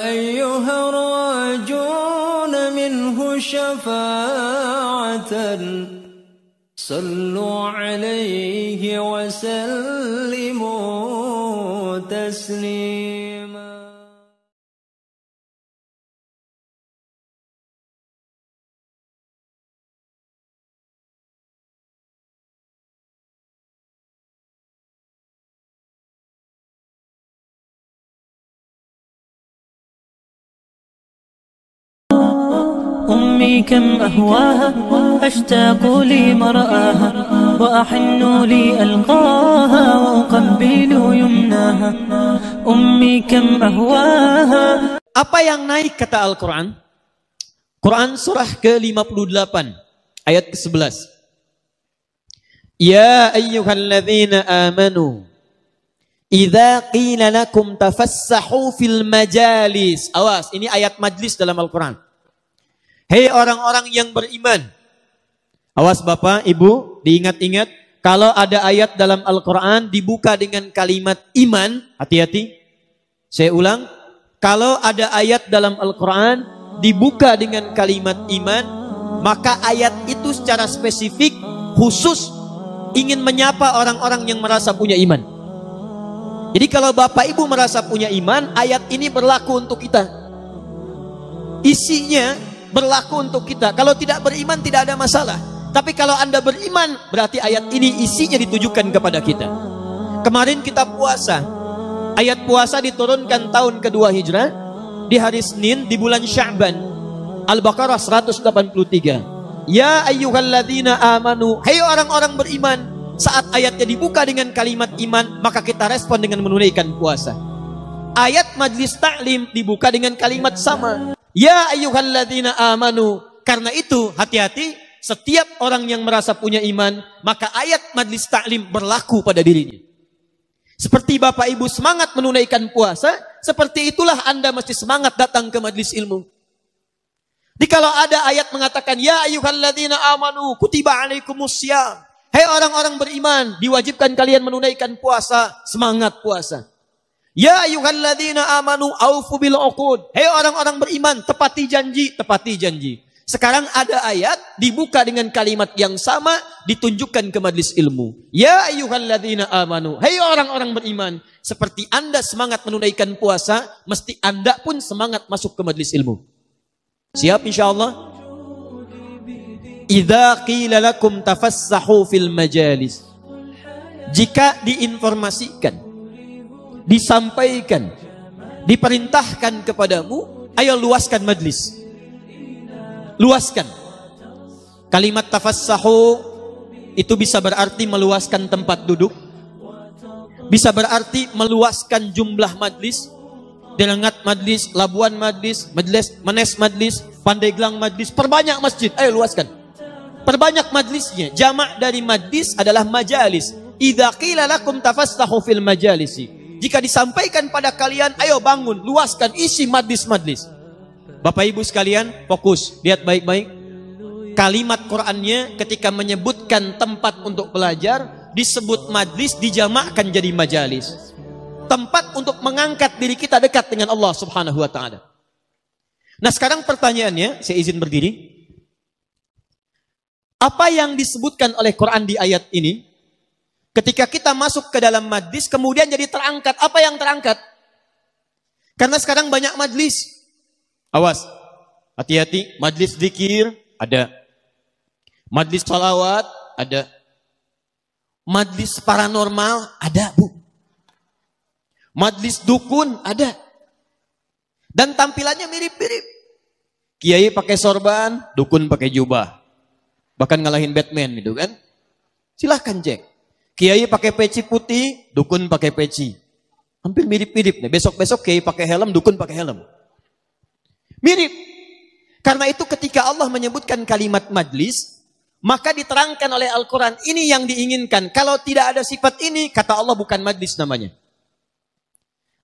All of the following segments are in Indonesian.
أيها الراجون منه شفاعة صلوا عليه وسلموا تسليما. أمي كم أهواها أشتاق لمرآها وأحن لألقاها وأقبل يمناها أمي كم أهواها. Apa yang naik kata Al-Quran? Quran surah ke-58 ayat ke-11. Ya ayyuhalladzina amanu idza qila lakum tafassahu fil majalis. Awas, ini ayat majlis dalam Al-Quran. Hei orang-orang yang beriman. Awas Bapak, Ibu, diingat-ingat. Kalau ada ayat dalam Al-Quran dibuka dengan kalimat iman, hati-hati. Saya ulang. Kalau ada ayat dalam Al-Quran dibuka dengan kalimat iman, maka ayat itu secara spesifik, khusus ingin menyapa orang-orang yang merasa punya iman. Jadi kalau Bapak Ibu merasa punya iman, ayat ini berlaku untuk kita. Isinya berlaku untuk kita. Kalau tidak beriman tidak ada masalah. Tapi kalau Anda beriman, berarti ayat ini isinya ditujukan kepada kita. Kemarin kita puasa. Ayat puasa diturunkan tahun kedua Hijrah di hari Senin di bulan Sya'ban. Al-Baqarah 183. Ya ayyuhalladzina amanu, hai orang-orang beriman. Saat ayatnya dibuka dengan kalimat iman, maka kita respon dengan menunaikan puasa. Ayat majlis ta'lim dibuka dengan kalimat sama. Ya ayyuhalladzina amanu. Karena itu hati-hati, setiap orang yang merasa punya iman, maka ayat majlis ta'lim berlaku pada dirinya. Seperti Bapak Ibu semangat menunaikan puasa, seperti itulah Anda mesti semangat datang ke majlis ilmu. Jadi kalau ada ayat mengatakan ya ayyuhalladzina amanu kutiba alaikumussyam, hai orang-orang beriman, diwajibkan kalian menunaikan puasa, semangat puasa. Ya ayyuhalladzina amanu aufu bil uqud. Hei orang-orang beriman, tepati janji, tepati janji. Sekarang ada ayat dibuka dengan kalimat yang sama ditunjukkan ke majlis ilmu. Ya ayyuhalladzina amanu. Hei orang-orang beriman, seperti Anda semangat menunaikan puasa, mesti Anda pun semangat masuk ke majlis ilmu. Siap insyaallah? Idza qila lakum tafassahu fil majalis. Jika diinformasikan, disampaikan, diperintahkan kepadamu, ayo luaskan majlis. Luaskan. Kalimat tafassahu itu bisa berarti meluaskan tempat duduk, bisa berarti meluaskan jumlah majlis. Delengat majlis, Labuan majlis, Menes majlis, Pandeglang majlis, perbanyak masjid, ayo luaskan. Perbanyak majlisnya. Jamak dari majlis adalah majalis. Idza qila lakum tafassahu fil majalisi. Jika disampaikan pada kalian, ayo bangun, luaskan, isi majlis-majlis. Bapak Ibu sekalian, fokus, lihat baik-baik. Kalimat Qur'annya ketika menyebutkan tempat untuk belajar, disebut majlis, dijamakkan jadi majalis. Tempat untuk mengangkat diri kita dekat dengan Allah Subhanahu wa ta'ala. Nah sekarang pertanyaannya, saya izin berdiri. Apa yang disebutkan oleh Quran di ayat ini? Ketika kita masuk ke dalam majlis, kemudian jadi terangkat. Apa yang terangkat? Karena sekarang banyak majlis. Awas, hati-hati. Majlis zikir, ada. Majlis salawat, ada. Majlis paranormal, ada Bu. Majlis dukun, ada. Dan tampilannya mirip-mirip. Kiai pakai sorban, dukun pakai jubah. Bahkan ngalahin Batman gitu kan. Silahkan cek. Kiai pakai peci putih, dukun pakai peci. Hampir mirip-mirip nih. Besok-besok kiai pakai helm, dukun pakai helm. Mirip. Karena itu ketika Allah menyebutkan kalimat majlis, maka diterangkan oleh Al-Quran, ini yang diinginkan. Kalau tidak ada sifat ini, kata Allah bukan majlis namanya.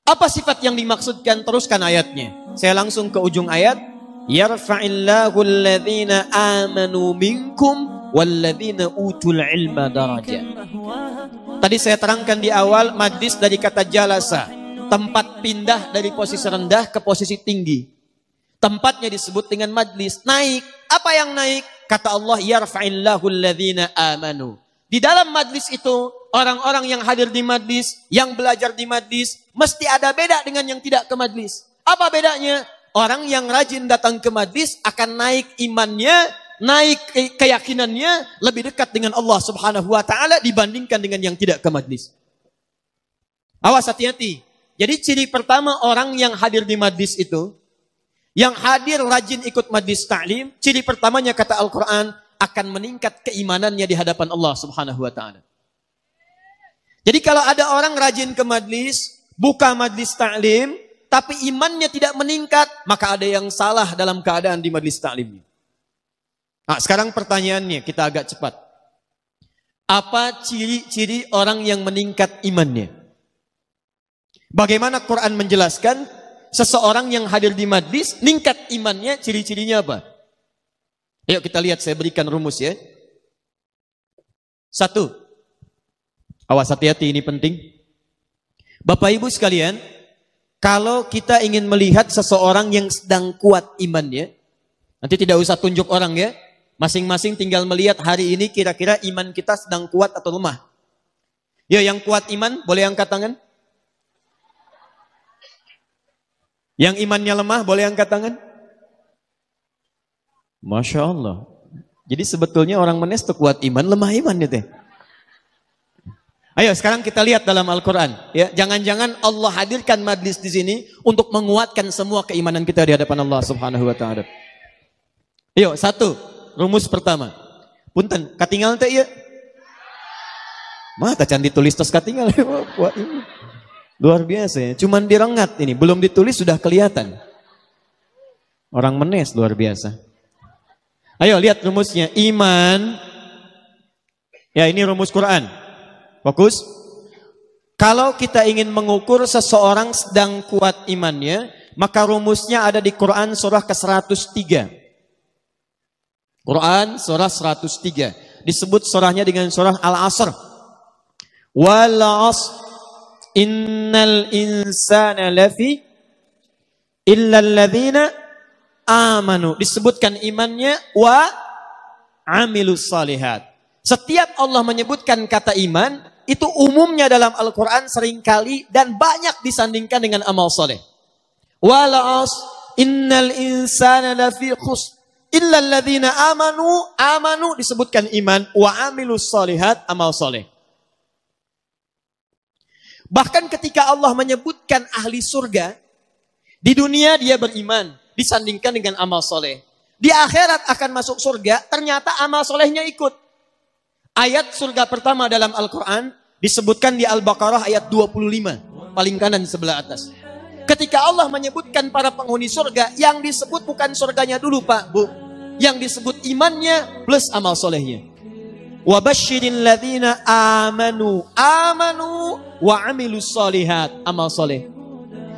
Apa sifat yang dimaksudkan? Teruskan ayatnya. Saya langsung ke ujung ayat. Yarfa'illahu alladhina amanu minkum walladhina utul ilma darajat. Tadi saya terangkan di awal, majlis dari kata jalasa. tempat pindah dari posisi rendah ke posisi tinggi. Tempatnya disebut dengan majlis. Naik. Apa yang naik? Kata Allah, yarfa'illahu alladhina amanu. Di dalam majlis itu, orang-orang yang hadir di majlis, yang belajar di majlis, mesti ada beda dengan yang tidak ke majlis. Apa bedanya? Orang yang rajin datang ke majlis akan naik imannya, naik keyakinannya, lebih dekat dengan Allah Subhanahu wa taala dibandingkan dengan yang tidak ke majlis. Awas, hati-hati. Jadi ciri pertama orang yang hadir di majlis itu, yang hadir rajin ikut majlis ta'lim, ciri pertamanya kata Al-Quran, akan meningkat keimanannya di hadapan Allah Subhanahu wa taala. Jadi kalau ada orang rajin ke majlis, buka majlis ta'lim, tapi imannya tidak meningkat, maka ada yang salah dalam keadaan di majlis ta'limnya. Nah, sekarang pertanyaannya, kita agak cepat. Apa ciri-ciri orang yang meningkat imannya? Bagaimana Quran menjelaskan seseorang yang hadir di majlis, meningkat imannya, ciri-cirinya apa? Yuk kita lihat, saya berikan rumus ya. 1. Awas, hati-hati, ini penting. Bapak Ibu sekalian, kalau kita ingin melihat seseorang yang sedang kuat imannya, nanti tidak usah tunjuk orang ya, masing-masing tinggal melihat hari ini kira-kira iman kita sedang kuat atau lemah. Ya, yang kuat iman boleh angkat tangan. Yang imannya lemah boleh angkat tangan. Masya Allah. Jadi sebetulnya orang menes itu kuat iman, lemah iman itu. Ayo sekarang kita lihat dalam Al-Quran. Ya, jangan-jangan Allah hadirkan majlis di sini untuk menguatkan semua keimanan kita di hadapan Allah Subhanahu wa taala. Ayo, 1, rumus pertama. Punten, katingal teh ya. Mata can ditulis tos katingal. Kuat iman. Luar biasa ya. Cuman direngat ini, belum ditulis sudah kelihatan. Orang menes luar biasa. Ayo lihat rumusnya. Iman. Ya, ini rumus Quran. Fokus. Kalau kita ingin mengukur seseorang sedang kuat imannya, maka rumusnya ada di Quran surah ke-103. Quran surah 103. Disebut surahnya dengan surah Al-Asr. Wal 'asr. Innal insana lafi illa alladhina amanu. Disebutkan imannya wa amilus salihat. Setiap Allah menyebutkan kata iman, itu umumnya dalam Al-Quran seringkali dan banyak disandingkan dengan amal soleh. Wal 'asr innal insana lafi khusr illa alladhina amanu disebutkan iman, wa amilus salihat amal soleh. Bahkan ketika Allah menyebutkan ahli surga, di dunia dia beriman, disandingkan dengan amal soleh. Di akhirat akan masuk surga, ternyata amal solehnya ikut. Ayat surga pertama dalam Al-Quran, disebutkan di Al-Baqarah ayat 25, paling kanan sebelah atas. Ketika Allah menyebutkan para penghuni surga, yang disebut bukan surganya dulu Pak, Bu. Yang disebut imannya plus amal solehnya. Wa basyiril ladzina amanu wa amilus solihat, amal soleh.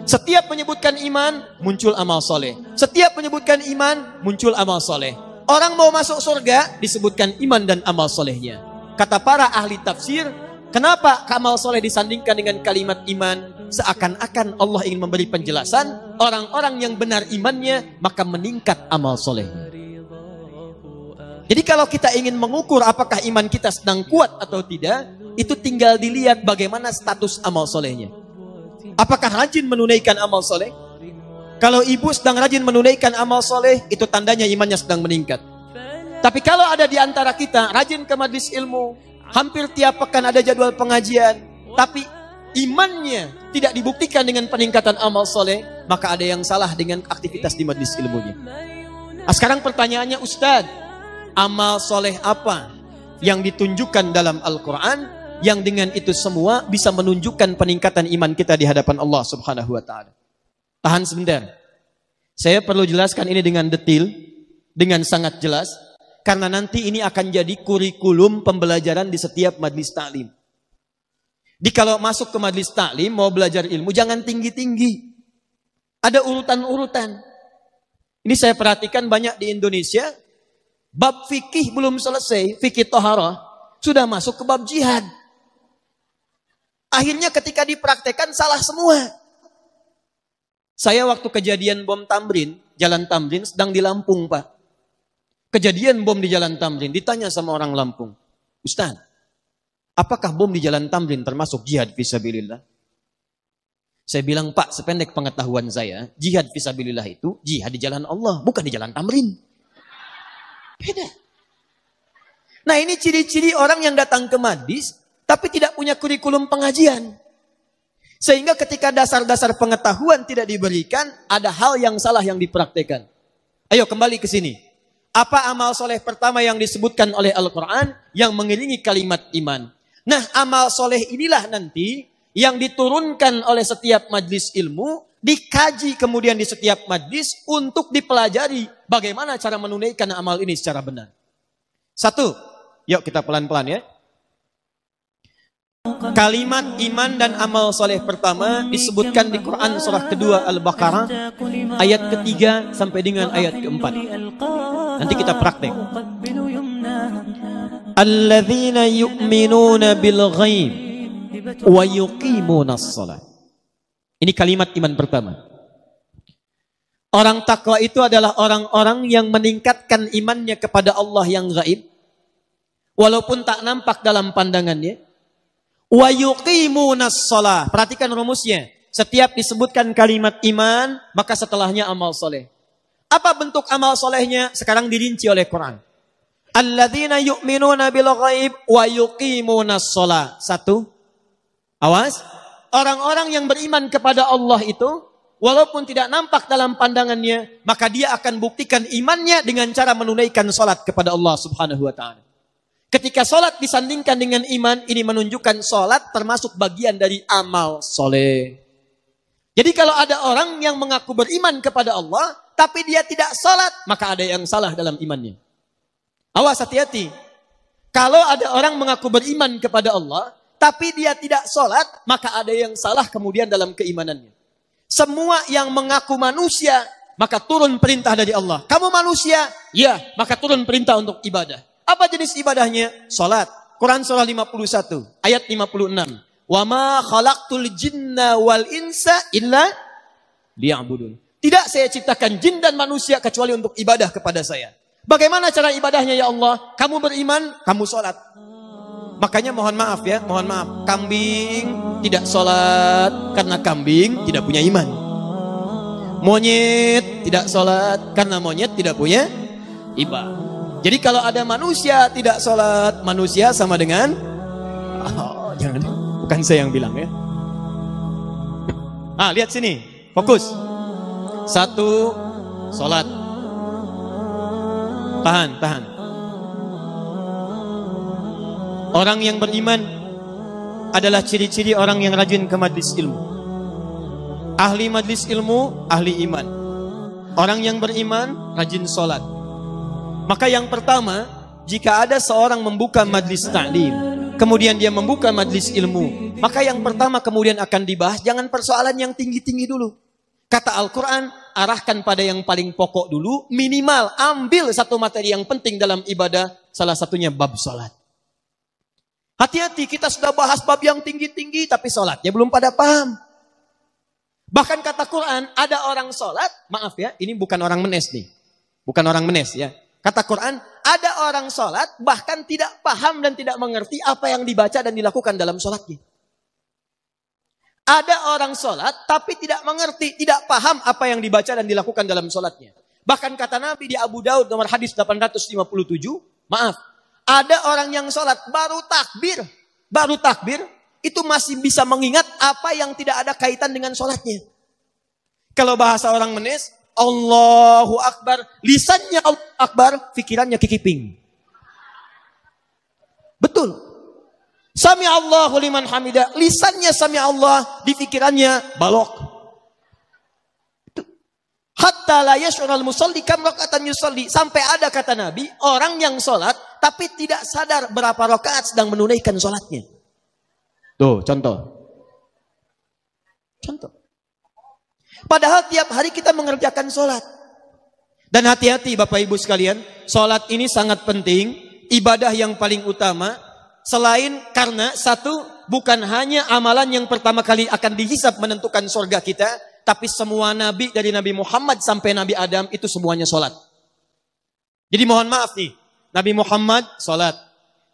Setiap menyebutkan iman, muncul amal soleh. Setiap menyebutkan iman, muncul amal soleh. Orang mau masuk surga, disebutkan iman dan amal solehnya. Kata para ahli tafsir, kenapa amal soleh disandingkan dengan kalimat iman? Seakan-akan Allah ingin memberi penjelasan, orang-orang yang benar imannya, maka meningkat amal solehnya. Jadi kalau kita ingin mengukur apakah iman kita sedang kuat atau tidak, itu tinggal dilihat bagaimana status amal solehnya. Apakah rajin menunaikan amal soleh? Kalau ibu sedang rajin menunaikan amal soleh, itu tandanya imannya sedang meningkat. Tapi kalau ada di antara kita rajin ke majlis ilmu, hampir tiap pekan ada jadwal pengajian, tapi imannya tidak dibuktikan dengan peningkatan amal soleh, maka ada yang salah dengan aktivitas di majlis ilmunya. Nah, sekarang pertanyaannya, Ustadz, amal soleh apa yang ditunjukkan dalam Al-Quran yang dengan itu semua bisa menunjukkan peningkatan iman kita di hadapan Allah Subhanahu wa taala? Tahan sebentar. Saya perlu jelaskan ini dengan detail, dengan sangat jelas, karena nanti ini akan jadi kurikulum pembelajaran di setiap majlis taklim. Di kalau masuk ke majlis taklim mau belajar ilmu jangan tinggi-tinggi. Ada urutan-urutan. Ini saya perhatikan banyak di Indonesia. Bab fikih belum selesai, fikih toharah, sudah masuk ke bab jihad. Akhirnya ketika dipraktekkan salah semua. Saya waktu kejadian bom Tamrin, Jalan Tamrin, sedang di Lampung, Pak. Kejadian bom di Jalan Tamrin, ditanya sama orang Lampung, Ustaz, apakah bom di Jalan Tamrin termasuk jihad fisabilillah? Saya bilang, Pak, sependek pengetahuan saya, jihad fisabilillah itu jihad di jalan Allah, bukan di Jalan Tamrin. Beda. Nah, ini ciri-ciri orang yang datang ke majlis, tapi tidak punya kurikulum pengajian. Sehingga ketika dasar-dasar pengetahuan tidak diberikan, ada hal yang salah yang dipraktekan. Ayo kembali ke sini. Apa amal soleh pertama yang disebutkan oleh Al-Quran yang mengiringi kalimat iman? Nah, amal soleh inilah nanti yang diturunkan oleh setiap majlis ilmu, dikaji kemudian di setiap majlis untuk dipelajari bagaimana cara menunaikan amal ini secara benar. Satu, yuk kita pelan-pelan ya. Kalimat iman dan amal soleh pertama disebutkan di Quran surah kedua Al-Baqarah ayat ketiga sampai dengan ayat keempat. Nanti kita praktek. Alladzina yu'minuna bil ghaib wa yuqimunas shalah. Ini kalimat iman pertama. Orang takwa itu adalah orang-orang yang meningkatkan imannya kepada Allah yang gaib walaupun tak nampak dalam pandangannya. Wa yuqimunas shalah. Perhatikan rumusnya. Setiap disebutkan kalimat iman, maka setelahnya amal soleh. Apa bentuk amal solehnya? Sekarang dirinci oleh Quran. Alladzina yu'minuna bil ghaib wa yuqimunas shalah. Satu. Awas. Orang-orang yang beriman kepada Allah itu, walaupun tidak nampak dalam pandangannya, maka dia akan buktikan imannya dengan cara menunaikan salat kepada Allah Subhanahu wa ta'ala. Ketika sholat disandingkan dengan iman, ini menunjukkan sholat termasuk bagian dari amal soleh. Jadi kalau ada orang yang mengaku beriman kepada Allah, tapi dia tidak sholat, maka ada yang salah dalam imannya. Awas, hati-hati. Kalau ada orang mengaku beriman kepada Allah, tapi dia tidak sholat, maka ada yang salah kemudian dalam keimanannya. Semua yang mengaku manusia, maka turun perintah dari Allah. Kamu manusia? Ya, maka turun perintah untuk ibadah. Apa jenis ibadahnya? Salat. Quran surah 51 ayat 56. Wa ma khalaqtul jinna wal insa illa liya'budun. Tidak saya ciptakan jin dan manusia kecuali untuk ibadah kepada saya. Bagaimana cara ibadahnya ya Allah? Kamu beriman, kamu salat. Makanya mohon maaf ya, mohon maaf. Kambing tidak salat karena kambing tidak punya iman. Monyet tidak salat karena monyet tidak punya iman. Jadi kalau ada manusia tidak sholat, manusia sama dengan jangan, bukan saya yang bilang ya. Lihat sini, fokus. Satu, sholat. Tahan. Orang yang beriman adalah ciri-ciri orang yang rajin ke majlis ilmu. Ahli majlis ilmu, ahli iman. Orang yang beriman, rajin sholat. Maka yang pertama, jika ada seorang membuka majlis ta'lim, kemudian dia membuka majlis ilmu, maka yang pertama kemudian akan dibahas, jangan persoalan yang tinggi-tinggi dulu. Kata Al-Quran, arahkan pada yang paling pokok dulu, minimal ambil satu materi yang penting dalam ibadah, salah satunya bab sholat. Hati-hati, kita sudah bahas bab yang tinggi-tinggi, tapi sholatnya belum pada paham. Bahkan kata Quran, ada orang sholat, maaf ya, ini bukan orang menes nih. Bukan orang menes ya. Kata Quran, ada orang sholat bahkan tidak paham dan tidak mengerti apa yang dibaca dan dilakukan dalam sholatnya. Ada orang sholat tapi tidak mengerti, tidak paham apa yang dibaca dan dilakukan dalam sholatnya. Bahkan kata Nabi di Abu Daud nomor hadis 857, maaf, ada orang yang sholat baru takbir, itu masih bisa mengingat apa yang tidak ada kaitan dengan sholatnya. Kalau bahasa orang menes, Allahu Akbar, lisannya Allahu Akbar, pikirannya kikiping. Betul. Sami Allahu liman hamidah, lisannya sami Allah, di pikirannya balok. Hatta la yash'urul musalli kam raka'atan yusalli, sampai ada kata Nabi, orang yang sholat tapi tidak sadar berapa rakaat sedang menunaikan sholatnya. Tuh, contoh. Padahal tiap hari kita mengerjakan sholat. Dan hati-hati Bapak Ibu sekalian, sholat ini sangat penting, ibadah yang paling utama. Selain karena satu, bukan hanya amalan yang pertama kali akan dihisab menentukan surga kita, tapi semua nabi dari Nabi Muhammad sampai Nabi Adam itu semuanya sholat. Jadi mohon maaf nih, Nabi Muhammad sholat,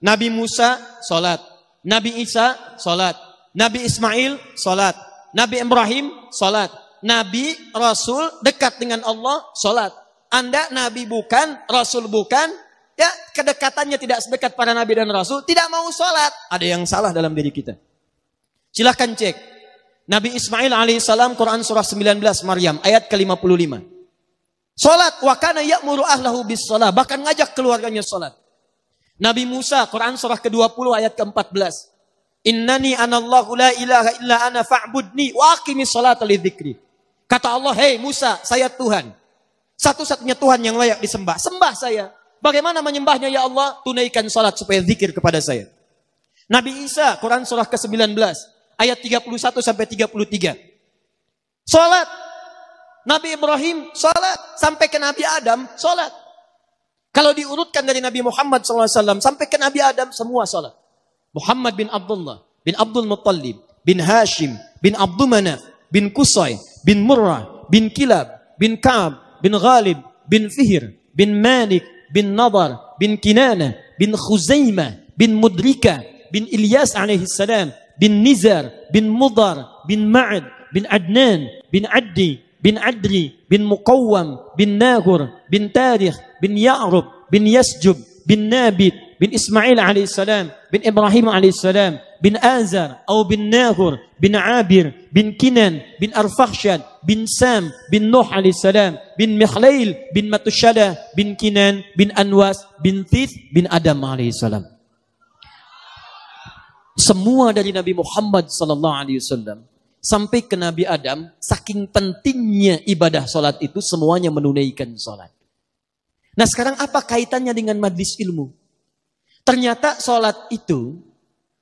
Nabi Musa sholat, Nabi Isa sholat, Nabi Ismail sholat, Nabi Ibrahim sholat, Nabi Rasul dekat dengan Allah sholat. Anda Nabi bukan, Rasul bukan, ya kedekatannya tidak sedekat para Nabi dan Rasul, tidak mau sholat. Ada yang salah dalam diri kita. Silahkan cek. Nabi Ismail alaihissalam, Quran surah 19 Maryam ayat ke-55. Salat wa kana ya'muru ahlahu bis shalah, bahkan ngajak keluarganya salat. Nabi Musa, Quran surah ke-20 ayat ke-14. Innani anallahu la ilaha illa ana fa'budni wa aqimis salata lidzikri. Kata Allah, "Hei Musa, saya Tuhan. Satu-satunya Tuhan yang layak disembah. Sembah saya. Bagaimana menyembahnya ya Allah? Tunaikan salat supaya zikir kepada saya." Nabi Isa, Quran surah ke-19 ayat 31 sampai 33. Salat. Nabi Ibrahim salat sampai ke Nabi Adam salat. Kalau diurutkan dari Nabi Muhammad SAW sampai ke Nabi Adam semua salat. Muhammad bin Abdullah bin Abdul Muttalib bin Hashim bin Abdul Manaf bin Qusay bin Murrah bin Kilab bin Ka'ab bin Ghalib bin Fihr bin Malik bin Nadar bin Kinana bin Khuzaimah bin Mudrika bin Ilyas alaihi salam bin Nizar, bin Mudar, bin Ma'ad, bin Adnan, bin Addi, bin Adri, bin Muqawwam, bin Nagur, bin Tarikh, bin Ya'rub, bin Yasjub, bin Nabit, bin Ismail alaihissalam, bin Ibrahim alaihissalam, bin Azar, atau bin Nagur, bin Abir, bin Kinan, bin Arfakhshad, bin Sam, bin Nuh alaihissalam, bin Mikhlail, bin Matushada, bin Kinan, bin Anwas, bin Thith, bin Adam alaihissalam. Semua dari Nabi Muhammad sallallahu alaihi wasallam sampai ke Nabi Adam, saking pentingnya ibadah salat itu semuanya menunaikan salat. Nah, sekarang apa kaitannya dengan majlis ilmu? Ternyata salat itu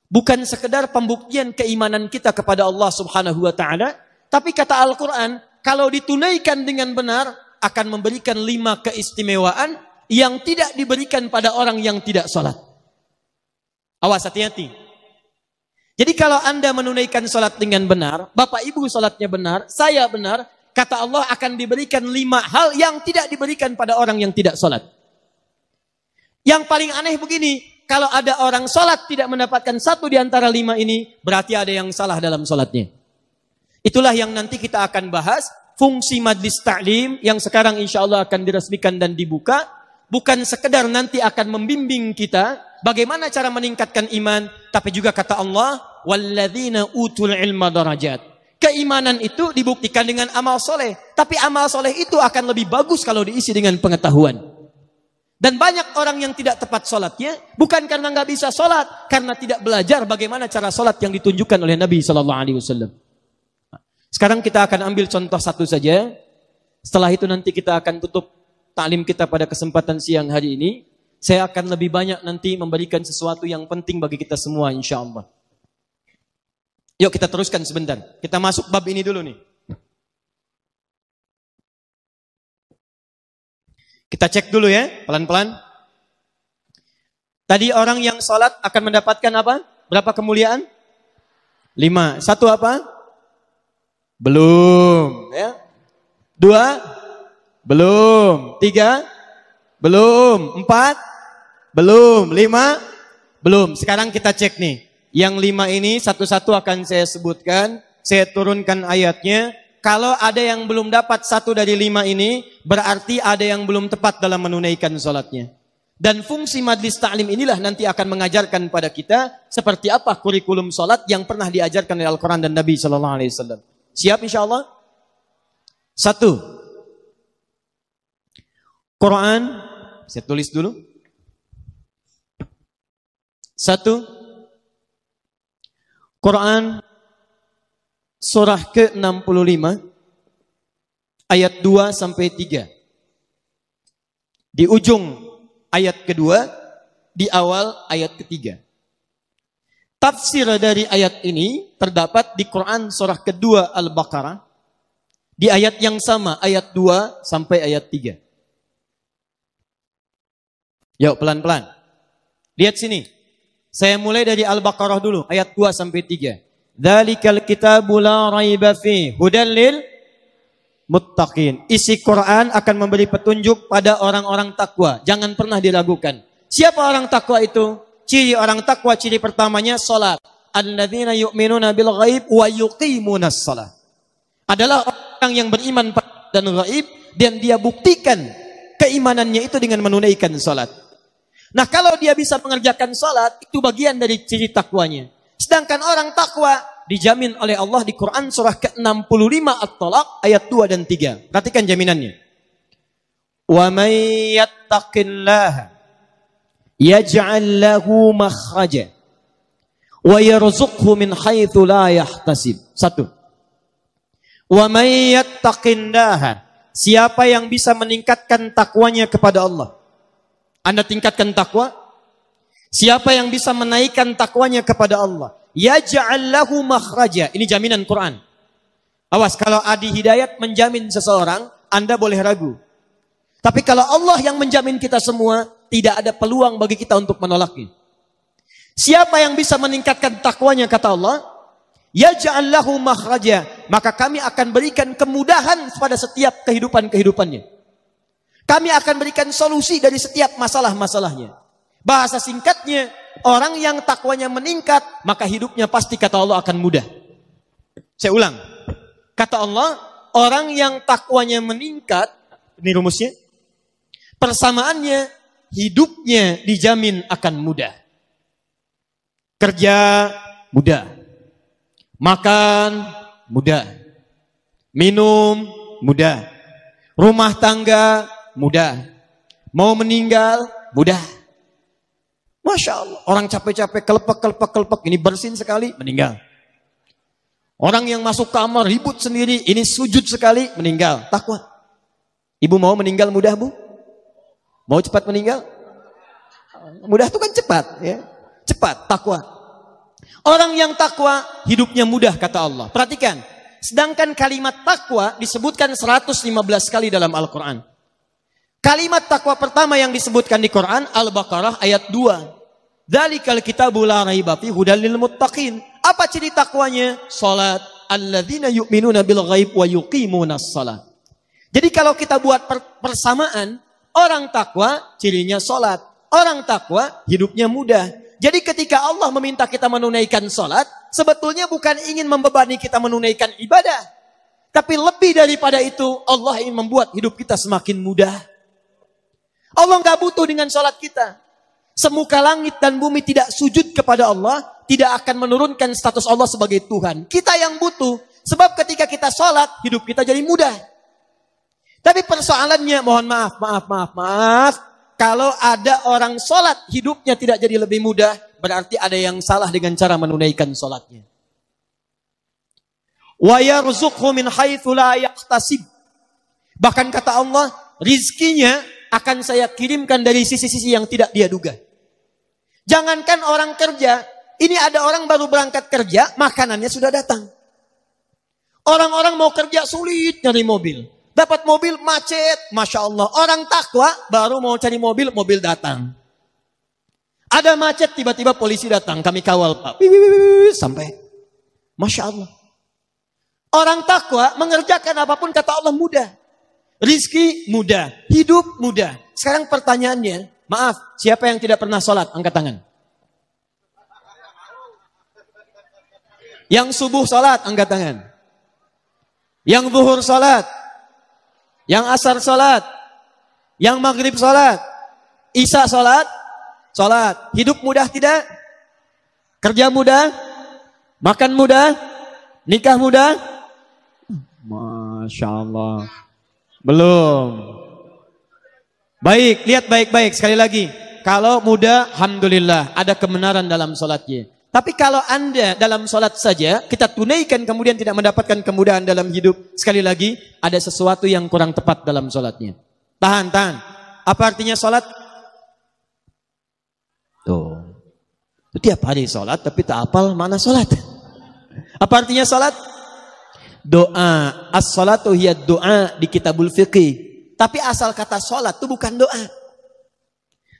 bukan sekedar pembuktian keimanan kita kepada Allah Subhanahu wa taala, tapi kata Al-Qur'an, kalau ditunaikan dengan benar akan memberikan 5 keistimewaan yang tidak diberikan pada orang yang tidak salat. Awas, hati-hati. Jadi kalau Anda menunaikan salat dengan benar, Bapak Ibu salatnya benar, saya benar, kata Allah akan diberikan 5 hal yang tidak diberikan pada orang yang tidak salat. Yang paling aneh begini, kalau ada orang salat tidak mendapatkan 1 di antara 5 ini, berarti ada yang salah dalam salatnya. Itulah yang nanti kita akan bahas, fungsi majlis ta'lim yang sekarang insya Allah akan diresmikan dan dibuka, bukan sekedar nanti akan membimbing kita bagaimana cara meningkatkan iman, tapi juga kata Allah, walladzina utul ilma darajat. Keimanan itu dibuktikan dengan amal soleh, tapi amal soleh itu akan lebih bagus kalau diisi dengan pengetahuan. Dan banyak orang yang tidak tepat sholatnya, bukan karena nggak bisa sholat, karena tidak belajar bagaimana cara sholat yang ditunjukkan oleh Nabi SAW. Sekarang kita akan ambil contoh satu saja. Setelah itu nanti kita akan tutup taklim kita pada kesempatan siang hari ini. Saya akan lebih banyak nanti memberikan sesuatu yang penting bagi kita semua insya Allah. Yuk kita teruskan sebentar. Kita masuk bab ini dulu nih. Kita cek dulu ya, pelan-pelan. Tadi orang yang sholat akan mendapatkan apa? Berapa kemuliaan? 5. 1 apa? Belum. Ya. 2? Belum. 3? Belum. 4? Belum. 5? Belum. Sekarang kita cek nih. Yang 5 ini satu-satu akan saya sebutkan. Saya turunkan ayatnya. Kalau ada yang belum dapat 1 dari 5 ini, berarti ada yang belum tepat dalam menunaikan sholatnya. Dan fungsi majlis ta'lim inilah nanti akan mengajarkan pada kita seperti apa kurikulum sholat yang pernah diajarkan oleh Al-Quran dan Nabi SAW. Siap insya Allah? 1. Quran, saya tulis dulu. 1. Quran surah ke-65 ayat 2 sampai 3. Di ujung ayat kedua, di awal ayat ketiga. Tafsir dari ayat ini terdapat di Quran surah kedua Al-Baqarah di ayat yang sama, ayat 2 sampai ayat 3. Yuk pelan-pelan. Lihat sini. Saya mulai dari Al-Baqarah dulu, ayat 2 sampai 3. Dzalikal kitabu la raiba fi hudal lil muttaqin. Isi Quran akan memberi petunjuk pada orang-orang takwa. Jangan pernah diragukan. Siapa orang takwa itu? Ciri orang takwa, ciri pertamanya salat. Alladzina yu'minuna bil ghaib wa yuqimunas shalah. Adalah orang yang beriman dan ghaib dan dia buktikan keimanannya itu dengan menunaikan salat. Nah, kalau dia bisa mengerjakan salat, itu bagian dari ciri takwanya. Sedangkan orang takwa dijamin oleh Allah di Quran surah ke-65 At-Talaq ayat 2 dan 3. Perhatikan jaminannya. Wa may yattaqillaha yaj'al lahu makhraja wa yarzuqhu min haitsu la yahtasib. 1. Wa may yattaqillaha, siapa yang bisa meningkatkan takwanya kepada Allah. Anda tingkatkan takwa? Siapa yang bisa menaikkan takwanya kepada Allah? Yaj'al lahu makhraja. Ini jaminan Quran. Awas, kalau Adi Hidayat menjamin seseorang, Anda boleh ragu. Tapi kalau Allah yang menjamin kita semua, tidak ada peluang bagi kita untuk menolaknya. Siapa yang bisa meningkatkan takwanya, kata Allah, yaj'al lahu makhraja, maka kami akan berikan kemudahan pada setiap kehidupannya. Kami akan berikan solusi dari setiap masalah-masalahnya. Bahasa singkatnya, orang yang takwanya meningkat, maka hidupnya pasti, kata Allah, akan mudah. Saya ulang. Kata Allah, orang yang takwanya meningkat, ini rumusnya, persamaannya, hidupnya dijamin akan mudah. Kerja mudah. Makan mudah. Minum mudah. Rumah tangga mudah. Mau meninggal mudah. Masya Allah. Orang capek-capek, kelepek. Ini bersin sekali, meninggal. Orang yang masuk kamar ribut sendiri, ini sujud sekali, meninggal. Takwa. Ibu mau meninggal mudah, Bu? Mau cepat meninggal? Mudah itu kan cepat, ya. Cepat, takwa. Orang yang takwa hidupnya mudah, kata Allah. Perhatikan, sedangkan kalimat takwa disebutkan 115 kali dalam Al-Quran. Kalimat takwa pertama yang disebutkan di Quran Al-Baqarah ayat 2. Dzalikal kitabu la raiba fihi hudal lil muttaqin. Apa ciri takwanya? Salat. Alladzina yu'minuna bil ghaib wa yuqimunas shalah. Jadi kalau kita buat persamaan, orang takwa cirinya salat. Orang takwa hidupnya mudah. Jadi ketika Allah meminta kita menunaikan salat, sebetulnya bukan ingin membebani kita menunaikan ibadah. Tapi lebih daripada itu, Allah ingin membuat hidup kita semakin mudah. Allah nggak butuh dengan salat kita. Semuka langit dan bumi tidak sujud kepada Allah, tidak akan menurunkan status Allah sebagai Tuhan. Kita yang butuh, sebab ketika kita salat, hidup kita jadi mudah. Tapi persoalannya, mohon maaf. Kalau ada orang salat, hidupnya tidak jadi lebih mudah, berarti ada yang salah dengan cara menunaikan salatnya. Wa yarzuqhu min haitsu la yahtasib. Bahkan kata Allah, rizkinya akan saya kirimkan dari sisi-sisi yang tidak dia duga. Jangankan orang kerja, ini ada orang baru berangkat kerja, makanannya sudah datang. Orang-orang mau kerja sulit nyari mobil. Dapat mobil macet, Masya Allah. Orang takwa baru mau cari mobil, mobil datang. Ada macet, tiba-tiba polisi datang, kami kawal Pak. Sampai. Masya Allah. Orang takwa mengerjakan apapun kata Allah mudah. Rizki mudah, hidup mudah. Sekarang pertanyaannya, maaf, siapa yang tidak pernah sholat? Angkat tangan. Yang subuh sholat, angkat tangan. Yang zuhur sholat. Yang asar sholat. Yang maghrib sholat. Isya sholat. Sholat. Hidup mudah tidak? Kerja mudah? Makan mudah? Nikah mudah? Masya Allah. Belum. Baik, lihat baik-baik sekali lagi. Kalau mudah, alhamdulillah, ada kebenaran dalam sholatnya. Tapi kalau Anda dalam sholat saja, kita tunaikan kemudian tidak mendapatkan kemudahan dalam hidup. Sekali lagi, ada sesuatu yang kurang tepat dalam sholatnya. Tahan. Apa artinya sholat? Tuh. Tiap hari sholat, tapi tak hafal mana sholat. Apa artinya sholat? Doa. As-sholatu hiya doa di kitabul fiqih. Tapi asal kata sholat itu bukan doa.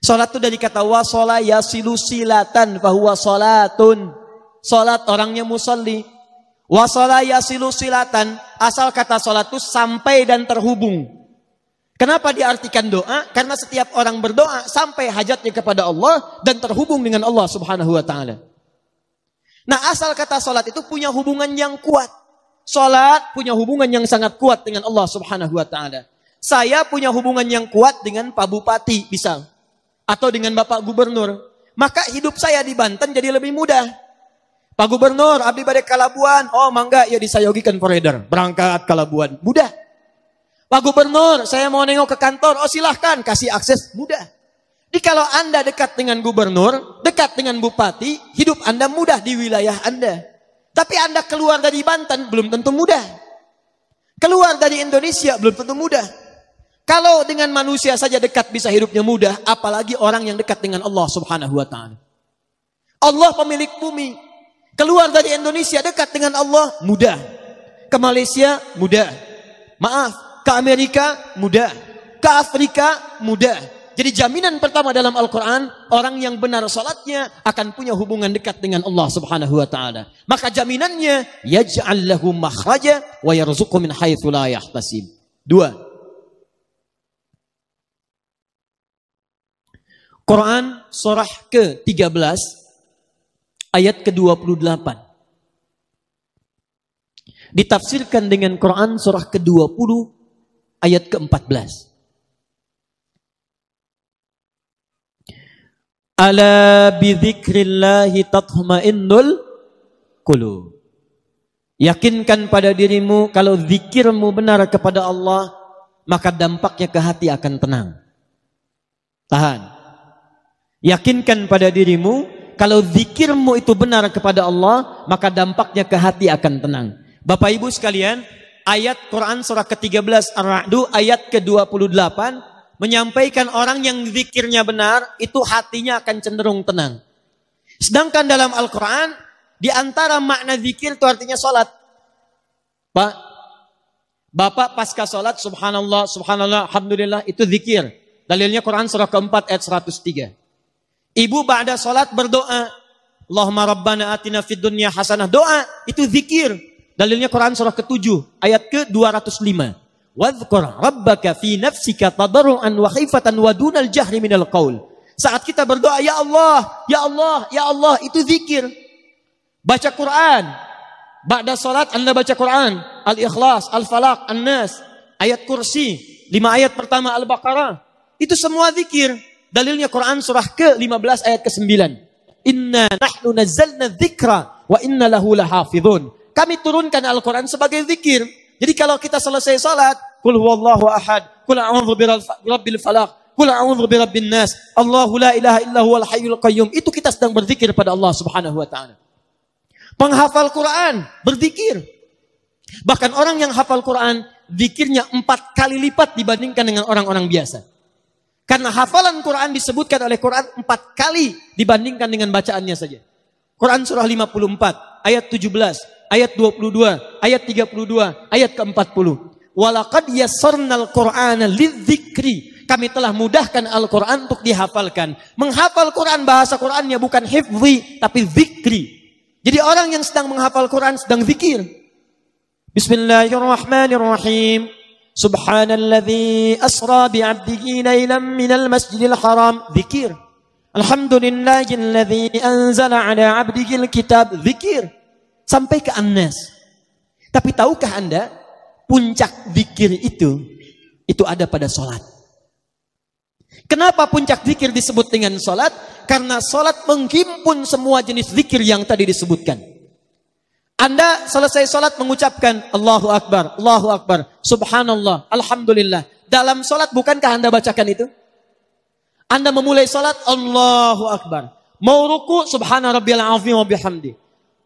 Sholat itu dari kata wasola yasilu silatan fahuwa sholatun. Sholat orangnya musalli. Wasola yasilu silatan. asal kata sholat itu sampai dan terhubung. Kenapa diartikan doa? Karena setiap orang berdoa sampai hajatnya kepada Allah dan terhubung dengan Allah Subhanahu wa ta'ala. Nah, asal kata sholat itu punya hubungan yang kuat. Sholat punya hubungan yang sangat kuat dengan Allah Subhanahu wa ta'ala. Saya punya hubungan yang kuat dengan Pak Bupati, misal. Atau dengan Bapak Gubernur. Maka hidup saya di Banten jadi lebih mudah. Pak Gubernur, abdi bade Kalabuan. Oh, mangga ya disayogikan foreigner. Berangkat Kalabuan. Mudah. Pak Gubernur, saya mau nengok ke kantor. Oh, silahkan, kasih akses. Mudah. Jadi kalau Anda dekat dengan gubernur, dekat dengan bupati, hidup Anda mudah di wilayah Anda. Tapi Anda keluar dari Banten, belum tentu mudah. Keluar dari Indonesia, belum tentu mudah. Kalau dengan manusia saja dekat bisa hidupnya mudah, apalagi orang yang dekat dengan Allah Subhanahu wa ta'ala. Allah pemilik bumi. Keluar dari Indonesia dekat dengan Allah, mudah. Ke Malaysia, mudah. Maaf, ke Amerika, mudah. Ke Afrika, mudah. Jadi jaminan pertama dalam Al-Quran, orang yang benar salatnya akan punya hubungan dekat dengan Allah Subhanahu wa ta'ala. Maka jaminannya, yaj'al lahu makhraja wa yarzuqhu min haitsu la yahtasib. 2. Quran surah ke-13 ayat ke-28. Ditafsirkan dengan Quran surah ke-20 ayat ke-14. Ala bidzikrillahi tatma'innul qulub. Yakinkan pada dirimu kalau zikirmu benar kepada Allah, maka dampaknya ke hati akan tenang. Tahan. Yakinkan pada dirimu kalau zikirmu itu benar kepada Allah, maka dampaknya ke hati akan tenang. Bapak Ibu sekalian, ayat Quran surah ke-13 Ar-Ra'd ayat ke-28 menyampaikan orang yang zikirnya benar, itu hatinya akan cenderung tenang. Sedangkan dalam Al-Quran, di antara makna zikir itu artinya sholat. Pak, Bapak pasca sholat, subhanallah, subhanallah, alhamdulillah, itu zikir. Dalilnya Quran surah ke-4 ayat 103. Ibu ba'da sholat berdoa, Allahumma rabbana atina fid dunya hasanah. Doa, itu zikir. Dalilnya Quran surah ke-7 ayat ke-205. Wadhkur rabbaka fi nafsika tadarruan wa khifatan wa dunal jahri minal qaul. Saat kita berdoa, ya Allah, ya Allah, ya Allah, itu zikir. Baca Quran. Ba'da salat Anda baca Quran. Al-Ikhlas, Al-Falaq, An-Nas, ayat kursi, 5 ayat pertama Al-Baqarah. Itu semua zikir. Dalilnya Quran surah ke-15 ayat ke-9. Inna nahnu nazzalna dzikra wa inna lahu lahafizun. Kami turunkan Al-Quran sebagai zikir. Jadi kalau kita selesai salat, qul huwallahu ahad, qul a'udzu birabbil falaq, qul a'udzu birabbin nas, Allahu la ilaha illa huwal hayyul qayyum, itu kita sedang berzikir pada Allah Subhanahu wa taala. Penghafal Quran berzikir. Bahkan orang yang hafal Quran, zikirnya 4 kali lipat dibandingkan dengan orang-orang biasa. Karena hafalan Quran disebutkan oleh Quran 4 kali dibandingkan dengan bacaannya saja. Quran surah 54 ayat 17, ayat 22, ayat 32, ayat ke-40. Walaqad yassarnal Qur'ana lidzikri. Kami telah mudahkan Al-Quran untuk dihafalkan. Menghafal Quran, bahasa Qurannya bukan hifzi, tapi zikri. Jadi orang yang sedang menghafal Quran sedang zikir. Bismillahirrahmanirrahim. Subhanalladzi asra bi'abdihi laylan minal masjidil haram. Zikir. Alhamdulillahilladzi anzala ala 'abdihil kitab. Zikir. Sampai ke An-Nas. Tapi tahukah Anda, puncak zikir itu ada pada sholat. Kenapa puncak zikir disebut dengan sholat? Karena sholat menghimpun semua jenis zikir yang tadi disebutkan. Anda selesai sholat mengucapkan Allahu Akbar, Allahu Akbar, Subhanallah, Alhamdulillah. Dalam sholat bukankah Anda bacakan itu? Anda memulai sholat Allahu Akbar. Mau ruku Subhana rabbiyal azim wa bihamdi.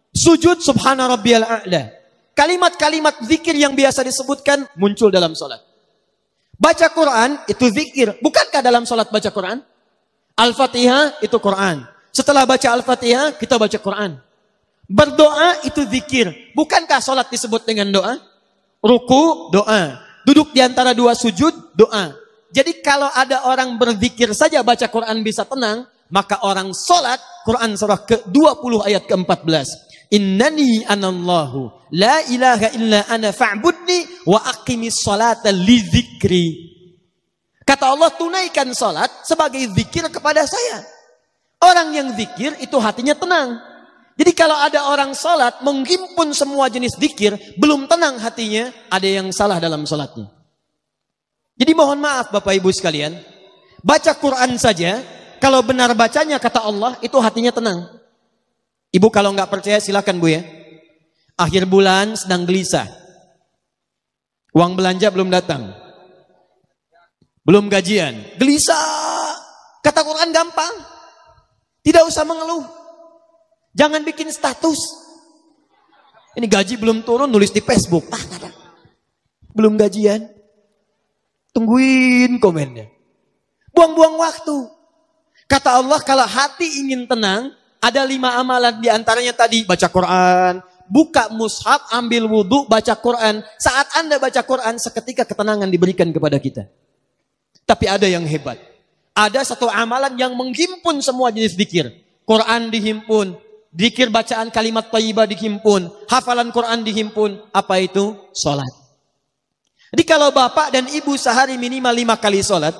Sujud subhana rabbiyal a'la. Kalimat-kalimat zikir yang biasa disebutkan muncul dalam salat. Baca Quran itu zikir. Bukankah dalam salat baca Quran? Al-Fatihah itu Quran. Setelah baca Al-Fatihah kita baca Quran. Berdoa itu zikir. Bukankah salat disebut dengan doa? Ruku, doa. Duduk di antara 2 sujud, doa. Jadi kalau ada orang berzikir saja baca Quran bisa tenang, maka orang salat Quran surah ke-20 ayat ke-14. Innani anallahu la ilaha illa ana fa'budni wa aqimis salata li dzikri. Kata Allah, tunaikan salat sebagai zikir kepada saya. Orang yang zikir itu hatinya tenang. Jadi kalau ada orang salat menghimpun semua jenis zikir, belum tenang hatinya, ada yang salah dalam salatnya. Jadi mohon maaf Bapak Ibu sekalian, baca Quran saja, kalau benar bacanya kata Allah, itu hatinya tenang. Ibu kalau nggak percaya silakan Bu ya. Akhir bulan sedang gelisah. Uang belanja belum datang. Belum gajian. Gelisah. Kata Quran gampang. Tidak usah mengeluh. Jangan bikin status. Ini gaji belum turun, nulis di Facebook. Belum gajian. Tungguin komennya. Buang-buang waktu. Kata Allah, kalau hati ingin tenang, ada 5 amalan, di antaranya tadi baca Quran, buka mushaf, ambil wudhu, baca Quran. Saat Anda baca Quran, seketika ketenangan diberikan kepada kita. Tapi ada yang hebat. Ada satu amalan yang menghimpun semua jenis zikir. Quran dihimpun, zikir bacaan kalimat thayyibah dihimpun, hafalan Quran dihimpun. Apa itu? Salat. Jadi kalau bapak dan ibu sehari minimal 5 kali salat,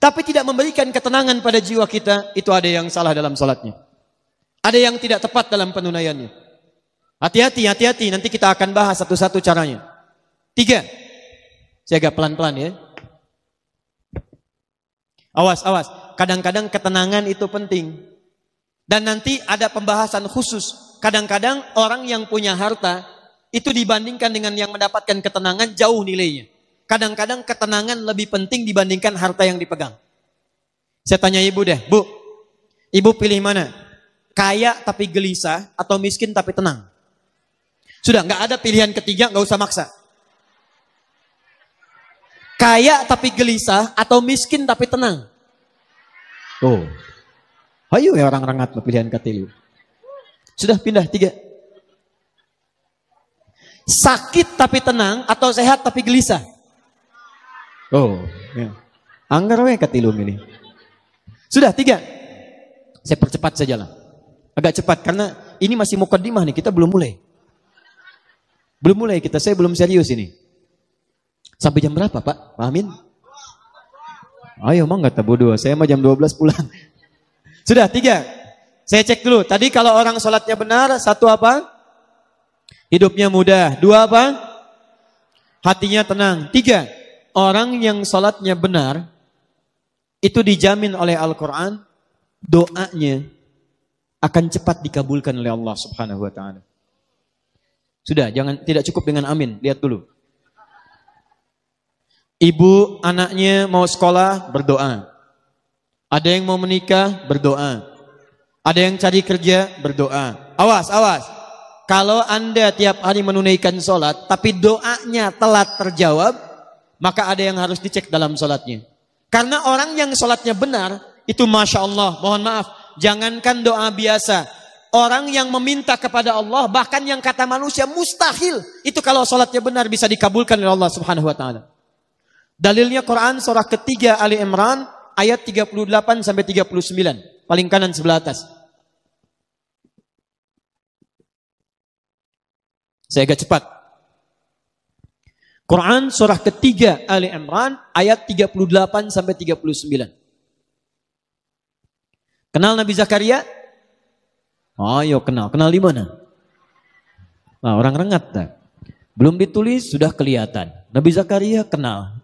tapi tidak memberikan ketenangan pada jiwa kita, itu ada yang salah dalam salatnya. Ada yang tidak tepat dalam penunaiannya. Hati-hati, hati-hati. Nanti kita akan bahas satu-satu caranya. 3. Saya agak pelan-pelan ya. Awas, awas. Kadang-kadang ketenangan itu penting. Dan nanti ada pembahasan khusus. Kadang-kadang orang yang punya harta, itu dibandingkan dengan yang mendapatkan ketenangan jauh nilainya. Kadang-kadang ketenangan lebih penting dibandingkan harta yang dipegang. Saya tanya ibu deh, Bu. Ibu pilih mana? Kaya tapi gelisah atau miskin tapi tenang? Sudah, nggak ada pilihan ketiga, nggak usah maksa. Kaya tapi gelisah atau miskin tapi tenang? Oh, ayo ya orang rengat pilihan ketiga. Sudah pindah 3. Sakit tapi tenang atau sehat tapi gelisah? Oh, ya. Anggar we katilu milih. Sudah 3. Saya percepat saja lah. Agak cepat karena ini masih mukaddimah nih, kita belum mulai. Belum mulai kita, saya belum serius ini. Sampai jam berapa Pak? Pak Amin? Ayo mang kata bodoh, saya mah jam 12 pulang. Sudah 3. Saya cek dulu. Tadi kalau orang sholatnya benar, 1 apa? Hidupnya mudah. 2 apa? Hatinya tenang. 3. Orang yang sholatnya benar, itu dijamin oleh Al-Quran, doanya akan cepat dikabulkan oleh Allah Subhanahu wa Ta'ala. Sudah, jangan, tidak cukup dengan amin. Lihat dulu. Ibu anaknya mau sekolah, berdoa. Ada yang mau menikah, berdoa. Ada yang cari kerja, berdoa. Awas, awas. Kalau Anda tiap hari menunaikan sholat, tapi doanya telat terjawab, maka ada yang harus dicek dalam sholatnya. Karena orang yang sholatnya benar, itu Masya Allah, mohon maaf, jangankan doa biasa. Orang yang meminta kepada Allah, bahkan yang kata manusia mustahil, itu kalau sholatnya benar bisa dikabulkan oleh Allah Subhanahu wa Ta'ala. Dalilnya Quran surah ketiga Ali Imran ayat 38 sampai 39, paling kanan sebelah atas. Saya agak cepat. Quran surah ketiga Ali Imran ayat 38 sampai 39. Kenal Nabi Zakaria? Ayo kenal. Kenal di mana? Nah, orang rengat tak? Belum ditulis sudah kelihatan. Nabi Zakaria kenal.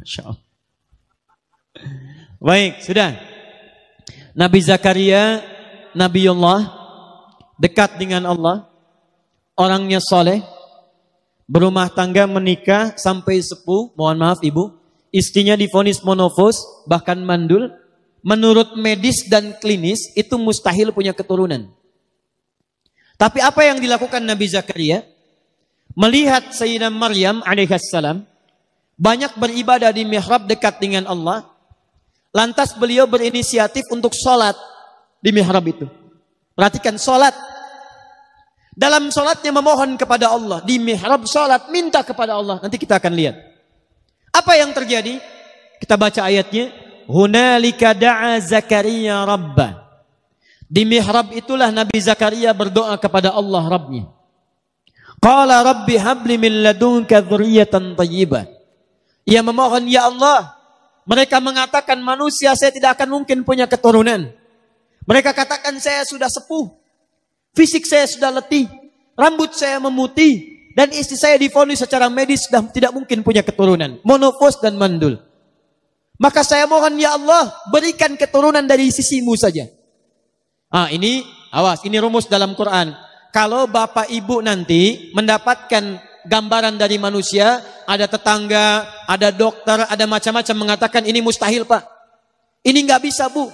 Masya Allah. Baik, sudah. Nabi Zakaria, Nabiullah, dekat dengan Allah, orangnya soleh, berumah tangga, menikah sampai sepuh. Mohon maaf ibu, istrinya divonis monofos, bahkan mandul. Menurut medis dan klinis itu mustahil punya keturunan. Tapi apa yang dilakukan Nabi Zakaria? Melihat Sayyidah Maryam alaihissalam banyak beribadah di mihrab dekat dengan Allah. Lantas beliau berinisiatif untuk sholat di mihrab itu. Perhatikan sholat. Dalam sholatnya memohon kepada Allah. Di mihrab sholat minta kepada Allah. Nanti kita akan lihat. Apa yang terjadi? Kita baca ayatnya. Hunalika da'a Zakaria rabbah. Di mihrab itulah Nabi Zakaria berdoa kepada Allah Rabbnya. Qala rabbi habli min ladunka dzurriyyatan thayyibah. Ia memohon, ya Allah, mereka mengatakan manusia saya tidak akan mungkin punya keturunan. Mereka katakan saya sudah sepuh, fisik saya sudah letih, rambut saya memutih, dan istri saya divonis secara medis sudah tidak mungkin punya keturunan, monopos dan mandul. Maka saya mohon, ya Allah, berikan keturunan dari sisimu saja. Ini, awas, ini rumus dalam Quran. Kalau bapak ibu nanti mendapatkan gambaran dari manusia, ada tetangga, ada dokter, ada macam-macam mengatakan ini mustahil pak, ini nggak bisa bu.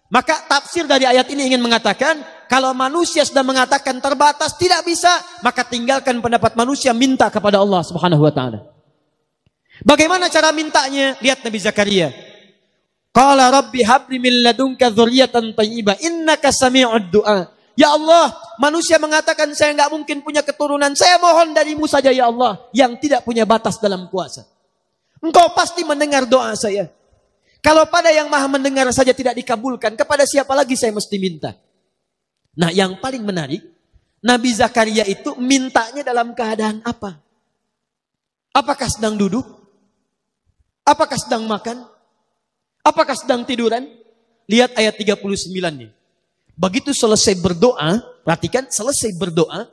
Maka tafsir dari ayat ini ingin mengatakan, kalau manusia sudah mengatakan terbatas, tidak bisa, maka tinggalkan pendapat manusia, minta kepada Allah Subhanahu wa taala. Bagaimana cara mintanya? Lihat Nabi Zakaria. Qala rabbi habli min ladunka dzurriyyatan thayyibah innaka sami'ud du'a. Ya Allah, manusia mengatakan saya enggak mungkin punya keturunan. Saya mohon darimu saja ya Allah, yang tidak punya batas dalam kuasa. Engkau pasti mendengar doa saya. Kalau pada yang maha mendengar saja tidak dikabulkan, kepada siapa lagi saya mesti minta? Nah, yang paling menarik, Nabi Zakaria itu mintanya dalam keadaan apa? Apakah sedang duduk? Apakah sedang makan? Apakah sedang tiduran? Lihat ayat 39-nya. Begitu selesai berdoa, perhatikan, selesai berdoa,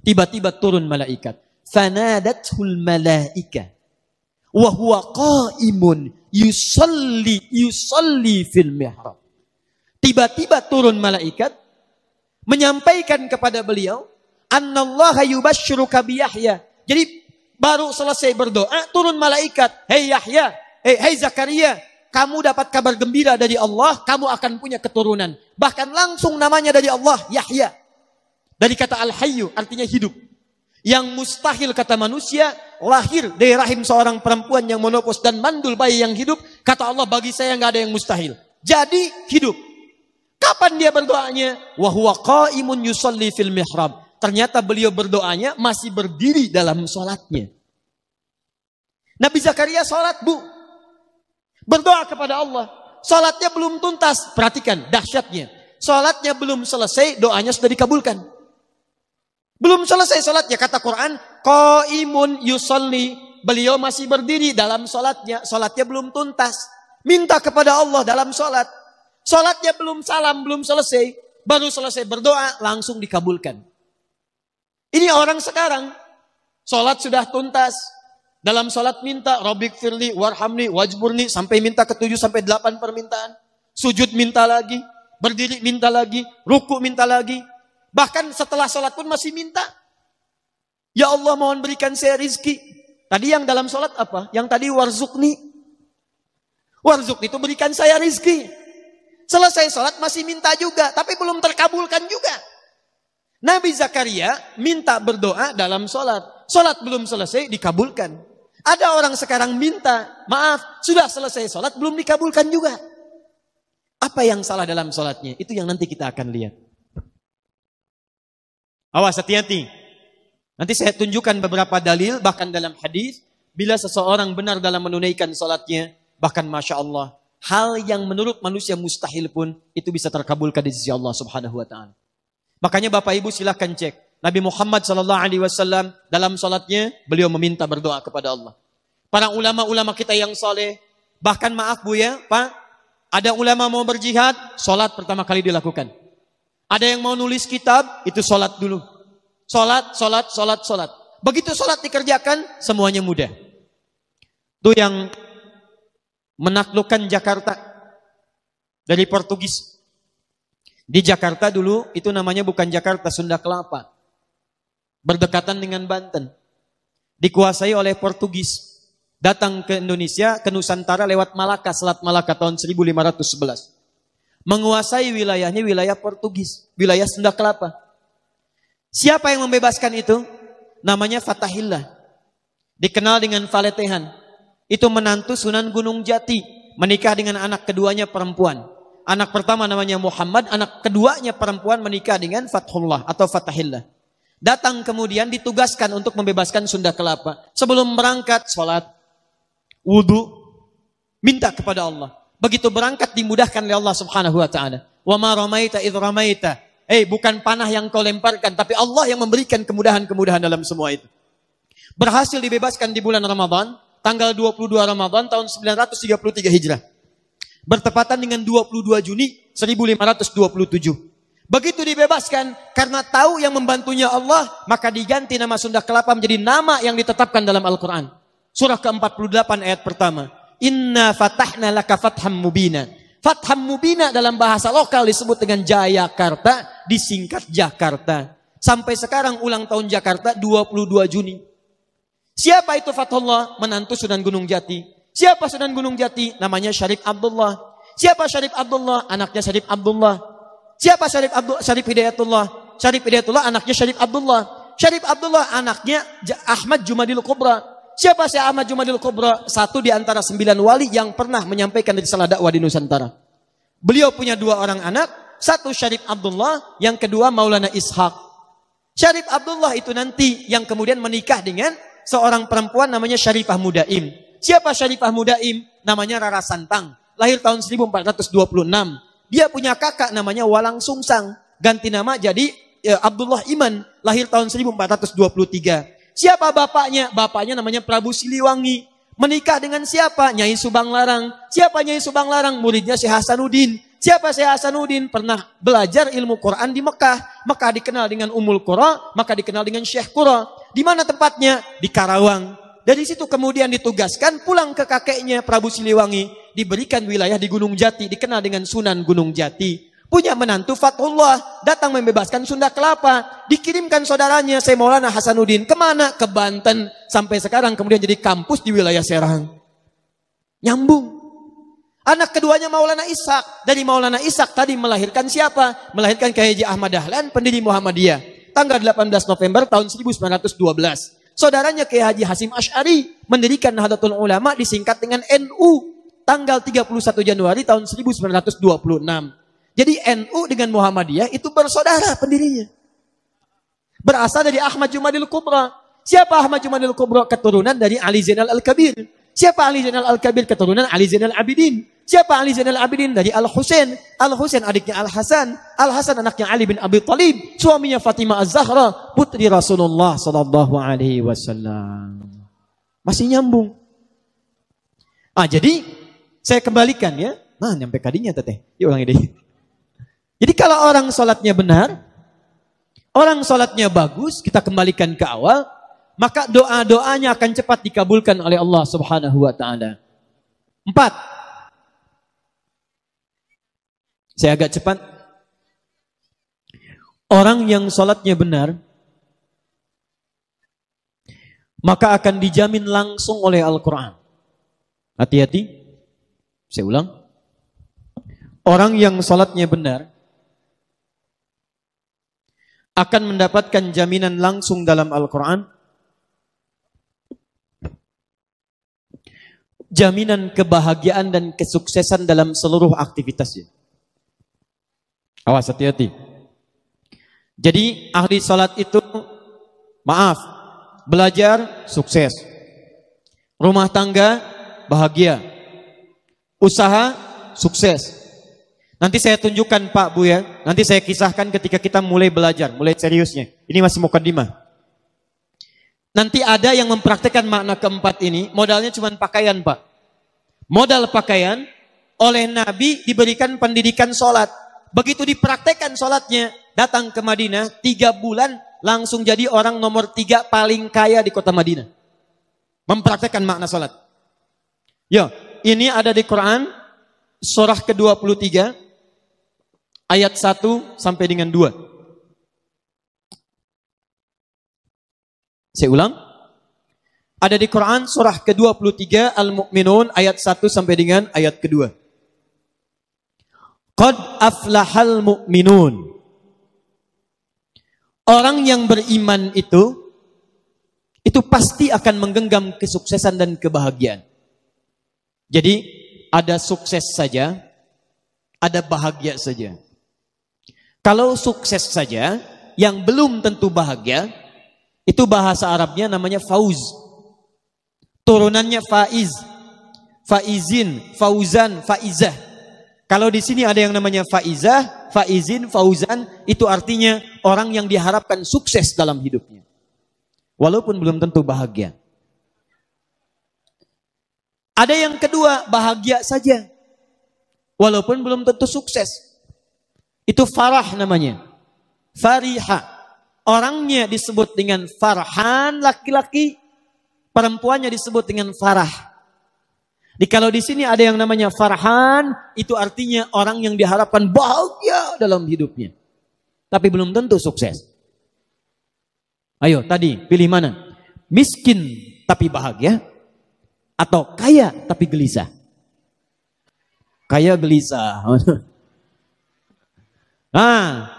tiba-tiba turun malaikat. Fanadathul malaika wa huwa qa'imun yusalli fil mihrab. Tiba-tiba turun malaikat menyampaikan kepada beliau, annallaha yubashshiruka bi Yahya. Jadi baru selesai berdoa, turun malaikat, "Hei Yahya, hei Zakaria, kamu dapat kabar gembira dari Allah, kamu akan punya keturunan." Bahkan langsung namanya dari Allah, Yahya. Dari kata Al-Hayyu, artinya hidup. Yang mustahil kata manusia, lahir dari rahim seorang perempuan yang monopos dan mandul bayi yang hidup. Kata Allah, bagi saya nggak ada yang mustahil. Jadi hidup. Kapan dia berdoanya? Wa huwa qa'imun yusalli fil mihrab. Ternyata beliau berdoanya masih berdiri dalam sholatnya. Nabi Zakaria sholat, bu. Berdoa kepada Allah. Salatnya belum tuntas. Perhatikan dahsyatnya. Salatnya belum selesai, doanya sudah dikabulkan. Belum selesai salatnya, kata Quran, qaimun yusalli. Beliau masih berdiri dalam salatnya. Salatnya belum tuntas. Minta kepada Allah dalam salat. Salatnya belum salam, belum selesai. Baru selesai berdoa, langsung dikabulkan. Ini orang sekarang. Salat sudah tuntas. Dalam salat minta, Rabbik firli, warhamni, wajburni, sampai minta ke 7 sampai 8 permintaan. Sujud minta lagi, berdiri minta lagi, ruku minta lagi. Bahkan setelah salat pun masih minta. Ya Allah, mohon berikan saya rizki. Tadi yang dalam salat apa? Yang tadi warzukni. Warzukni itu berikan saya rizki. Selesai salat masih minta juga, tapi belum terkabulkan juga. Nabi Zakaria minta berdoa dalam salat. Salat belum selesai, dikabulkan. Ada orang sekarang minta, maaf, sudah selesai sholat, belum dikabulkan juga. Apa yang salah dalam sholatnya? Itu yang nanti kita akan lihat. Awas, hati-hati. Nanti saya tunjukkan beberapa dalil, bahkan dalam hadis, bila seseorang benar dalam menunaikan sholatnya, bahkan Masya Allah, hal yang menurut manusia mustahil pun, itu bisa terkabulkan di sisi Allah Subhanahu wa ta'ala. Makanya Bapak Ibu silahkan cek. Nabi Muhammad SAW dalam salatnya beliau meminta berdoa kepada Allah. Para ulama-ulama kita yang soleh, bahkan maaf bu ya Pak, ada ulama mau berjihad, salat pertama kali dilakukan. Ada yang mau nulis kitab, itu salat dulu. Salat. Begitu salat dikerjakan, semuanya mudah. Itu yang menaklukkan Jakarta dari Portugis. Di Jakarta dulu itu namanya bukan Jakarta, Sunda Kelapa. Berdekatan dengan Banten. Dikuasai oleh Portugis. Datang ke Indonesia, ke Nusantara lewat Malaka, Selat Malaka tahun 1511. Menguasai wilayahnya wilayah Portugis, wilayah Sunda Kelapa. Siapa yang membebaskan itu? Namanya Fatahillah. Dikenal dengan Faletehan. Itu menantu Sunan Gunung Jati. Menikah dengan anak keduanya perempuan. Anak pertama namanya Muhammad, anak keduanya perempuan menikah dengan Fathullah atau Fatahillah. Datang kemudian ditugaskan untuk membebaskan Sunda Kelapa. Sebelum berangkat, sholat, wudu, minta kepada Allah. Begitu berangkat dimudahkan oleh Allah Subhanahu wa ta'ala. Wa ma ramaita idh ramaita. Bukan panah yang kau lemparkan, tapi Allah yang memberikan kemudahan-kemudahan dalam semua itu. Berhasil dibebaskan di bulan Ramadan, tanggal 22 Ramadan tahun 933 Hijrah. Bertepatan dengan 22 Juni 1527. Begitu dibebaskan, karena tahu yang membantunya Allah, maka diganti nama Sunda Kelapa menjadi nama yang ditetapkan dalam Al-Quran. Surah ke-48 ayat pertama. Inna fatahna laka fatham mubina. Fatham mubina dalam bahasa lokal disebut dengan Jayakarta, disingkat Jakarta. Sampai sekarang ulang tahun Jakarta 22 Juni. Siapa itu Fathullah? Menantu Sunan Gunung Jati. Siapa Sunan Gunung Jati? Namanya Syarif Abdullah. Siapa Syarif Abdullah? Anaknya Syarif Abdullah. Siapa Syarif Hidayatullah? Syarif Hidayatullah anaknya Syarif Abdullah. Syarif Abdullah anaknya Ahmad Jumadil Kubra. Siapa si Ahmad Jumadil Kubra? Satu di antara 9 wali yang pernah menyampaikan risalah dakwah di Nusantara. Beliau punya 2 orang anak, satu Syarif Abdullah, yang kedua Maulana Ishaq. Syarif Abdullah itu nanti yang kemudian menikah dengan seorang perempuan namanya Syarifah Mudaim. Siapa Syarifah Mudaim? Namanya Rara Santang. Lahir tahun 1426. Dia punya kakak namanya Walang Sungsang. Ganti nama jadi Abdullah Iman. Lahir tahun 1423. Siapa bapaknya? Bapaknya namanya Prabu Siliwangi. Menikah dengan siapa? Nyai Subang Larang. Siapa Nyai Subang Larang? Muridnya Syekh Hasanuddin. Siapa Syekh Hasanuddin? Pernah belajar ilmu Quran di Mekah. Maka dikenal dengan Ummul Qura, maka dikenal dengan Syekh Qura. Di mana tempatnya? Di Karawang. Dari situ kemudian ditugaskan pulang ke kakeknya Prabu Siliwangi. Diberikan wilayah di Gunung Jati, dikenal dengan Sunan Gunung Jati. Punya menantu Fathullah, datang membebaskan Sunda Kelapa. Dikirimkan saudaranya Syekh Maulana Hasanuddin. Kemana? Ke Banten. Sampai sekarang kemudian jadi kampus di wilayah Serang. Nyambung. Anak keduanya Maulana Ishaq. Dari Maulana Ishaq tadi melahirkan siapa? Melahirkan Kiai Haji Ahmad Dahlan, pendiri Muhammadiyah. Tanggal 18 November tahun 1912. Saudaranya Kiai Haji Hasim Asy'ari mendirikan Nahdlatul Ulama disingkat dengan NU. Tanggal 31 Januari tahun 1926. Jadi NU dengan Muhammadiyah itu bersaudara pendirinya. Berasal dari Ahmad Jumadil Kubra. Siapa Ahmad Jumadil Kubra? Keturunan dari Ali Zainal Al-Kabir. Siapa Ali Zainal Al-Kabir? Keturunan Ali Zainal Abidin. Siapa Ali Zainal Abidin? Dari Al-Husain. Al-Husain adiknya Al-Hasan. Al-Hasan anaknya Ali bin Abi Thalib. Suaminya Fatimah Az-Zahra, putri Rasulullah sallallahu alaihi wasallam. Masih nyambung. Jadi saya kembalikan ya. Nah, nyampe kadinya teteh. Yuk ulang ini. Jadi kalau orang sholatnya benar, orang sholatnya bagus, kita kembalikan ke awal, maka doa-doanya akan cepat dikabulkan oleh Allah Subhanahu wa Ta'ala. 4. Saya agak cepat. Orang yang sholatnya benar, maka akan dijamin langsung oleh Al-Quran. Hati-hati. Saya ulang. Orang yang sholatnya benar, akan mendapatkan jaminan langsung dalam Al-Quran. Jaminan kebahagiaan dan kesuksesan dalam seluruh aktivitasnya. Awas, hati-hati. Jadi ahli salat itu, maaf, belajar sukses. Rumah tangga bahagia. Usaha sukses. Nanti saya tunjukkan Pak Bu ya. Nanti saya kisahkan ketika kita mulai belajar, mulai seriusnya. Ini masih mukadimah. Nanti ada yang mempraktikkan makna keempat ini, modalnya cuma pakaian Pak. Modal pakaian, oleh Nabi diberikan pendidikan sholat. Begitu dipraktekkan sholatnya, datang ke Madinah, 3 bulan langsung jadi orang nomor 3 paling kaya di kota Madinah. Mempraktekkan makna sholat. Yo, ini ada di Quran, surah ke-23, ayat 1 sampai dengan 2. Saya ulang. Ada di Quran surah ke-23 Al-Mu'minun ayat 1 sampai dengan ayat kedua. Qad aflahal mu'minun. Orang yang beriman itu pasti akan menggenggam kesuksesan dan kebahagiaan. Jadi ada sukses saja, ada bahagia saja. Kalau sukses saja, yang belum tentu bahagia, itu bahasa Arabnya namanya fauz. Turunannya faiz, faizin, fauzan, faizah. Kalau di sini ada yang namanya faizah, faizin, fauzan, itu artinya orang yang diharapkan sukses dalam hidupnya. Walaupun belum tentu bahagia. Ada yang kedua, bahagia saja. Walaupun belum tentu sukses. Itu farah namanya. Fariha. Orangnya disebut dengan farhan laki-laki, perempuannya disebut dengan farah. Kalau di sini ada yang namanya farhan, itu artinya orang yang diharapkan bahagia dalam hidupnya. Tapi belum tentu sukses. Ayo tadi pilih mana? Miskin tapi bahagia, atau kaya tapi gelisah? Kaya gelisah. Nah,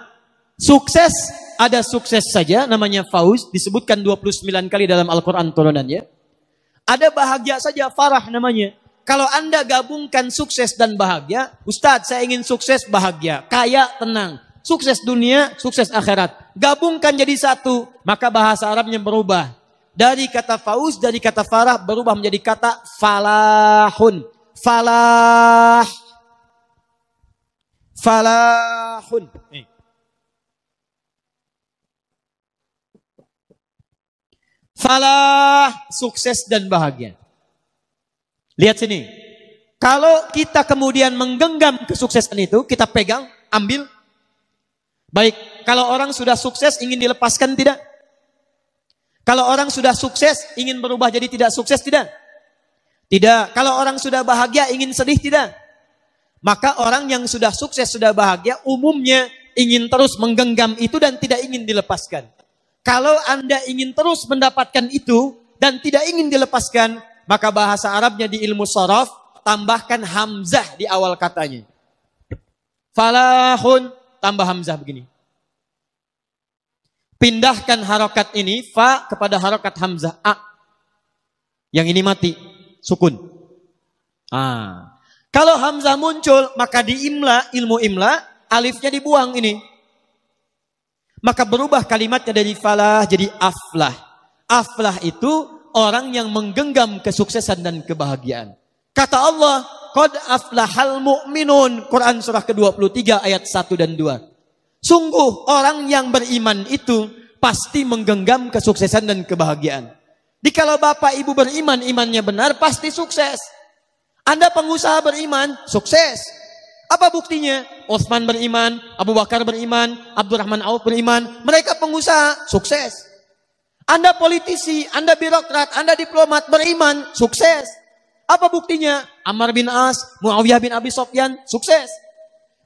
sukses ada sukses saja namanya fauz, disebutkan 29 kali dalam Al-Quran turunannya. Ada bahagia saja, farah namanya. Kalau Anda gabungkan sukses dan bahagia, Ustadz saya ingin sukses bahagia, kaya tenang, sukses dunia, sukses akhirat. Gabungkan jadi satu, maka bahasa Arabnya berubah. Dari kata fauz, dari kata farah berubah menjadi kata falahun. Falah. Falahun. Falah, sukses dan bahagia. Lihat sini. Kalau kita kemudian menggenggam kesuksesan itu, kita pegang, ambil. Baik, kalau orang sudah sukses ingin dilepaskan tidak? Kalau orang sudah sukses ingin berubah jadi tidak sukses tidak? Tidak. Kalau orang sudah bahagia ingin sedih tidak? Maka orang yang sudah sukses, sudah bahagia, umumnya ingin terus menggenggam itu dan tidak ingin dilepaskan. Kalau Anda ingin terus mendapatkan itu dan tidak ingin dilepaskan, maka bahasa Arabnya di ilmu sharaf tambahkan hamzah di awal katanya. Falahun tambah hamzah begini. Pindahkan harokat ini fa kepada harokat hamzah a. Yang ini mati, sukun. Kalau hamzah muncul maka di imla, ilmu imla, alifnya dibuang ini. Maka berubah kalimatnya dari falah jadi aflah. Aflah itu orang yang menggenggam kesuksesan dan kebahagiaan. Kata Allah, qad aflahal mu'minun. Quran surah ke-23 ayat 1 dan 2. Sungguh orang yang beriman itu pasti menggenggam kesuksesan dan kebahagiaan. Kalau bapak ibu beriman, imannya benar, pasti sukses. Anda pengusaha beriman, sukses. Apa buktinya? Utsman beriman, Abu Bakar beriman, Abdurrahman Auf beriman. Mereka pengusaha, sukses. Anda politisi, Anda birokrat, Anda diplomat beriman, sukses. Apa buktinya? Ammar bin As, Muawiyah bin Abi Sufyan, sukses.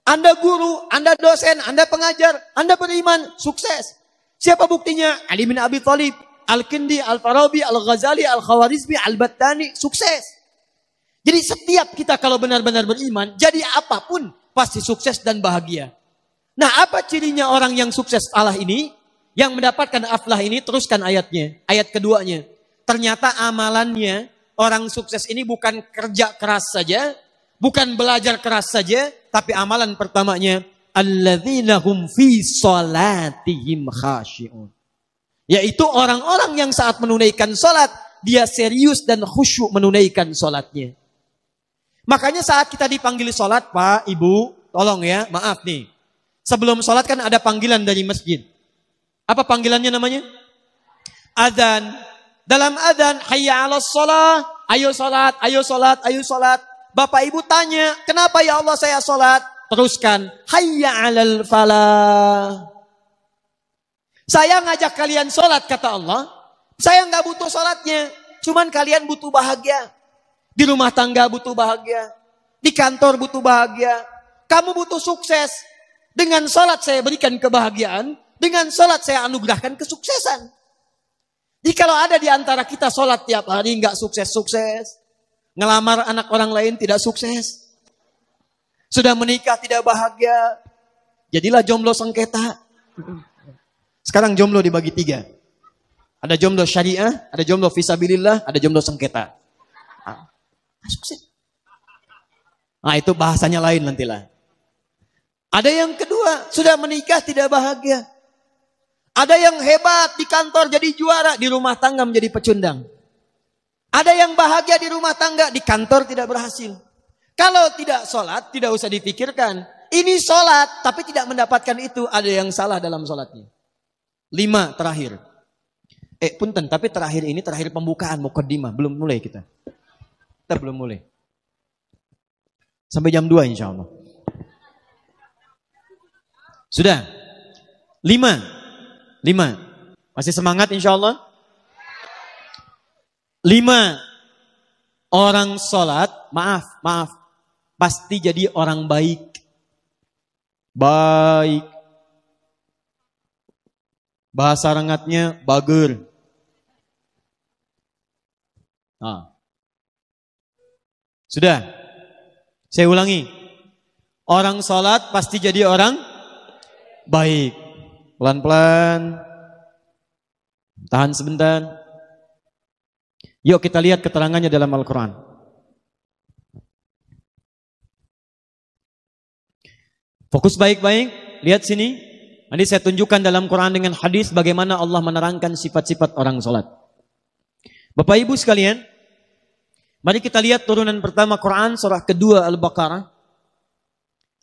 Anda guru, Anda dosen, Anda pengajar, Anda beriman, sukses. Siapa buktinya? Ali bin Abi Thalib, Al-Kindi, Al-Farabi, Al-Ghazali, Al-Khawarizmi, Al-Battani, sukses. Jadi setiap kita kalau benar-benar beriman, jadi apapun pasti sukses dan bahagia. Nah, apa cirinya orang yang sukses Allah ini? Yang mendapatkan aflah ini, teruskan ayatnya. Ayat keduanya. Ternyata amalannya, orang sukses ini bukan kerja keras saja, bukan belajar keras saja, tapi amalan pertamanya, alladzina hum fi salatihim khashi'un. Yaitu orang-orang yang saat menunaikan salat, dia serius dan khusyuk menunaikan salatnya. Makanya saat kita dipanggil salat, Pak, Ibu, tolong ya, maaf nih. Sebelum salat kan ada panggilan dari masjid. Apa panggilannya namanya? Adzan. Dalam adzan, hayya 'alas shalah, ayo salat, ayo salat, ayo salat. Bapak Ibu tanya, kenapa ya Allah saya salat? Teruskan, hayya 'alal falah. Saya ngajak kalian salat, kata Allah. Saya nggak butuh salatnya, cuman kalian butuh bahagia. Di rumah tangga butuh bahagia. Di kantor butuh bahagia. Kamu butuh sukses. Dengan salat saya berikan kebahagiaan. Dengan salat saya anugerahkan kesuksesan. Jadi kalau ada di antara kita salat tiap hari nggak sukses-sukses. Ngelamar anak orang lain tidak sukses. Sudah menikah tidak bahagia. Jadilah jomblo sengketa. Sekarang jomblo dibagi 3. Ada jomblo syariah, ada jomblo fisabilillah, ada jomblo sengketa. Sukses. Nah, itu bahasanya lain nantilah. Ada yang kedua, sudah menikah tidak bahagia. Ada yang hebat di kantor jadi juara, di rumah tangga menjadi pecundang. Ada yang bahagia di rumah tangga, di kantor tidak berhasil. Kalau tidak sholat, tidak usah dipikirkan. Ini sholat, tapi tidak mendapatkan itu. Ada yang salah dalam sholatnya. 5 terakhir. Punten, tapi terakhir ini terakhir pembukaan, mukaddimah. Belum mulai kita. Kita belum mulai. Sampai jam 2 insya Allah. Sudah. 5. Masih semangat insya Allah? 5. Orang sholat, maaf, pasti jadi orang baik. Baik. Bahasa rengatnya bager. Sudah. Saya ulangi. Orang sholat pasti jadi orang baik. Pelan-pelan. Tahan sebentar. Yuk kita lihat keterangannya dalam Al-Quran. Fokus baik-baik. Lihat sini. Nanti saya tunjukkan dalam Quran dengan hadis bagaimana Allah menerangkan sifat-sifat orang sholat. Bapak Ibu sekalian. Mari kita lihat turunan pertama Quran surah kedua Al-Baqarah.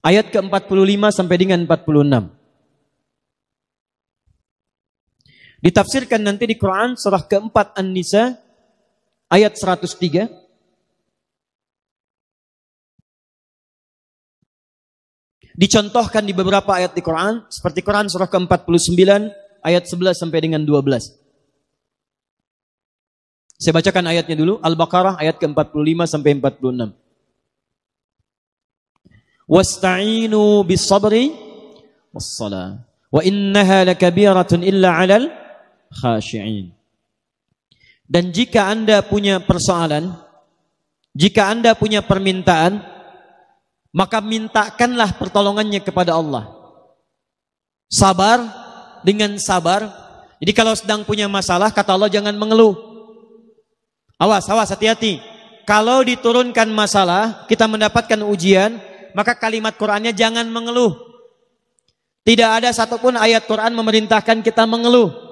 Ayat ke-45 sampai dengan 46. Ditafsirkan nanti di Quran surah keempat An-Nisa. Ayat 103. Dicontohkan di beberapa ayat di Quran. Seperti Quran surah ke-49. Ayat 11 sampai dengan 12. Saya bacakan ayatnya dulu. Al-Baqarah ayat ke-45 sampai 46. Wasta'inu bis-sabri was-salah. Wa innaha lakabiratun illa 'alal khashi'in. Dan jika Anda punya persoalan, jika Anda punya permintaan, maka mintakanlah pertolongannya kepada Allah. Sabar dengan sabar. Jadi kalau sedang punya masalah, kata Allah jangan mengeluh. Awas, hati-hati. Kalau diturunkan masalah, kita mendapatkan ujian, maka kalimat Qur'annya jangan mengeluh. Tidak ada satupun ayat Qur'an memerintahkan kita mengeluh.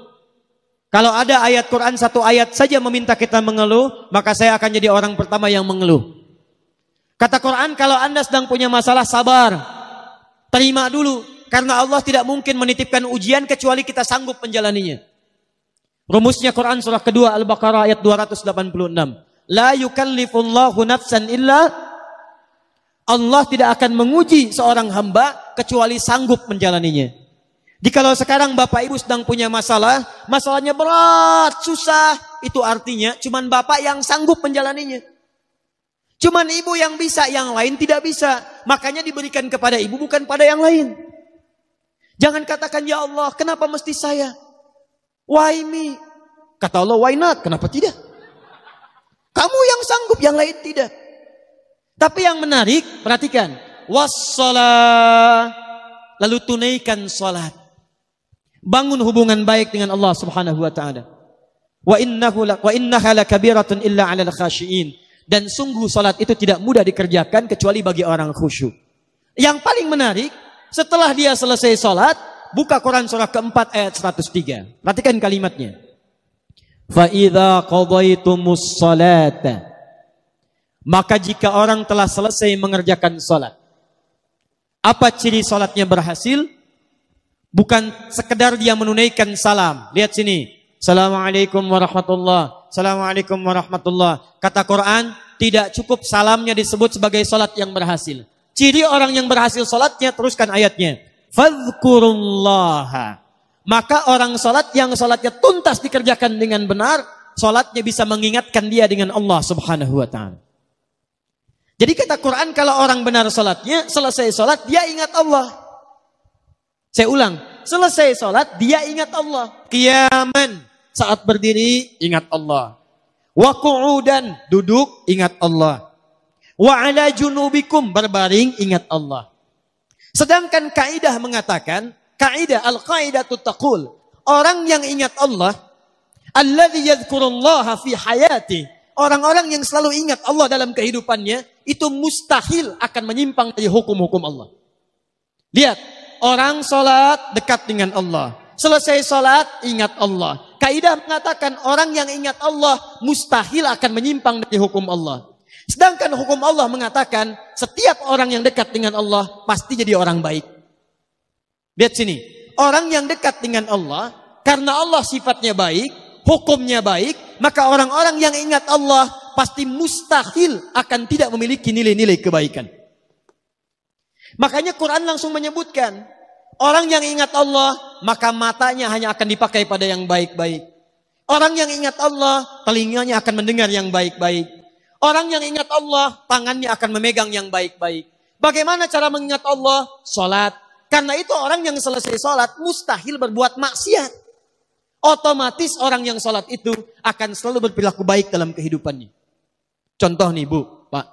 Kalau ada ayat Quran satu ayat saja meminta kita mengeluh, maka saya akan jadi orang pertama yang mengeluh. Kata Quran, kalau Anda sedang punya masalah, sabar. Terima dulu. Karena Allah tidak mungkin menitipkan ujian kecuali kita sanggup menjalaninya. Rumusnya Quran surah kedua Al-Baqarah ayat 286. La yukallifullahu nafsan illa. Allah tidak akan menguji seorang hamba kecuali sanggup menjalaninya. Jikalau sekarang Bapak Ibu sedang punya masalah, masalahnya berat, susah, itu artinya cuman Bapak yang sanggup menjalaninya. Cuman Ibu yang bisa, yang lain tidak bisa. Makanya diberikan kepada Ibu bukan pada yang lain. Jangan katakan, ya Allah, kenapa mesti saya? Why me? Kata Allah, why not? Kenapa tidak? Kamu yang sanggup, yang lain tidak. Tapi yang menarik, perhatikan. Wassalah. Lalu tunaikan salat. Bangun hubungan baik dengan Allah Subhanahu wa taala. Wa innaha lakabiratun illa 'alal khashiin. Dan sungguh salat itu tidak mudah dikerjakan kecuali bagi orang khusyuk. Yang paling menarik, setelah dia selesai salat, buka Quran surah keempat ayat 103. Perhatikan kalimatnya. Fa idza qadaitumus salata. Maka jika orang telah selesai mengerjakan salat. Apa ciri salatnya berhasil? Bukan sekedar dia menunaikan salam. Lihat sini. Assalamualaikum warahmatullahi. Assalamualaikum warahmatullahi. Kata Quran, tidak cukup salamnya disebut sebagai salat yang berhasil. Ciri orang yang berhasil salatnya, teruskan ayatnya. Fadhkurullaha. Maka orang salat yang salatnya tuntas dikerjakan dengan benar, salatnya bisa mengingatkan dia dengan Allah Subhanahu wa taala. Jadi kata Quran, kalau orang benar salatnya, selesai salat dia ingat Allah. Saya ulang, selesai salat dia ingat Allah. Qiyaman, saat berdiri ingat Allah. Wa qu'udan, duduk ingat Allah. Wa ala junubikum, berbaring ingat Allah. Sedangkan kaidah mengatakan, kaidah al-qaidatu taqul, orang yang ingat Allah, alladzi yadhkurullaha fi hayati, orang-orang yang selalu ingat Allah dalam kehidupannya, itu mustahil akan menyimpang dari hukum-hukum Allah. Lihat. Orang sholat dekat dengan Allah. Selesai sholat ingat Allah. Kaidah mengatakan orang yang ingat Allah mustahil akan menyimpang dari hukum Allah. Sedangkan hukum Allah mengatakan setiap orang yang dekat dengan Allah pasti jadi orang baik. Lihat sini, orang yang dekat dengan Allah karena Allah sifatnya baik, hukumnya baik, maka orang-orang yang ingat Allah pasti mustahil akan tidak memiliki nilai-nilai kebaikan. Makanya Quran langsung menyebutkan, orang yang ingat Allah maka matanya hanya akan dipakai pada yang baik-baik. Orang yang ingat Allah telinganya akan mendengar yang baik-baik. Orang yang ingat Allah, tangannya akan memegang yang baik-baik. Bagaimana cara mengingat Allah? Salat. Karena itu orang yang selesai salat mustahil berbuat maksiat. Otomatis orang yang salat itu akan selalu berperilaku baik dalam kehidupannya. Contoh nih Bu, Pak.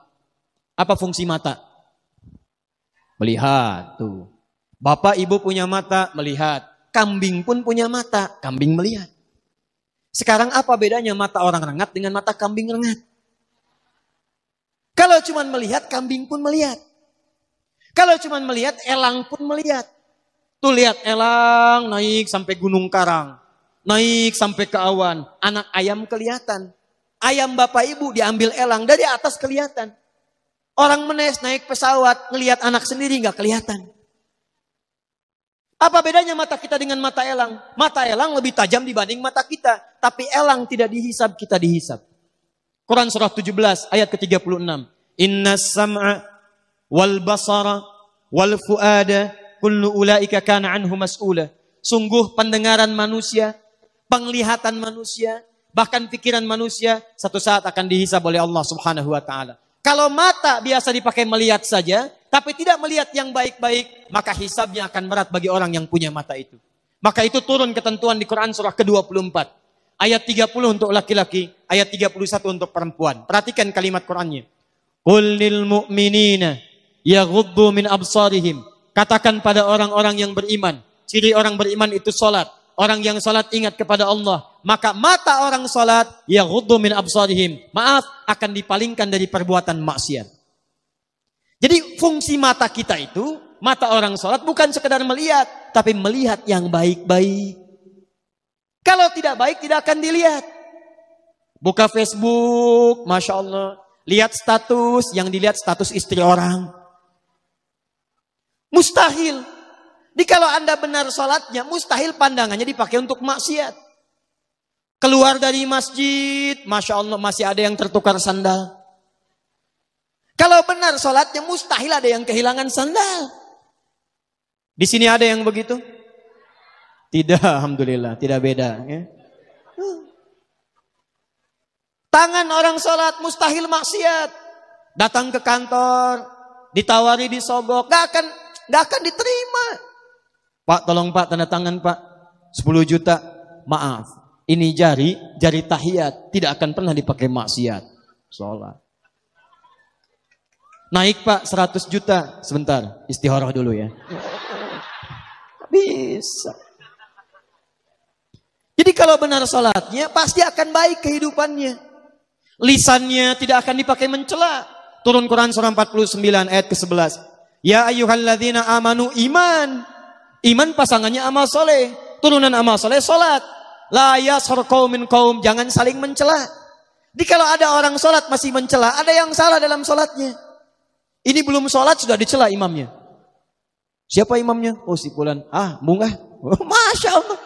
Apa fungsi mata? Melihat. Tuh. Bapak Ibu punya mata, melihat. Kambing pun punya mata, kambing melihat. Sekarang apa bedanya mata orang rengat dengan mata kambing rengat? Kalau cuma melihat, kambing pun melihat. Kalau cuma melihat, elang pun melihat. Tuh lihat elang naik sampai Gunung Karang. Naik sampai ke awan. Anak ayam kelihatan. Ayam bapak ibu diambil elang, dari atas kelihatan. Orang menes naik pesawat, ngelihat anak sendiri nggak kelihatan. Apa bedanya mata kita dengan mata elang? Mata elang lebih tajam dibanding mata kita. Tapi elang tidak dihisab, kita dihisab. Quran surah 17 ayat ke-36. Inna sam'a wal basara wal fuada kullu ulaika kana anhu mas'ula. Sungguh pendengaran manusia, penglihatan manusia, bahkan pikiran manusia satu saat akan dihisab oleh Allah Subhanahu wa taala. Kalau mata biasa dipakai melihat saja, tapi tidak melihat yang baik-baik, maka hisabnya akan berat bagi orang yang punya mata itu. Maka itu turun ketentuan di Quran surah ke-24. Ayat 30 untuk laki-laki, ayat 31 untuk perempuan. Perhatikan kalimat Qurannya. Qul lil mu'minina yaghuddu min absarihim. Katakan pada orang-orang yang beriman, ciri orang beriman itu salat. Orang yang salat ingat kepada Allah, maka mata orang salat yaghuddu min absarihim. Maaf, akan dipalingkan dari perbuatan maksiat. Jadi fungsi mata kita itu, mata orang salat bukan sekedar melihat, tapi melihat yang baik-baik. Kalau tidak baik tidak akan dilihat. Buka Facebook, Masya Allah. Lihat status, yang dilihat status istri orang. Mustahil. Jadi kalau Anda benar sholatnya, mustahil pandangannya dipakai untuk maksiat. Keluar dari masjid, Masya Allah masih ada yang tertukar sandal. Kalau benar sholatnya, mustahil ada yang kehilangan sandal. Di sini ada yang begitu? Tidak, alhamdulillah, tidak beda. Ya. Tangan orang sholat mustahil maksiat. Datang ke kantor, ditawari disogok, gak akan diterima. Pak, tolong Pak, tanda tangan Pak, 10 juta. Maaf, ini jari tahiyat, tidak akan pernah dipakai maksiat. Sholat. Naik Pak, 100 juta. Sebentar, istikharah dulu ya. Bisa. Jadi kalau benar sholatnya, pasti akan baik kehidupannya. Lisannya tidak akan dipakai mencela. Turun Quran surah 49 ayat ke-11. Ya ayyuhalladzina amanu iman. Iman pasangannya amal soleh. Turunan amal soleh, sholat. La yashar qaumin qaum. Jangan saling mencela. Jadi kalau ada orang sholat masih mencela, ada yang salah dalam sholatnya. Ini belum sholat sudah dicela imamnya. Siapa imamnya? Oh si fulan. Ah, bunga. Oh, Masya Allah.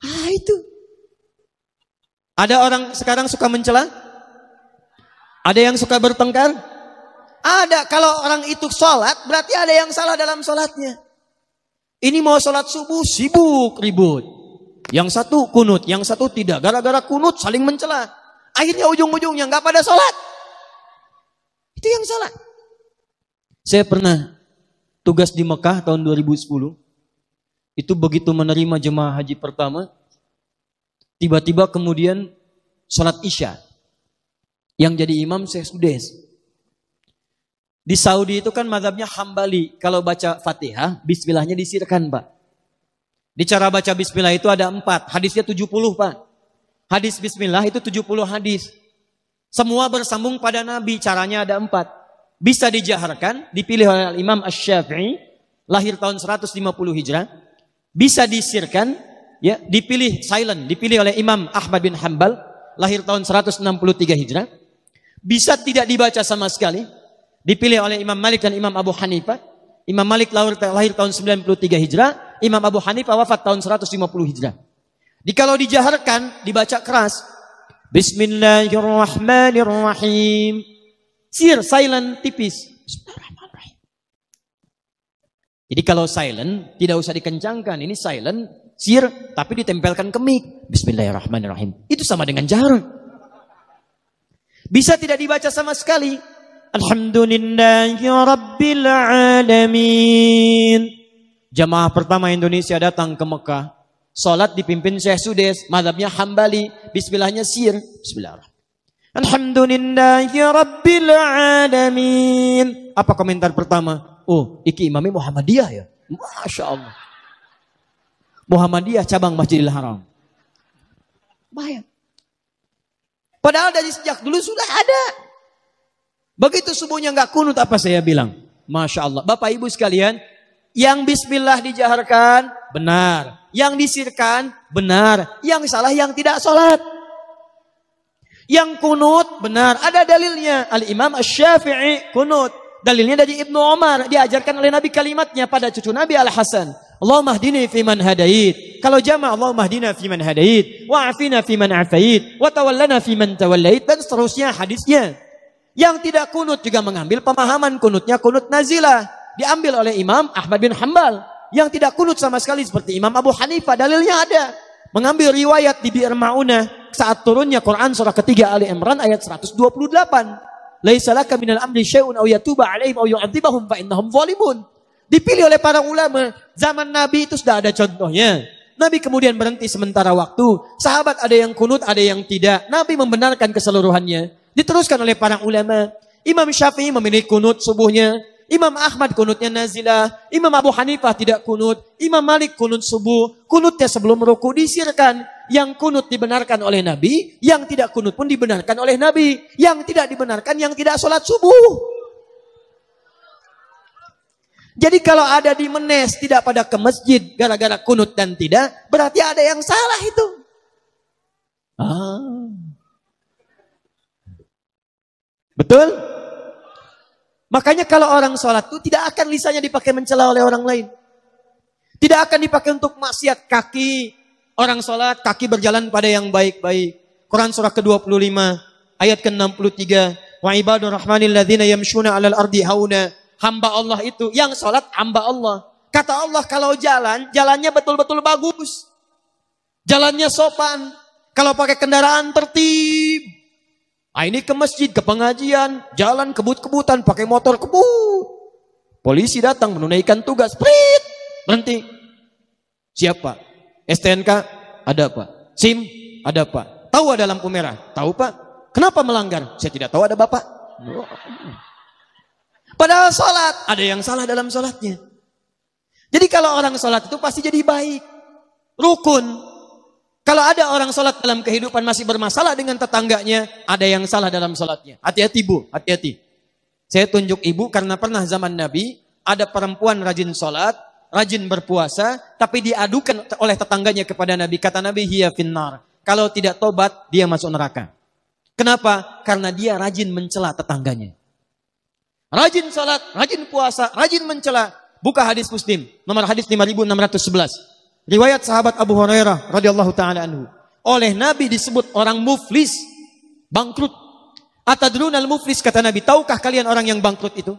Ah itu. Ada orang sekarang suka mencela? Ada yang suka bertengkar? Ada. Kalau orang itu sholat, berarti ada yang salah dalam sholatnya. Ini mau sholat subuh, sibuk, ribut. Yang satu kunut, yang satu tidak. Gara-gara kunut saling mencela. Akhirnya ujung-ujungnya nggak pada sholat. Itu yang salah. Saya pernah tugas di Mekah tahun 2010. Itu begitu menerima jemaah haji pertama, tiba-tiba kemudian sholat isya. Yang jadi imam Syekh Sudes. Di Saudi itu kan mazhabnya Hambali. Kalau baca Fatihah, bismillahnya disirkan Pak. Di cara baca bismillah itu ada 4. Hadisnya 70 Pak. Hadis bismillah itu 70 hadis. Semua bersambung pada Nabi. Caranya ada 4. Bisa dijaharkan, dipilih oleh Imam Asy-Syafi'i, lahir tahun 150 Hijrah. Bisa disirkan, ya, dipilih silent, dipilih oleh Imam Ahmad bin Hanbal, lahir tahun 163 Hijrah. bisa tidak dibaca sama sekali. Dipilih oleh Imam Malik dan Imam Abu Hanifah. Imam Malik lahir tahun 93 Hijrah, Imam Abu Hanifah wafat tahun 150 Hijrah. Kalau dijaharkan, dibaca keras. Bismillahirrahmanirrahim. Sir, silent, tipis. Bismillahirrahmanirrahim. Jadi kalau silent, tidak usah dikencangkan. Ini silent, sir, tapi ditempelkan ke mic. Bismillahirrahmanirrahim. Itu sama dengan jahar. Bisa tidak dibaca sama sekali. Alhamdulillahi Rabbil Alamin. Jamaah pertama Indonesia datang ke Mekah. Salat dipimpin Syekh Sudes, mazhabnya Hambali. Bismillahnya sir. Bismillahirrahmanirrahim. Alhamdulillahi Rabbil Alamin. Apa komentar pertama? Oh, iki imamnya Muhammadiyah ya. Masya Allah. Muhammadiyah cabang Masjidil Haram. Bayang. Padahal dari sejak dulu sudah ada. Begitu subuhnya nggak kunut, apa saya bilang? Masya Allah. Bapak Ibu sekalian, yang bismillah dijaharkan, benar. Yang disirkan, benar. Yang salah, yang tidak sholat. Yang kunut, benar. Ada dalilnya. Al-Imam Asy-Syafi'i kunut. Dalilnya dari Ibnu Umar. Diajarkan oleh Nabi kalimatnya pada cucu Nabi Al-Hasan. Allahumma hdini fiman hadait. Kalau jama' Allahumma hdina fiman hadait. Wa'afina fiman afait. Wa tawallana fiman tawallait. Dan seterusnya hadisnya. Yang tidak kunut juga mengambil pemahaman kunutnya kunut nazilah. Diambil oleh Imam Ahmad bin Hanbal. Yang tidak kunut sama sekali seperti Imam Abu Hanifah. Dalilnya ada. Mengambil riwayat di Bi'r Ma'unah saat turunnya Quran surah ketiga Ali Imran ayat 128. Laisa laka minal amri syai'un aw yatuba 'alaihim aw yu'adzibahum fa innahum zalimun. Dipilih oleh para ulama. Zaman Nabi itu sudah ada contohnya. Nabi kemudian berhenti sementara waktu. Sahabat ada yang kunut, ada yang tidak. Nabi membenarkan keseluruhannya. Diteruskan oleh para ulama. Imam Syafi'i memilih kunut subuhnya. Imam Ahmad kunutnya nazilah. Imam Abu Hanifah tidak kunut. Imam Malik kunut subuh. Kunutnya sebelum ruku disirkan. Yang kunut dibenarkan oleh Nabi. Yang tidak kunut pun dibenarkan oleh Nabi. Yang tidak dibenarkan yang tidak sholat subuh. Jadi kalau ada di Menes tidak pada ke masjid gara-gara kunut dan tidak. Berarti ada yang salah itu. Betul? Makanya kalau orang sholat itu tidak akan lisannya dipakai mencela oleh orang lain. Tidak akan dipakai untuk maksiat kaki. Orang sholat, kaki berjalan pada yang baik-baik. Quran surah ke-25, ayat ke-63. Wa ibadur rahmanil ladzina yamshuna 'alal ardi hauna. Hamba Allah itu, yang sholat hamba Allah. Kata Allah kalau jalan, jalannya betul-betul bagus. Jalannya sopan. Kalau pakai kendaraan tertib. Ini ke masjid, ke pengajian, jalan kebut-kebutan, pakai motor kebut. Polisi datang menunaikan tugas, prit, berhenti. Siapa? STNK? Ada Pak. SIM? Ada Pak. Tahu ada lampu merah? Tahu Pak. Kenapa melanggar? Saya tidak tahu, ada Bapak. Padahal sholat, ada yang salah dalam sholatnya. Jadi kalau orang sholat itu pasti jadi baik. Rukun. Kalau ada orang sholat dalam kehidupan masih bermasalah dengan tetangganya, ada yang salah dalam sholatnya. Hati-hati Bu, hati-hati. Saya tunjuk ibu karena pernah zaman Nabi, ada perempuan rajin sholat, rajin berpuasa, tapi diadukan oleh tetangganya kepada Nabi. Kata Nabi, hiya finnar. Kalau tidak tobat, dia masuk neraka. Kenapa? Karena dia rajin mencela tetangganya. Rajin sholat, rajin puasa, rajin mencela. Buka hadis Muslim, nomor hadis 5611. Riwayat sahabat Abu Hurairah radhiyallahu taala anhu. Oleh Nabi disebut orang muflis, bangkrut. Atadrunal muflis, kata Nabi, tahukah kalian orang yang bangkrut itu?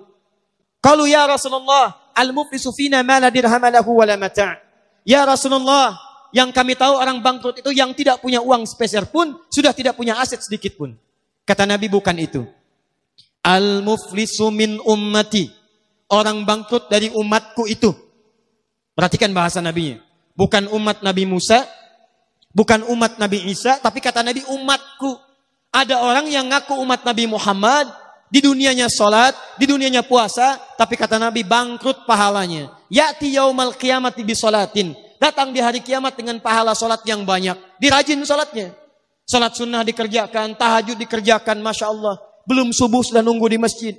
Qalu ya Rasulullah, al-muflisu fina ma la dirham lahu wa la mata'. Ya Rasulullah, yang kami tahu orang bangkrut itu yang tidak punya uang sepeser pun, sudah tidak punya aset sedikit pun. Kata Nabi, bukan itu. Al-muflisu min ummati. Orang bangkrut dari umatku itu. Perhatikan bahasa Nabinya. Bukan umat Nabi Musa, bukan umat Nabi Isa, tapi kata Nabi umatku. Ada orang yang ngaku umat Nabi Muhammad, di dunianya sholat, di dunianya puasa, tapi kata Nabi bangkrut pahalanya. Ya'ti yaumal qiyamati bi sholatin. Datang di hari kiamat dengan pahala sholat yang banyak. Dirajin sholatnya. Sholat sunnah dikerjakan, tahajud dikerjakan, Masya Allah. Belum subuh sudah nunggu di masjid.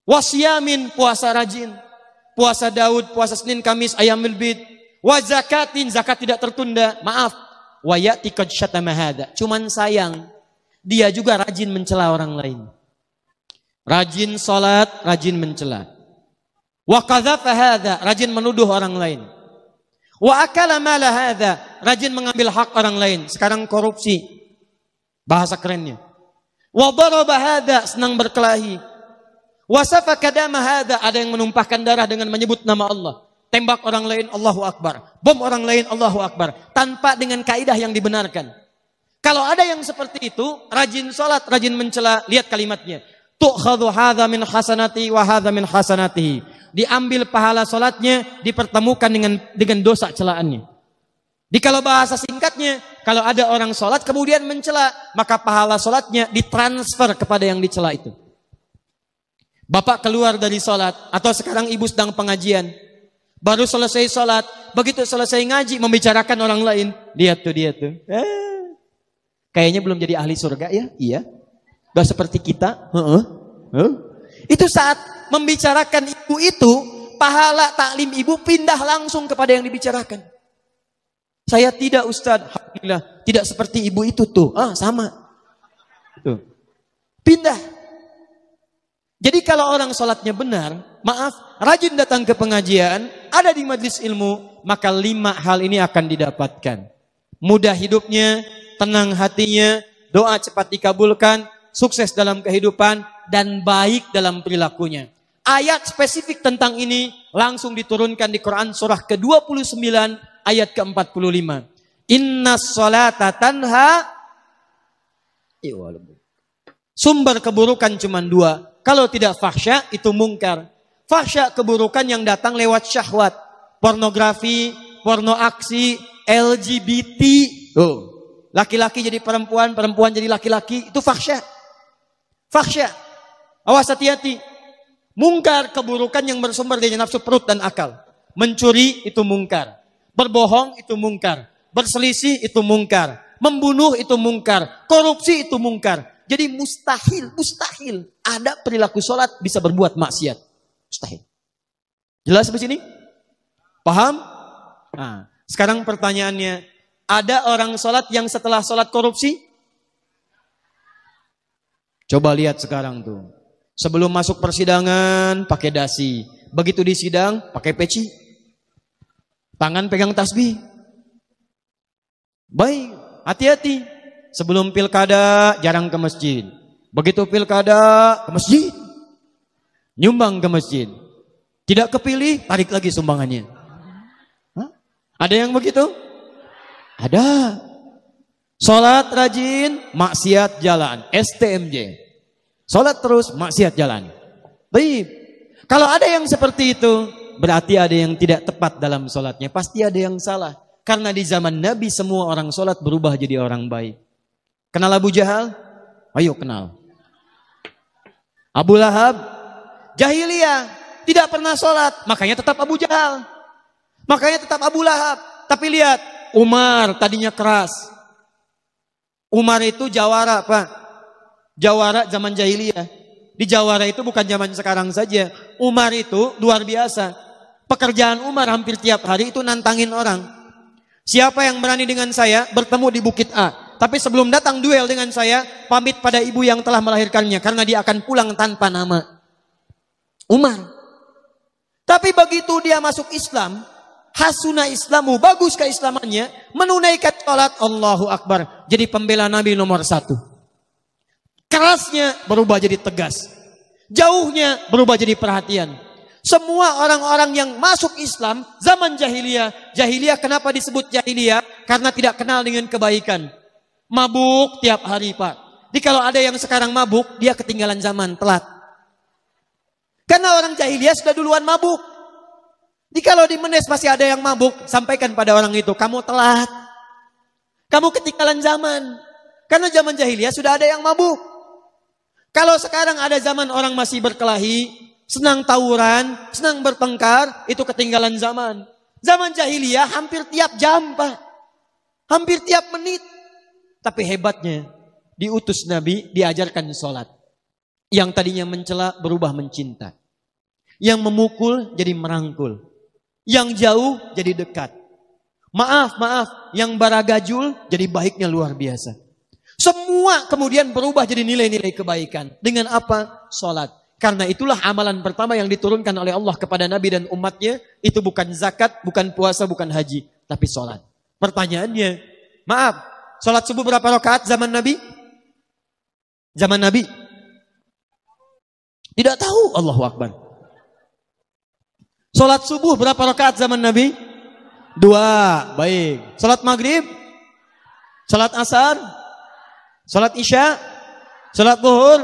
Wasyamin, puasa rajin. Puasa Daud, puasa Senin, Kamis, Ayyamul Bid. Wa zakatin, zakat tidak tertunda. Maaf. Wa ya'ti qad syatama hadza. Cuman sayang. dia juga rajin mencela orang lain. Rajin sholat, rajin mencela. Wa qadhafa hadza, rajin menuduh orang lain. Wa akala mala hadza, rajin mengambil hak orang lain. Sekarang korupsi, bahasa kerennya. Wa daraba hadza, senang berkelahi. Wa safaka dama hadza, ada yang menumpahkan darah dengan menyebut nama Allah. Tembak orang lain, Allahu Akbar. Bom orang lain, Allahu Akbar. Tanpa dengan kaidah yang dibenarkan. Kalau ada yang seperti itu, rajin sholat, rajin mencela, lihat kalimatnya. Tu'khadhu hadza min hasanati wa hadza min hasanatihi. Diambil pahala sholatnya, dipertemukan dengan dosa celaannya. Di kalau bahasa singkatnya, kalau ada orang sholat kemudian mencela, maka pahala sholatnya ditransfer kepada yang dicela itu. Bapak keluar dari sholat, atau sekarang ibu sedang pengajian, baru selesai sholat, begitu selesai ngaji membicarakan orang lain, dia tuh. Kayaknya belum jadi ahli surga ya? Iya. Gak seperti kita. Itu saat membicarakan ibu itu, pahala taklim ibu pindah langsung kepada yang dibicarakan. Saya tidak Ustadz, alhamdulillah, tidak seperti ibu itu tuh. Sama. Tuh. Pindah. Jadi kalau orang sholatnya benar, maaf, rajin datang ke pengajian, ada di majlis ilmu, maka 5 hal ini akan didapatkan. Mudah hidupnya, tenang hatinya, doa cepat dikabulkan, sukses dalam kehidupan, dan baik dalam perilakunya. Ayat spesifik tentang ini langsung diturunkan di Quran surah ke-29 ayat ke-45. Innas sholata tanha. Sumber keburukan cuma 2. Kalau tidak fahsya itu mungkar. Fahsya keburukan yang datang lewat syahwat. Pornografi, porno aksi, LGBT. Laki-laki jadi perempuan, perempuan jadi laki-laki. Itu fahsya. Fahsya. Awas hati-hati. Mungkar keburukan yang bersumber dari nafsu perut dan akal. Mencuri itu mungkar. Berbohong itu mungkar. Berselisih itu mungkar. Membunuh itu mungkar. Korupsi itu mungkar. Jadi mustahil ada perilaku sholat bisa berbuat maksiat. Mustahil. Jelas di sini? Paham? Nah, sekarang pertanyaannya, ada orang sholat yang setelah sholat korupsi? Coba lihat sekarang tuh. Sebelum masuk persidangan pakai dasi. Begitu di sidang pakai peci. Tangan pegang tasbih. Baik, hati-hati. Sebelum pilkada jarang ke masjid. Begitu pilkada ke masjid. Nyumbang ke masjid. Tidak kepilih, tarik lagi sumbangannya. Ada yang begitu? Ada. Sholat rajin, maksiat jalan. STMJ. Sholat terus, maksiat jalan. Baik. Kalau ada yang seperti itu, berarti ada yang tidak tepat dalam sholatnya. Pasti ada yang salah. Karena di zaman Nabi semua orang sholat berubah jadi orang baik. Kenal Abu Jahal? Ayo kenal. Abu Lahab? Jahiliyah. Tidak pernah sholat. Makanya tetap Abu Jahal. Makanya tetap Abu Lahab. Tapi lihat, Umar tadinya keras. Umar itu jawara, Pak. Jawara zaman jahiliyah. Di jawara itu bukan zaman sekarang saja. Umar itu luar biasa. Pekerjaan Umar hampir tiap hari itu nantangin orang. Siapa yang berani dengan saya bertemu di Bukit A. Tapi sebelum datang duel dengan saya, pamit pada ibu yang telah melahirkannya. Karena dia akan pulang tanpa nama. Umar. Tapi begitu dia masuk Islam, hasuna Islamu, bagus keislamannya, menunaikan sholat, Allahu Akbar. Jadi pembela Nabi nomor 1. Kerasnya berubah jadi tegas. Jauhnya berubah jadi perhatian. Semua orang-orang yang masuk Islam zaman jahiliyah. Jahiliyah kenapa disebut jahiliyah? Karena tidak kenal dengan kebaikan. Mabuk tiap hari, Pak. Jadi kalau ada yang sekarang mabuk, dia ketinggalan zaman, telat. Karena orang jahiliyah sudah duluan mabuk. Jadi kalau di Menes masih ada yang mabuk, sampaikan pada orang itu, kamu telat. Kamu ketinggalan zaman. Karena zaman jahiliyah sudah ada yang mabuk. Kalau sekarang ada zaman orang masih berkelahi, senang tawuran, senang bertengkar, itu ketinggalan zaman. Zaman jahiliyah hampir tiap jam, Pak. Hampir tiap menit. Tapi hebatnya, diutus Nabi, diajarkan sholat. Yang tadinya mencela berubah mencinta. Yang memukul jadi merangkul. Yang jauh jadi dekat. Maaf, yang baragajul jadi baiknya luar biasa. Semua kemudian berubah jadi nilai-nilai kebaikan. Dengan apa? Salat. Karena itulah amalan pertama yang diturunkan oleh Allah kepada Nabi dan umatnya. Itu bukan zakat, bukan puasa, bukan haji. Tapi salat. Pertanyaannya, maaf, salat subuh berapa rakaat zaman Nabi? Zaman Nabi? Tidak tahu. Allahu Akbar. Salat subuh berapa rakaat zaman Nabi? 2. Baik. Salat maghrib? Salat asar? Salat isya? Salat zuhur?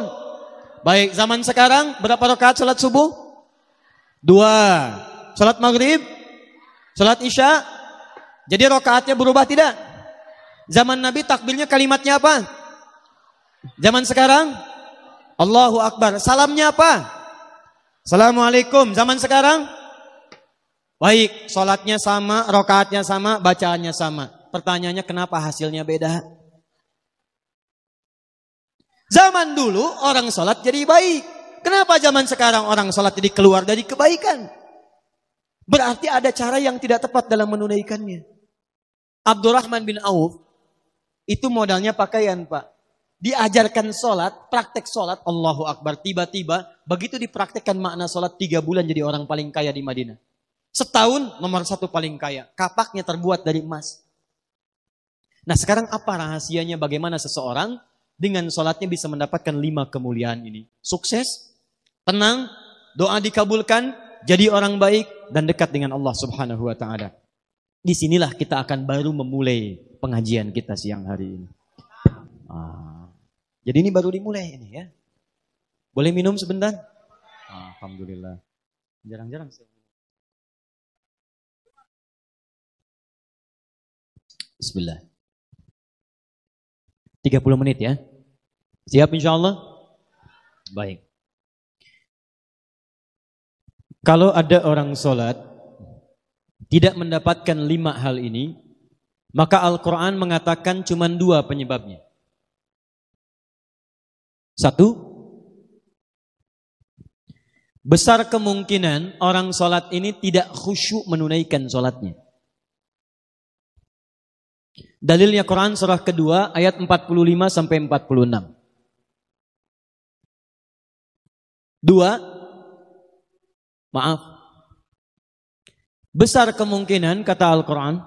Baik. Zaman sekarang berapa rakaat salat subuh? 2. Salat maghrib? Salat isya? Jadi rakaatnya berubah tidak? Zaman Nabi takbirnya kalimatnya apa? Zaman sekarang? Allahu Akbar. Salamnya apa? Assalamualaikum. Zaman sekarang? Baik, sholatnya sama, rakaatnya sama, bacaannya sama. Pertanyaannya kenapa hasilnya beda? Zaman dulu orang sholat jadi baik. Kenapa zaman sekarang orang sholat jadi keluar dari kebaikan? Berarti ada cara yang tidak tepat dalam menunaikannya. Abdurrahman bin Auf, itu modalnya pakaian Pak. Diajarkan sholat, praktek sholat, Allahu Akbar. Tiba-tiba begitu dipraktekkan makna sholat 3 bulan jadi orang paling kaya di Madinah. Setahun nomor 1 paling kaya. Kapaknya terbuat dari emas. Nah sekarang apa rahasianya bagaimana seseorang dengan sholatnya bisa mendapatkan 5 kemuliaan ini? Sukses, tenang, doa dikabulkan, jadi orang baik dan dekat dengan Allah Subhanahu wa taala. Disinilah kita akan baru memulai pengajian kita siang hari ini. Jadi ini baru dimulai ini ya. Boleh minum sebentar? Alhamdulillah. Jarang-jarang saya. Bismillah. 30 menit ya. Siap insya Allah? Baik. Kalau ada orang sholat tidak mendapatkan 5 hal ini, maka Al-Quran mengatakan cuma 2 penyebabnya. 1, besar kemungkinan orang sholat ini tidak khusyuk menunaikan sholatnya. Dalilnya Quran surah kedua ayat 45 sampai 46. 2, maaf. Besar kemungkinan kata Al-Quran,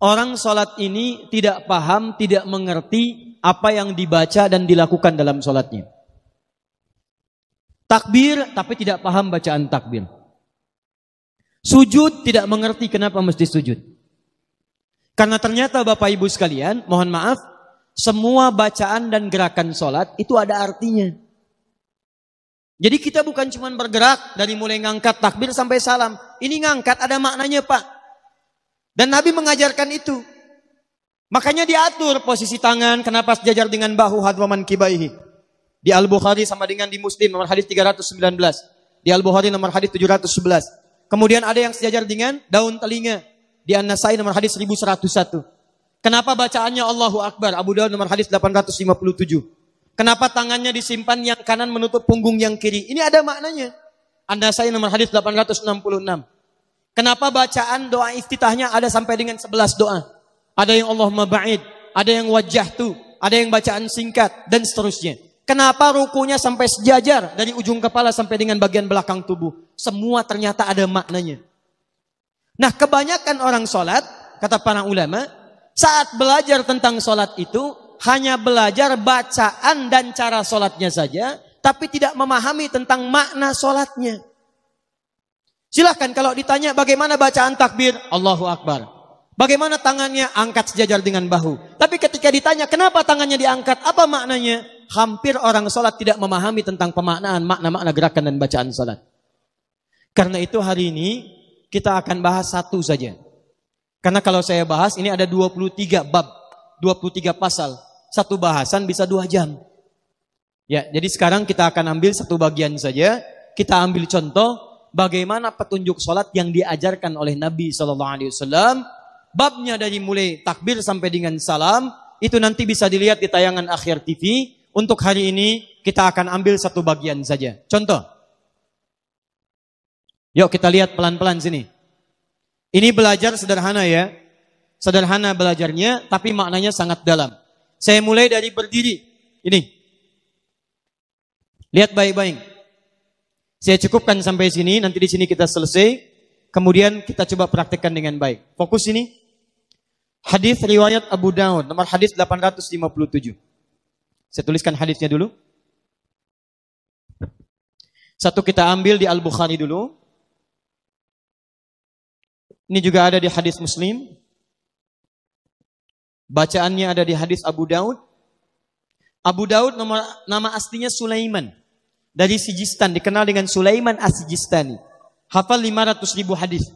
orang sholat ini tidak paham, tidak mengerti apa yang dibaca dan dilakukan dalam sholatnya. Takbir tapi tidak paham bacaan takbir. Sujud tidak mengerti kenapa mesti sujud. Karena ternyata Bapak Ibu sekalian, mohon maaf, semua bacaan dan gerakan sholat itu ada artinya. Jadi kita bukan cuma bergerak dari mulai ngangkat takbir sampai salam. Ini ngangkat ada maknanya Pak. Dan Nabi mengajarkan itu. Makanya diatur posisi tangan, kenapa sejajar dengan bahu hadwaman kibaihi. Di Al-Bukhari sama dengan di Muslim nomor hadis 319. Di Al-Bukhari nomor hadis 711. Kemudian ada yang sejajar dengan daun telinga. Di An-Nasai nomor hadis 1101. Kenapa bacaannya Allahu Akbar? Abu Dawud nomor hadis 857. Kenapa tangannya disimpan yang kanan menutup punggung yang kiri? Ini ada maknanya. An-Nasai nomor hadis 866. Kenapa bacaan doa iftitahnya ada sampai dengan 11 doa? Ada yang Allahumma ba'id, ada yang wajjahtu, ada yang bacaan singkat dan seterusnya. Kenapa rukunya sampai sejajar dari ujung kepala sampai dengan bagian belakang tubuh? Semua ternyata ada maknanya. Nah, kebanyakan orang sholat, kata para ulama, saat belajar tentang sholat itu, hanya belajar bacaan dan cara sholatnya saja, tapi tidak memahami tentang makna sholatnya. Silahkan kalau ditanya bagaimana bacaan takbir, Allahu Akbar. Bagaimana tangannya angkat sejajar dengan bahu. Tapi ketika ditanya kenapa tangannya diangkat, apa maknanya? Hampir orang sholat tidak memahami tentang pemaknaan makna-makna gerakan dan bacaan sholat. Karena itu hari ini kita akan bahas 1 saja. Karena kalau saya bahas ini ada 23 bab, 23 pasal. 1 bahasan bisa 2 jam. Ya, jadi sekarang kita akan ambil 1 bagian saja. Kita ambil contoh bagaimana petunjuk sholat yang diajarkan oleh Nabi SAW. Babnya dari mulai takbir sampai dengan salam. Itu nanti bisa dilihat di tayangan Akhir TV. Untuk hari ini kita akan ambil 1 bagian saja. Contoh. Yuk kita lihat pelan-pelan sini. Ini belajar sederhana ya. Sederhana belajarnya tapi maknanya sangat dalam. Saya mulai dari berdiri. Ini. Lihat baik-baik. Saya cukupkan sampai sini, nanti di sini kita selesai. Kemudian kita coba praktekkan dengan baik. Fokus ini. Hadis riwayat Abu Daud, nomor hadis 857. Saya tuliskan hadisnya dulu. Satu kita ambil di Al-Bukhari dulu. Ini juga ada di hadis Muslim. Bacaannya ada di hadis Abu Daud. Abu Daud nama aslinya Sulaiman. Dari Sijistan, dikenal dengan Sulaiman As-Sijistani. Hafal 500.000 hadis.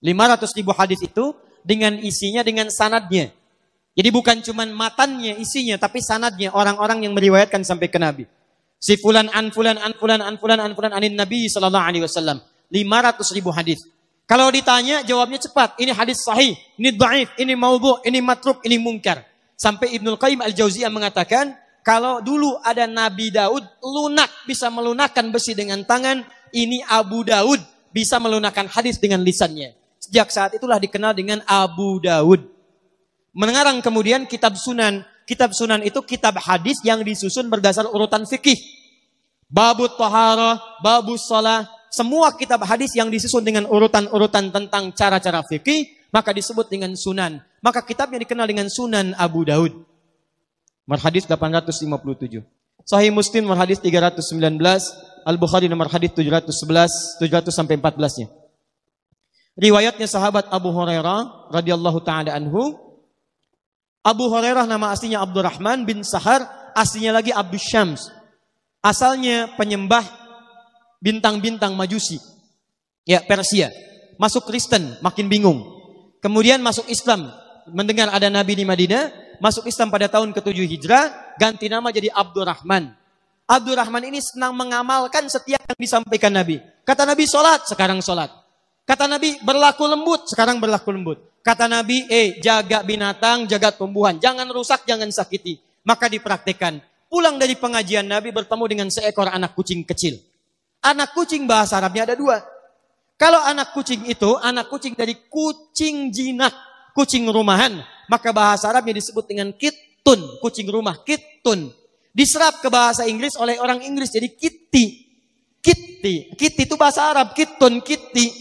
500.000 hadis itu dengan isinya, dengan sanadnya. Jadi bukan cuma matannya, isinya, tapi sanadnya, orang-orang yang meriwayatkan sampai ke Nabi. Si fulan an fulan an fulan an fulan an fulan anin Nabi sallallahu alaihi wasallam. 500.000 hadis. Kalau ditanya jawabnya cepat. Ini hadis sahih, ini dhaif, ini maudhu', ini matruk, ini munkar. Sampai Ibnul Qayyim Al-Jauziyah mengatakan, kalau dulu ada Nabi Daud lunak, bisa melunakkan besi dengan tangan, ini Abu Daud bisa melunakkan hadis dengan lisannya. Sejak saat itulah dikenal dengan Abu Daud. Mengarang kemudian kitab Sunan. Kitab Sunan itu kitab hadis yang disusun berdasar urutan fikih. Babut Taharah, Babus Shalah, semua kitab hadis yang disusun dengan urutan-urutan tentang cara-cara fikih, maka disebut dengan Sunan. Maka kitabnya dikenal dengan Sunan Abu Daud. Nomor hadis 857. Sahih Muslim nomor hadis 319, Al-Bukhari nomor hadis 711, 700 sampai 14-nya. Riwayatnya sahabat Abu Hurairah radhiyallahu taala anhu. Abu Hurairah nama aslinya Abdurrahman bin Sahar, aslinya lagi Abdus Syams. Asalnya penyembah bintang-bintang Majusi. Ya, Persia. Masuk Kristen, makin bingung. Kemudian masuk Islam, mendengar ada Nabi di Madinah, masuk Islam pada tahun ke-7 Hijrah, ganti nama jadi Abdurrahman. Abdurrahman ini senang mengamalkan setiap yang disampaikan Nabi. Kata Nabi sholat, sekarang sholat. Kata Nabi berlaku lembut, sekarang berlaku lembut. Kata Nabi, jaga binatang, jaga tumbuhan. Jangan rusak, jangan sakiti. Maka dipraktikkan. Pulang dari pengajian Nabi bertemu dengan seekor anak kucing kecil. Anak kucing bahasa Arabnya ada 2. Kalau anak kucing itu, anak kucing dari kucing jinak, kucing rumahan. Maka bahasa Arabnya disebut dengan kittun, kucing rumah, kittun. Diserap ke bahasa Inggris oleh orang Inggris jadi kitty. Kitty. Kitty itu bahasa Arab, kittun, kitty.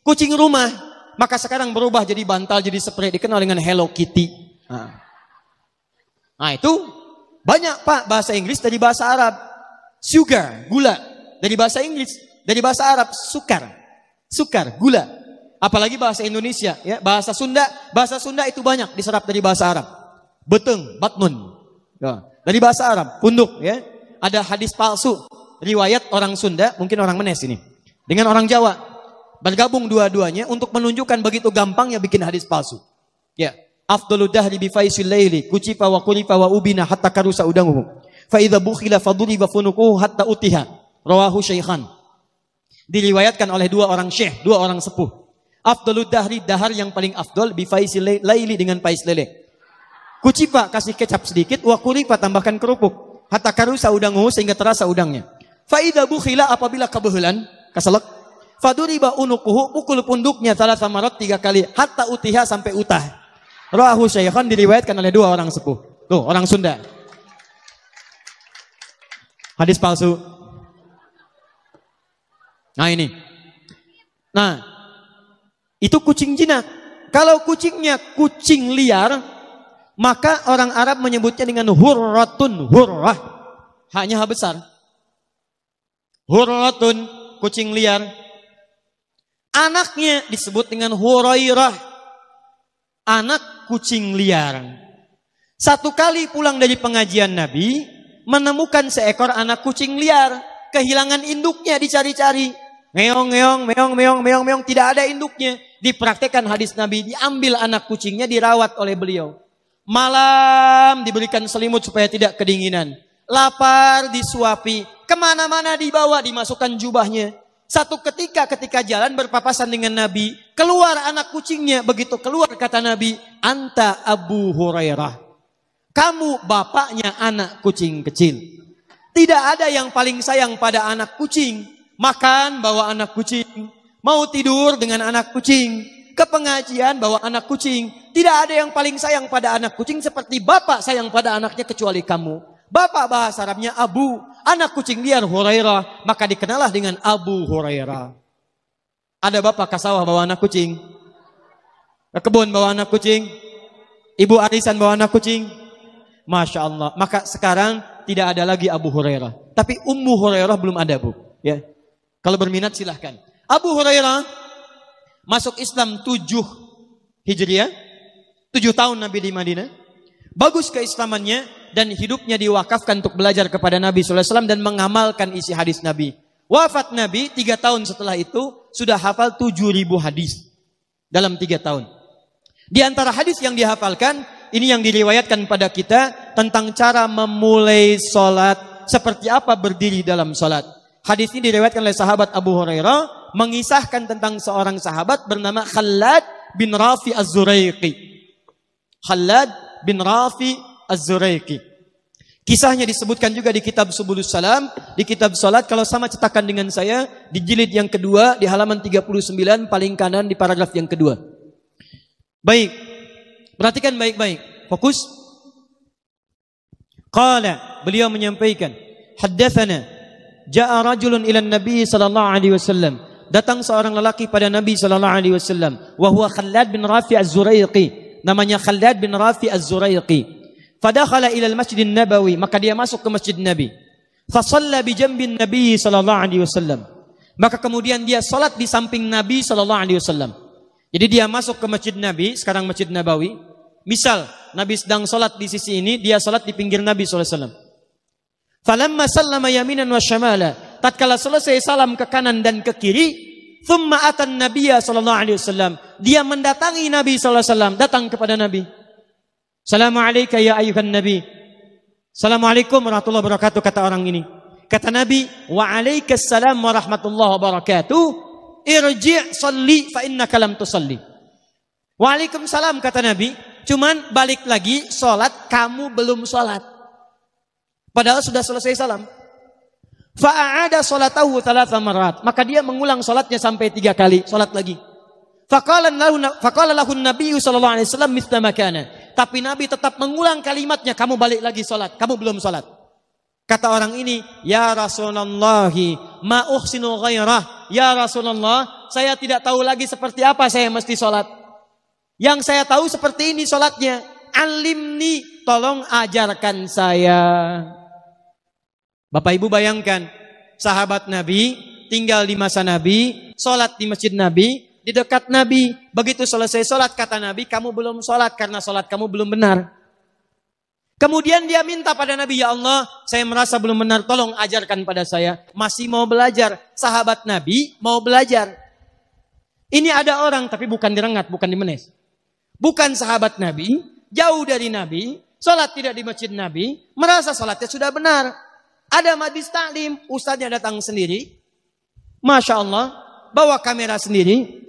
Kucing rumah. Maka sekarang berubah jadi bantal, jadi spray, dikenal dengan Hello Kitty. Nah itu banyak Pak bahasa Inggris dari bahasa Arab. Sugar, gula, dari bahasa Inggris. Dari bahasa Arab, sukar. Sukar, gula. Apalagi bahasa Indonesia, ya, bahasa Sunda itu banyak diserap dari bahasa Arab. Beteng, batnun. Ya, dari bahasa Arab, punduk, ya. Ada hadis palsu, riwayat orang Sunda, mungkin orang Menes ini, dengan orang Jawa. Bergabung dua-duanya untuk menunjukkan begitu gampangnya bikin hadis palsu. Ya, afdalu dahri bi faisil laili, kucifa wa qulifa wa ubina hatta karusa udanguhu. Fa idza bukhila faduriba funuquhu hatta utiha. Rawahu Syaikhan. Diriwayatkan oleh 2 orang syekh, 2 orang sepuh. Afdalu dahri, dahar yang paling afdal, bi faisil laili dengan pais lele. Kucifa kasih kecap sedikit, wa qulifa tambahkan kerupuk. Hatta karusa udanguhu sehingga terasa udangnya. Fa idza bukhila apabila kebehelan, kasalak. Faduriba unukuhu, pukul punduknya salah samarat 3 kali. Hatta utiha sampai utah. Rawahu Syaikhan, diriwayatkan oleh 2 orang sepuh. Tuh, orang Sunda. Hadis palsu. Nah ini. Nah, itu kucing jinak. Kalau kucingnya kucing liar, maka orang Arab menyebutnya dengan hurratun, hurrah. Haknya H besar. Hurratun, kucing liar. Anaknya disebut dengan Hurairah. Anak kucing liar. Satu kali pulang dari pengajian Nabi, menemukan seekor anak kucing liar. Kehilangan induknya, dicari-cari. Meong, meong, meong, meong, meong, meong. Tidak ada induknya. Dipraktekkan hadis Nabi. Diambil anak kucingnya, dirawat oleh beliau. Malam diberikan selimut supaya tidak kedinginan. Lapar disuapi. Kemana-mana dibawa, dimasukkan jubahnya. Satu ketika jalan berpapasan dengan Nabi, keluar anak kucingnya. Begitu keluar kata Nabi, anta Abu Hurairah. Kamu bapaknya anak kucing kecil. Tidak ada yang paling sayang pada anak kucing. Makan bawa anak kucing. Mau tidur dengan anak kucing. Ke pengajian bawa anak kucing. Tidak ada yang paling sayang pada anak kucing seperti bapak sayang pada anaknya kecuali kamu. Bapak bahasa Arabnya Abu, anak kucing liar Hurairah, maka dikenalah dengan Abu Hurairah. Ada bapak ke sawah bawa anak kucing, ke kebun bawa anak kucing, ibu arisan bawa anak kucing. Masya Allah. Maka sekarang tidak ada lagi Abu Hurairah. Tapi Ummu Hurairah belum ada, Bu. Ya. Kalau berminat silahkan. Abu Hurairah masuk Islam 7 Hijriah. 7 tahun Nabi di Madinah. Bagus keislamannya dan hidupnya diwakafkan untuk belajar kepada Nabi SAW dan mengamalkan isi hadis Nabi. Wafat Nabi 3 tahun setelah itu sudah hafal 7.000 hadis dalam 3 tahun. Di antara hadis yang dihafalkan, ini yang diriwayatkan pada kita tentang cara memulai sholat, seperti apa berdiri dalam sholat. Hadis ini diriwayatkan oleh sahabat Abu Hurairah, mengisahkan tentang seorang sahabat bernama Khalad bin Rafi Az-Zuraiqi. Khalad bin Rafi Az-Zuraiqi. Kisahnya disebutkan juga di kitab Subulus Salam, di kitab salat, kalau sama cetakan dengan saya, di jilid yang kedua, di halaman 39, paling kanan di paragraf yang kedua. Baik, perhatikan baik-baik, fokus. Qala, beliau menyampaikan, haddatsana, ja'a rajulun ila Nabi sallallahu alaihi wasallam. Datang seorang lelaki pada Nabi sallallahu alaihi wasallam, wa huwa Khalad bin Rafi Az-Zuraiqi. Namanya Khalad bin Rafi Az-Zuraiqi. Fadakhala ila al-Masjid Nabawi, maka dia masuk ke Masjid Nabi. Fa shalla bi jambin Nabi sallallahu alaihi wasallam. Maka kemudian dia salat di samping Nabi sallallahu alaihi wasallam. Jadi dia masuk ke Masjid Nabi, sekarang Masjid Nabawi. Misal Nabi sedang salat di sisi ini, dia salat di pinggir Nabi sallallahu alaihi wasallam. Falamma sallama yaminan wa shamala, tatkala selesai salam ke kanan dan ke kiri, thumma atan Nabiyya sallallahu alaihi wasallam, dia mendatangi Nabi sallallahu alaihi wasallam, datang kepada Nabi. Assalamualaikum ya ayyuhan Nabi. Assalamualaikum warahmatullahi wabarakatuh, kata orang ini. Kata Nabi, wa alaikassalam warahmatullahi wabarakatuh. Irji' salli fa innaka lam tusalli. Waalaikumsalam, kata Nabi. Cuman balik lagi salat, kamu belum salat. Padahal sudah selesai salam. Fa'ada salatahu 3 marat. Maka dia mengulang salatnya sampai 3 kali. Salat lagi. Faqala lahu Nabi sallallahu alaihi wasallam mithla makana. Tapi Nabi tetap mengulang kalimatnya, kamu balik lagi salat, kamu belum salat. Kata orang ini, ya Rasulullah, ma uhsinu ghairah. Ya Rasulullah, saya tidak tahu lagi seperti apa saya mesti salat. Yang saya tahu seperti ini salatnya. Alimni, tolong ajarkan saya. Bapak Ibu bayangkan, sahabat Nabi tinggal di masa Nabi, sholat di masjid Nabi, di dekat Nabi. Begitu selesai sholat, kata Nabi, kamu belum sholat karena sholat kamu belum benar. Kemudian dia minta pada Nabi, ya Allah, saya merasa belum benar, tolong ajarkan pada saya. Masih mau belajar, sahabat Nabi mau belajar. Ini ada orang, tapi bukan di Rengat, bukan di Menes. Bukan sahabat Nabi, jauh dari Nabi, sholat tidak di masjid Nabi, merasa sholatnya sudah benar. Ada majlis taklim, ustadznya datang sendiri. Masya Allah, bawa kamera sendiri,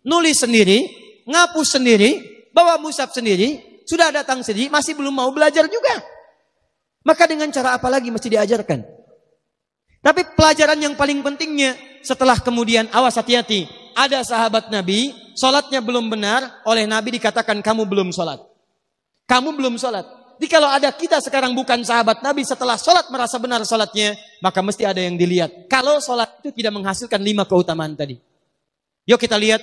nulis sendiri, ngapus sendiri, bawa mushaf sendiri, sudah datang sendiri, masih belum mau belajar juga. Maka dengan cara apa lagi mesti diajarkan? Tapi pelajaran yang paling pentingnya, setelah kemudian, awas hati-hati, ada sahabat Nabi, sholatnya belum benar, oleh Nabi dikatakan kamu belum sholat. Kamu belum sholat. Jadi kalau ada kita sekarang bukan sahabat Nabi, setelah sholat merasa benar sholatnya, maka mesti ada yang dilihat. Kalau sholat itu tidak menghasilkan 5 keutamaan tadi. Yuk kita lihat.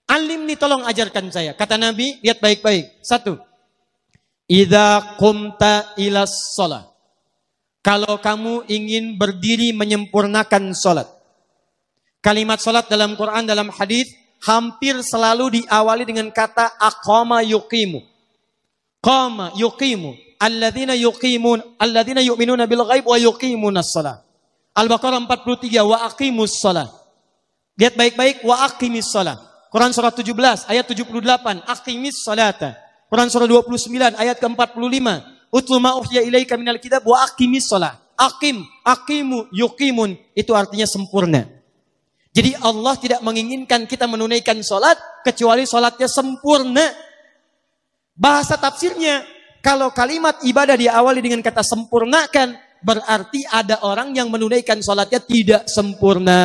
Alimni, tolong ajarkan saya. Kata Nabi, lihat baik-baik. 1. Idza qumta ilas sholat. Kalau kamu ingin berdiri menyempurnakan sholat. Kalimat sholat dalam Quran, dalam hadis hampir selalu diawali dengan kata aqama yuqimu. Qama yuqimu, alladzina yu'minuna bil ghaib wa yuqimunas shalah. Al-Baqarah 43, wa aqimus shalah. Lihat baik-baik, wa aqimis shalah. Quran surah 17 ayat 78, aqimis salata. Quran surah 29 ayat ke-45, utlu ma uhiya ilaika minal kitab wa aqimis shalah. Aqim, aqimu, yuqimun, itu artinya sempurna. Jadi Allah tidak menginginkan kita menunaikan salat kecuali salatnya sempurna. Bahasa tafsirnya, kalau kalimat ibadah diawali dengan kata sempurnakan, berarti ada orang yang menunaikan sholatnya tidak sempurna.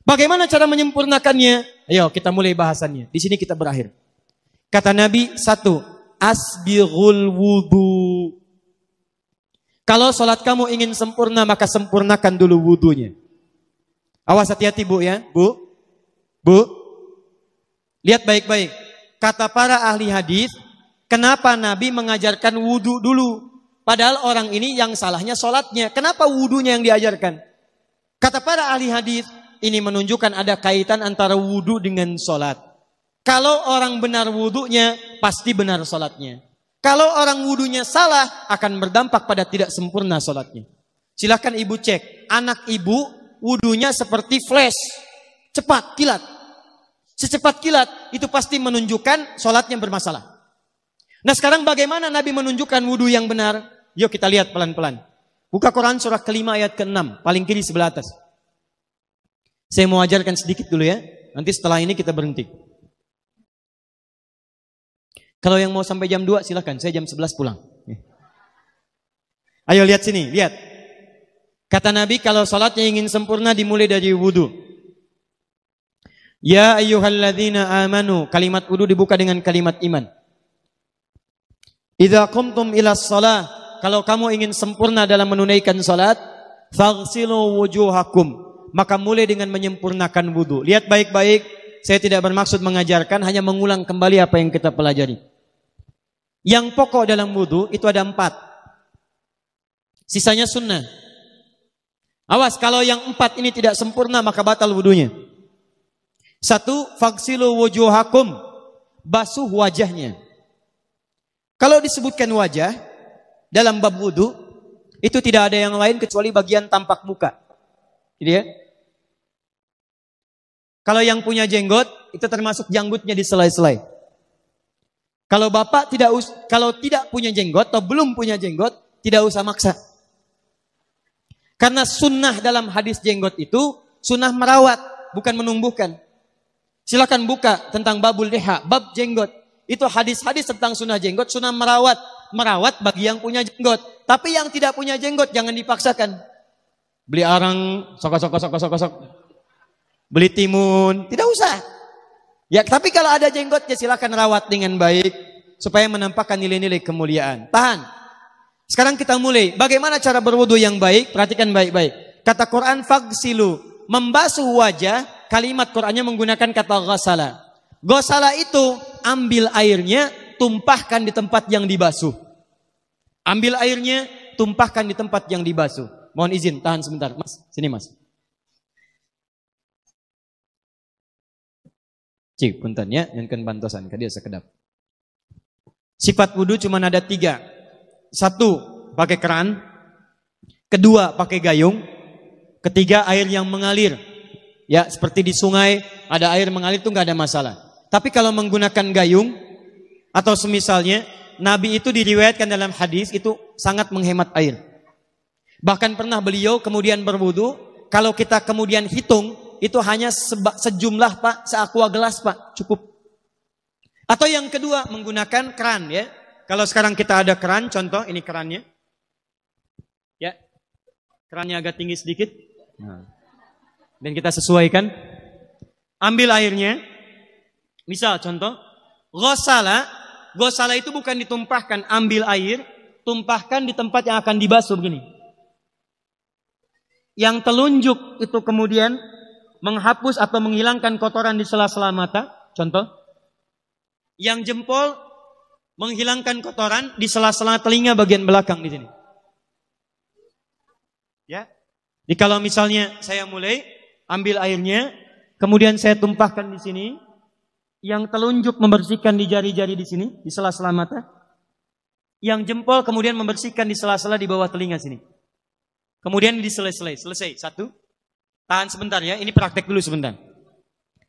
Bagaimana cara menyempurnakannya? Ayo kita mulai bahasannya. Di sini kita berakhir. Kata Nabi, satu, asbighul wudu. Kalau sholat kamu ingin sempurna, maka sempurnakan dulu wudunya. Awas, hati-hati Bu ya. Bu. Lihat baik-baik. Kata para ahli hadis, kenapa Nabi mengajarkan wudu dulu? Padahal orang ini yang salahnya sholatnya. Kenapa wudunya yang diajarkan? Kata para ahli hadis, ini menunjukkan ada kaitan antara wudu dengan sholat. Kalau orang benar wudunya, pasti benar sholatnya. Kalau orang wudunya salah, akan berdampak pada tidak sempurna sholatnya. Silahkan ibu cek, anak ibu wudunya seperti flash, cepat, kilat. Secepat kilat, itu pasti menunjukkan sholatnya bermasalah. Nah sekarang bagaimana Nabi menunjukkan wudu yang benar? Yuk kita lihat pelan-pelan. Buka Quran surah ke-5 ayat ke-6, paling kiri sebelah atas. Saya mau ajarkan sedikit dulu ya, nanti setelah ini kita berhenti. Kalau yang mau sampai jam 2 silakan, saya jam 11 pulang. Ayo lihat sini, lihat. Kata Nabi kalau salatnya ingin sempurna dimulai dari wudu. Ya ayyuhalladzina amanu, kalimat wudu dibuka dengan kalimat iman. Idza qumtum ilas shalah, kalau kamu ingin sempurna dalam menunaikan salat, faghsilu wujuhakum, maka mulai dengan menyempurnakan wudu. Lihat baik-baik, saya tidak bermaksud mengajarkan, hanya mengulang kembali apa yang kita pelajari. Yang pokok dalam wudu itu ada 4. Sisanya sunnah. Awas, kalau yang 4 ini tidak sempurna maka batal wudunya. 1, faghsilu wujuhakum, basuh wajahnya. Kalau disebutkan wajah dalam bab wudu, itu tidak ada yang lain kecuali bagian tampak muka. Gitu ya. Kalau yang punya jenggot, itu termasuk janggutnya di selai-selai. Kalau bapak kalau tidak punya jenggot atau belum punya jenggot, tidak usah maksa. Karena sunnah dalam hadis jenggot itu sunnah merawat, bukan menumbuhkan. Silakan buka tentang babul liha, bab jenggot. Itu hadis-hadis tentang sunnah jenggot, sunnah merawat. Merawat bagi yang punya jenggot. Tapi yang tidak punya jenggot jangan dipaksakan. Beli arang, sok. Beli timun, tidak usah. Ya, tapi kalau ada jenggotnya silakan rawat dengan baik supaya menampakkan nilai-nilai kemuliaan. Tahan. Sekarang kita mulai. Bagaimana cara berwudu yang baik? Perhatikan baik-baik. Kata Quran faghsilu, membasuh wajah, kalimat Qurannya menggunakan kata ghasala. Ghasala itu ambil airnya, tumpahkan di tempat yang dibasuh. Ambil airnya, tumpahkan di tempat yang dibasuh. Mohon izin, tahan sebentar. Mas, sini Mas. Cik, punten ya, yang kan bantosan, kadia sekedap. Sifat wudu cuma ada 3. 1, pakai keran. 2, pakai gayung. 3, air yang mengalir. Ya, seperti di sungai, ada air mengalir itu nggak ada masalah. Tapi kalau menggunakan gayung, atau semisalnya, Nabi itu diriwayatkan dalam hadis, itu sangat menghemat air. Bahkan pernah beliau kemudian berwudu, kalau kita kemudian hitung, itu hanya sejumlah Pak, seaqua gelas Pak, cukup. Atau yang kedua menggunakan keran ya. Kalau sekarang kita ada keran, contoh ini kerannya. Ya. Kerannya agak tinggi sedikit. Nah. Dan kita sesuaikan. Ambil airnya. Misal contoh, ghasala. Ghasala itu bukan ditumpahkan, ambil air, tumpahkan di tempat yang akan dibasuh begini. Yang telunjuk itu kemudian menghapus atau menghilangkan kotoran di sela-sela mata, contoh. Yang jempol menghilangkan kotoran di sela-sela telinga bagian belakang di sini. Ya. Jadi kalau misalnya saya mulai ambil airnya, kemudian saya tumpahkan di sini, yang telunjuk membersihkan di jari-jari di sini, di sela-sela mata. Yang jempol kemudian membersihkan di sela-sela di bawah telinga sini. Kemudian di selesai. 1. Tahan sebentar ya, ini praktek dulu sebentar.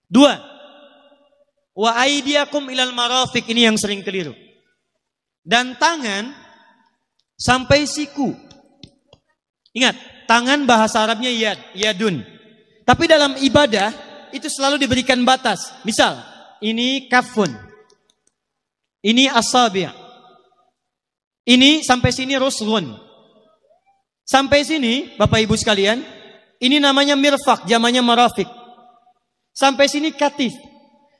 2. Wa aidiakum ilal marafiq, ini yang sering keliru. Dan tangan sampai siku. Ingat, tangan bahasa Arabnya yad, yadun. Tapi dalam ibadah itu selalu diberikan batas. Misal, ini kafun. Ini asabi'. Ini sampai sini rusghun. Sampai sini, Bapak Ibu sekalian, ini namanya mirfaq, jamannya marafiq. Sampai sini katif.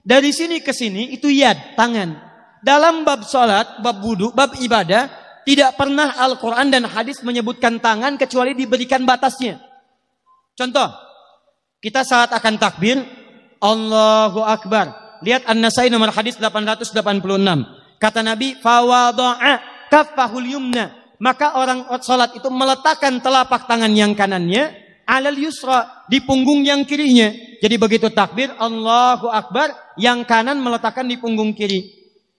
Dari sini ke sini itu yad, tangan. dalam bab salat, bab wudu, bab ibadah, tidak pernah Al-Quran dan hadis menyebutkan tangan kecuali diberikan batasnya. Contoh, kita saat akan takbir, Allahu Akbar. Lihat An-Nasai nomor hadis 886. Kata Nabi, fawadu'a kaffahul yumna. Maka orang salat itu meletakkan telapak tangan yang kanannya alal yusra, di punggung yang kirinya. Jadi begitu takbir, Allahu Akbar, yang kanan meletakkan di punggung kiri.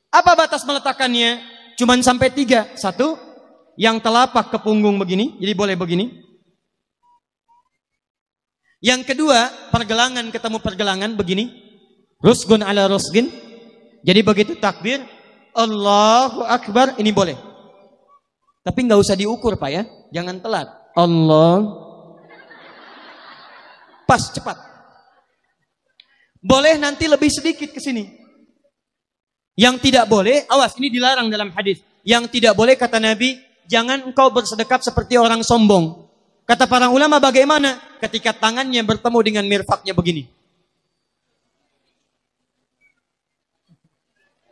Apa batas meletakkannya? Cuman sampai 3. 1, yang telapak ke punggung begini, jadi boleh begini. Yang kedua, pergelangan ketemu pergelangan begini. Rusgun ala rusgin. Jadi begitu takbir, Allahu Akbar, ini boleh. Tapi nggak usah diukur Pak ya, jangan telat. Allah. Pas, cepat. Boleh nanti lebih sedikit ke sini. Yang tidak boleh, awas, ini dilarang dalam hadis. Yang tidak boleh kata Nabi, jangan engkau bersedekap seperti orang sombong. Kata para ulama bagaimana? Ketika tangannya bertemu dengan mirfaknya begini.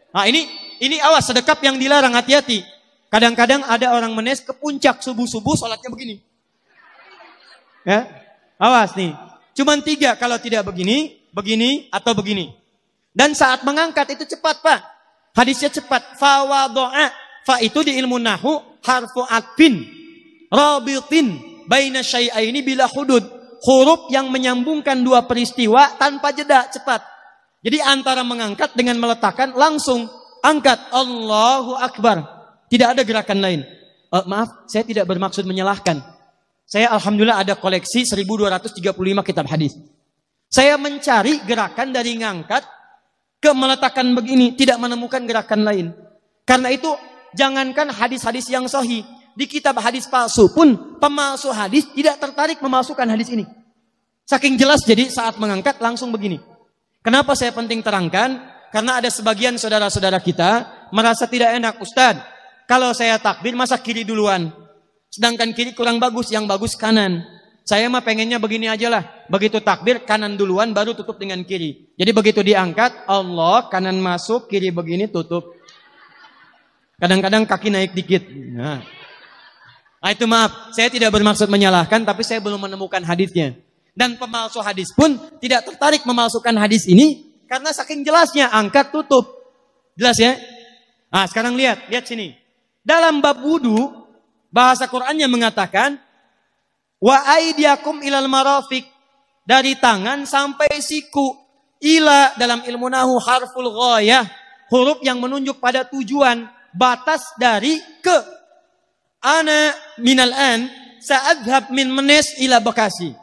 Nah ini awas, sedekap yang dilarang, hati-hati. Kadang-kadang ada orang menes ke puncak subuh-subuh sholatnya begini. Ya, awas nih. Cuman 3, kalau tidak begini, begini, atau begini. Dan saat mengangkat itu cepat Pak. Hadisnya cepat. Fawadu'a. Fa itu di ilmu nahu harfu atfin rabitin baina syai'aini bila hudud. Huruf yang menyambungkan dua peristiwa tanpa jeda, cepat. Jadi antara mengangkat dengan meletakkan langsung angkat Allahu Akbar. Tidak ada gerakan lain. Maaf, saya tidak bermaksud menyalahkan. Saya alhamdulillah ada koleksi 1235 kitab hadis. Saya mencari gerakan dari ngangkat ke meletakkan begini, tidak menemukan gerakan lain. Karena itu jangankan hadis-hadis yang sahih, di kitab hadis palsu pun pemalsu hadis tidak tertarik memasukkan hadis ini. Saking jelas, jadi saat mengangkat langsung begini. Kenapa saya penting terangkan? Karena ada sebagian saudara-saudara kita merasa tidak enak, Ustadz, kalau saya takbir masa kiri duluan, sedangkan kiri kurang bagus, yang bagus kanan. Saya mah pengennya begini aja lah. Begitu takbir kanan duluan baru tutup dengan kiri. Jadi begitu diangkat Allah, kanan masuk, kiri begini tutup. Kadang-kadang kaki naik dikit. Nah itu maaf, saya tidak bermaksud menyalahkan, tapi saya belum menemukan hadisnya. Dan pemalsu hadis pun tidak tertarik memalsukan hadis ini karena saking jelasnya angkat tutup. Jelas ya? Nah, sekarang lihat sini. Dalam bab wudu, bahasa Qur'annya mengatakan wa aidiakum ilal marafiq, dari tangan sampai siku. Ila dalam ilmu nahu harful ghayah, huruf yang menunjuk pada tujuan, batas dari ke. Ana minal an sa'adhab min Menes ila Bekasi.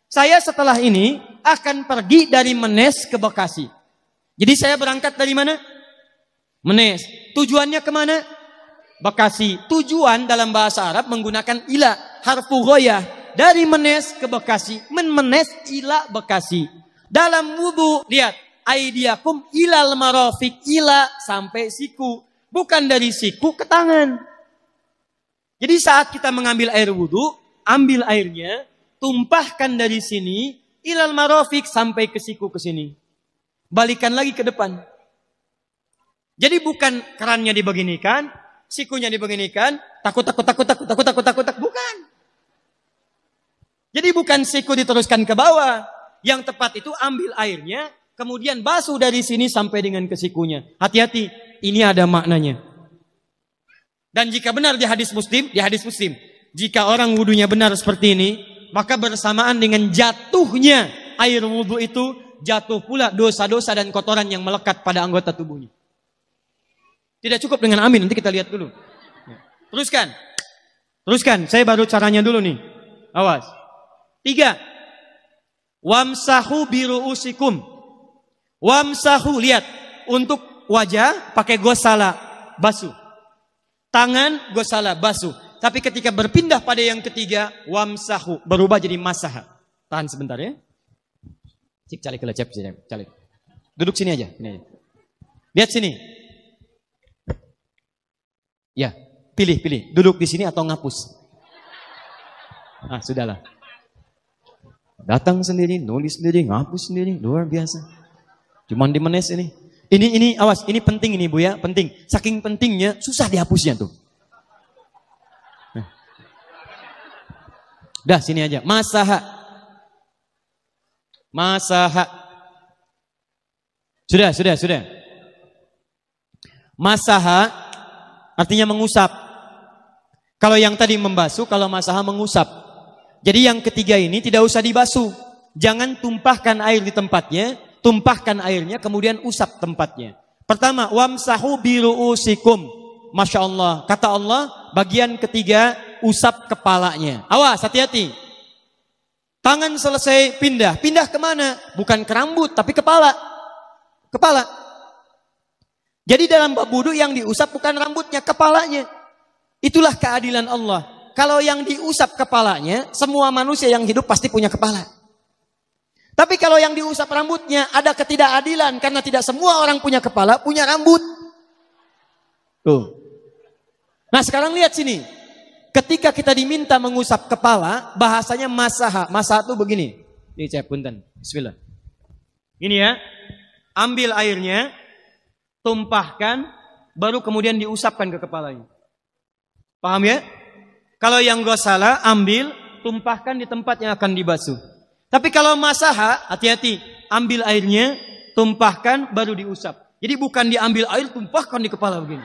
Saya setelah ini akan pergi dari Menes ke Bekasi. Jadi saya berangkat dari mana? Menes. Tujuannya kemana? Bekasi. Tujuan dalam bahasa Arab menggunakan ila, harfu ghayah. Dari Menes ke Bekasi. Menes ila Bekasi. Dalam wudu, lihat. Aidiakum ilal marafiq, ila sampai siku. Bukan dari siku ke tangan. Jadi saat kita mengambil air wudu, ambil airnya, tumpahkan dari sini, ilal marafiq sampai ke siku ke sini. Balikan lagi ke depan. Jadi bukan kerannya dibeginikan, sikunya dibeginikan, takut, bukan. Jadi bukan siku diteruskan ke bawah. Yang tepat itu ambil airnya, kemudian basuh dari sini sampai dengan ke sikunya. Hati-hati, ini ada maknanya. Dan jika benar di hadis Muslim, jika orang wudunya benar seperti ini, maka bersamaan dengan jatuhnya air wudu itu, jatuh pula dosa-dosa dan kotoran yang melekat pada anggota tubuhnya. Tidak cukup dengan amin, nanti kita lihat dulu. Teruskan, saya baru caranya dulu nih. Awas. 3. Wamsahu biru'usikum. Wamsahu, lihat. Untuk wajah pakai gosala, basuh. Tangan gosala, basuh. Tapi ketika berpindah pada yang ketiga, wamsahu, berubah jadi masaha. Tahan sebentar ya. Cik calik kelecep, calik. Duduk sini aja. Ini. Lihat sini. Ya, pilih. Duduk di sini atau ngapus. Ah, sudahlah. Datang sendiri, nulis sendiri, ngapus sendiri, luar biasa. Cuman di Menes ini. Ini awas, ini penting ini Bu ya, penting. Saking pentingnya susah dihapusnya tuh. Dah sini aja. Masaha. Masaha. Sudah. Masaha artinya mengusap. Kalau yang tadi membasuh, kalau masaha mengusap. Jadi yang ketiga ini tidak usah dibasuh. Jangan tumpahkan air di tempatnya. Tumpahkan airnya, kemudian usap tempatnya. Pertama, wamsahu biru'usikum. Masya Allah. Kata Allah, bagian ketiga, usap kepalanya. Awas, hati-hati. Tangan selesai pindah. Pindah kemana? Bukan ke rambut, tapi kepala. Kepala. Jadi dalam bab wudu yang diusap bukan rambutnya, kepalanya. Itulah keadilan Allah. Kalau yang diusap kepalanya, semua manusia yang hidup pasti punya kepala. Tapi kalau yang diusap rambutnya ada ketidakadilan karena tidak semua orang punya kepala, punya rambut. Tuh. Nah sekarang lihat sini. Ketika kita diminta mengusap kepala, bahasanya masaha. Masaha itu begini. Ini saya punten. Bismillah. Ini ya. Ambil airnya, tumpahkan, baru kemudian diusapkan ke kepalanya. Paham ya? Kalau yang gosala, ambil, tumpahkan di tempat yang akan dibasuh. Tapi kalau masaha, hati-hati. Ambil airnya, tumpahkan, baru diusap. Jadi bukan diambil air, tumpahkan di kepala begini.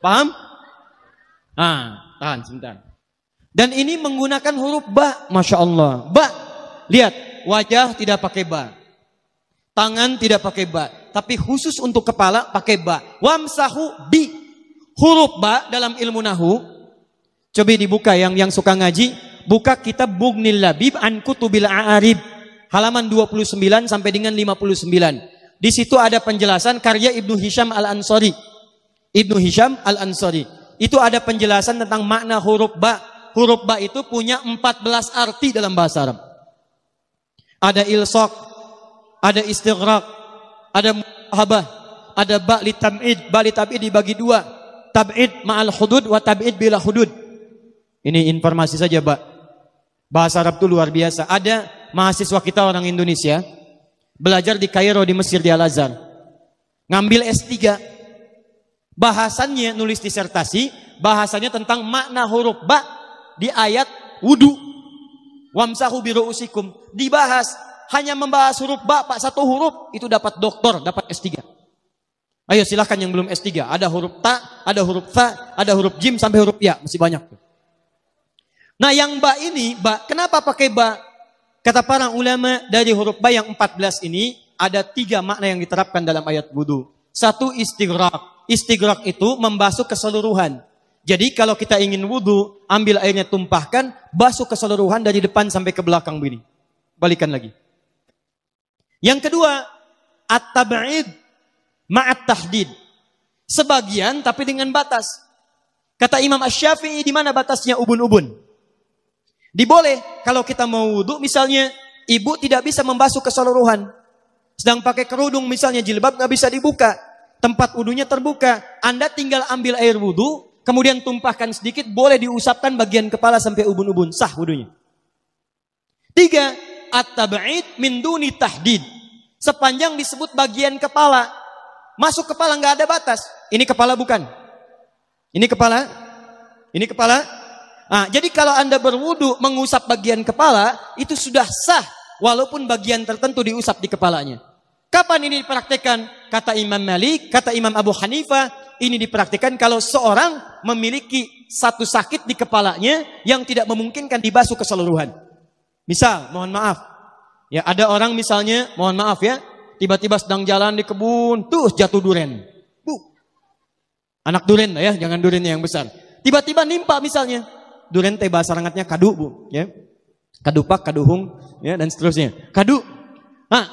Paham? Nah, tahan sebentar. Dan ini menggunakan huruf ba. Masya Allah. Ba. Lihat, wajah tidak pakai ba. Tangan tidak pakai ba. Tapi khusus untuk kepala pakai ba. Wamsahu bi. Huruf ba dalam ilmu nahu. Coba dibuka yang suka ngaji. Buka kitab Bughnil Labib an Kutubil A'arib halaman 29 sampai dengan 59. Di situ ada penjelasan karya Ibnu Hisham Al-Ansari. Ibnu Hisham Al-Ansari. Itu ada penjelasan tentang makna huruf ba. Huruf ba itu punya 14 arti dalam bahasa Arab. Ada ilsaq, ada istighraq, ada muhabah, ada ba li tab'id. Ba li tab'id dibagi dua. Tab'id ma'al hudud wa tab'id bila hudud. Ini informasi saja, Pak. Bahasa Arab itu luar biasa. Ada mahasiswa kita orang Indonesia belajar di Kairo di Mesir di Al-Azhar. Ngambil S3. Bahasannya nulis disertasi, bahasanya tentang makna huruf ba di ayat wudu. Wamsahu biru'usikum. Dibahas, hanya membahas huruf ba, Pak, satu huruf itu dapat doktor, dapat S3. Ayo silahkan yang belum S3. Ada huruf ta, ada huruf fa, ada huruf jim sampai huruf ya, masih banyak tuh. Nah yang ba ini, ba, kenapa pakai ba? Kata para ulama dari huruf ba yang 14 ini, ada 3 makna yang diterapkan dalam ayat wudu. Satu istighraq. Istighraq itu membasuh keseluruhan. Jadi kalau kita ingin wudu, ambil airnya tumpahkan, basuh keseluruhan dari depan sampai ke belakang begini. Balikan lagi. Yang kedua, at-tab'id ma'at tahdid. Sebagian tapi dengan batas. Kata Imam Asy-Syafi'i, di mana batasnya ubun-ubun? Diboleh kalau kita mau wudu, misalnya ibu tidak bisa membasuh keseluruhan, sedang pakai kerudung misalnya, jilbab nggak bisa dibuka, tempat wudunya terbuka, Anda tinggal ambil air wudu, kemudian tumpahkan sedikit, boleh diusapkan bagian kepala sampai ubun-ubun, sah wudunya. 3, at-tab'id min duni tahdid. Sepanjang disebut bagian kepala, masuk kepala nggak ada batas. Ini kepala bukan? Ini kepala? Ini kepala? Nah, jadi kalau Anda berwudu mengusap bagian kepala, itu sudah sah walaupun bagian tertentu diusap di kepalanya. Kapan ini dipraktikkan? Kata Imam Malik, kata Imam Abu Hanifah, ini dipraktikkan kalau seorang memiliki satu sakit di kepalanya yang tidak memungkinkan dibasuh keseluruhan. Misal, mohon maaf, ya ada orang misalnya, mohon maaf ya, tiba-tiba sedang jalan di kebun, tuh jatuh duren. Anak duren ya, jangan durennya yang besar. Tiba-tiba nimpa misalnya. Duren teh bahasa rangatnya kadu, Bu, ya. Kadupak, kaduhung, ya, dan seterusnya. Kadu. Nah,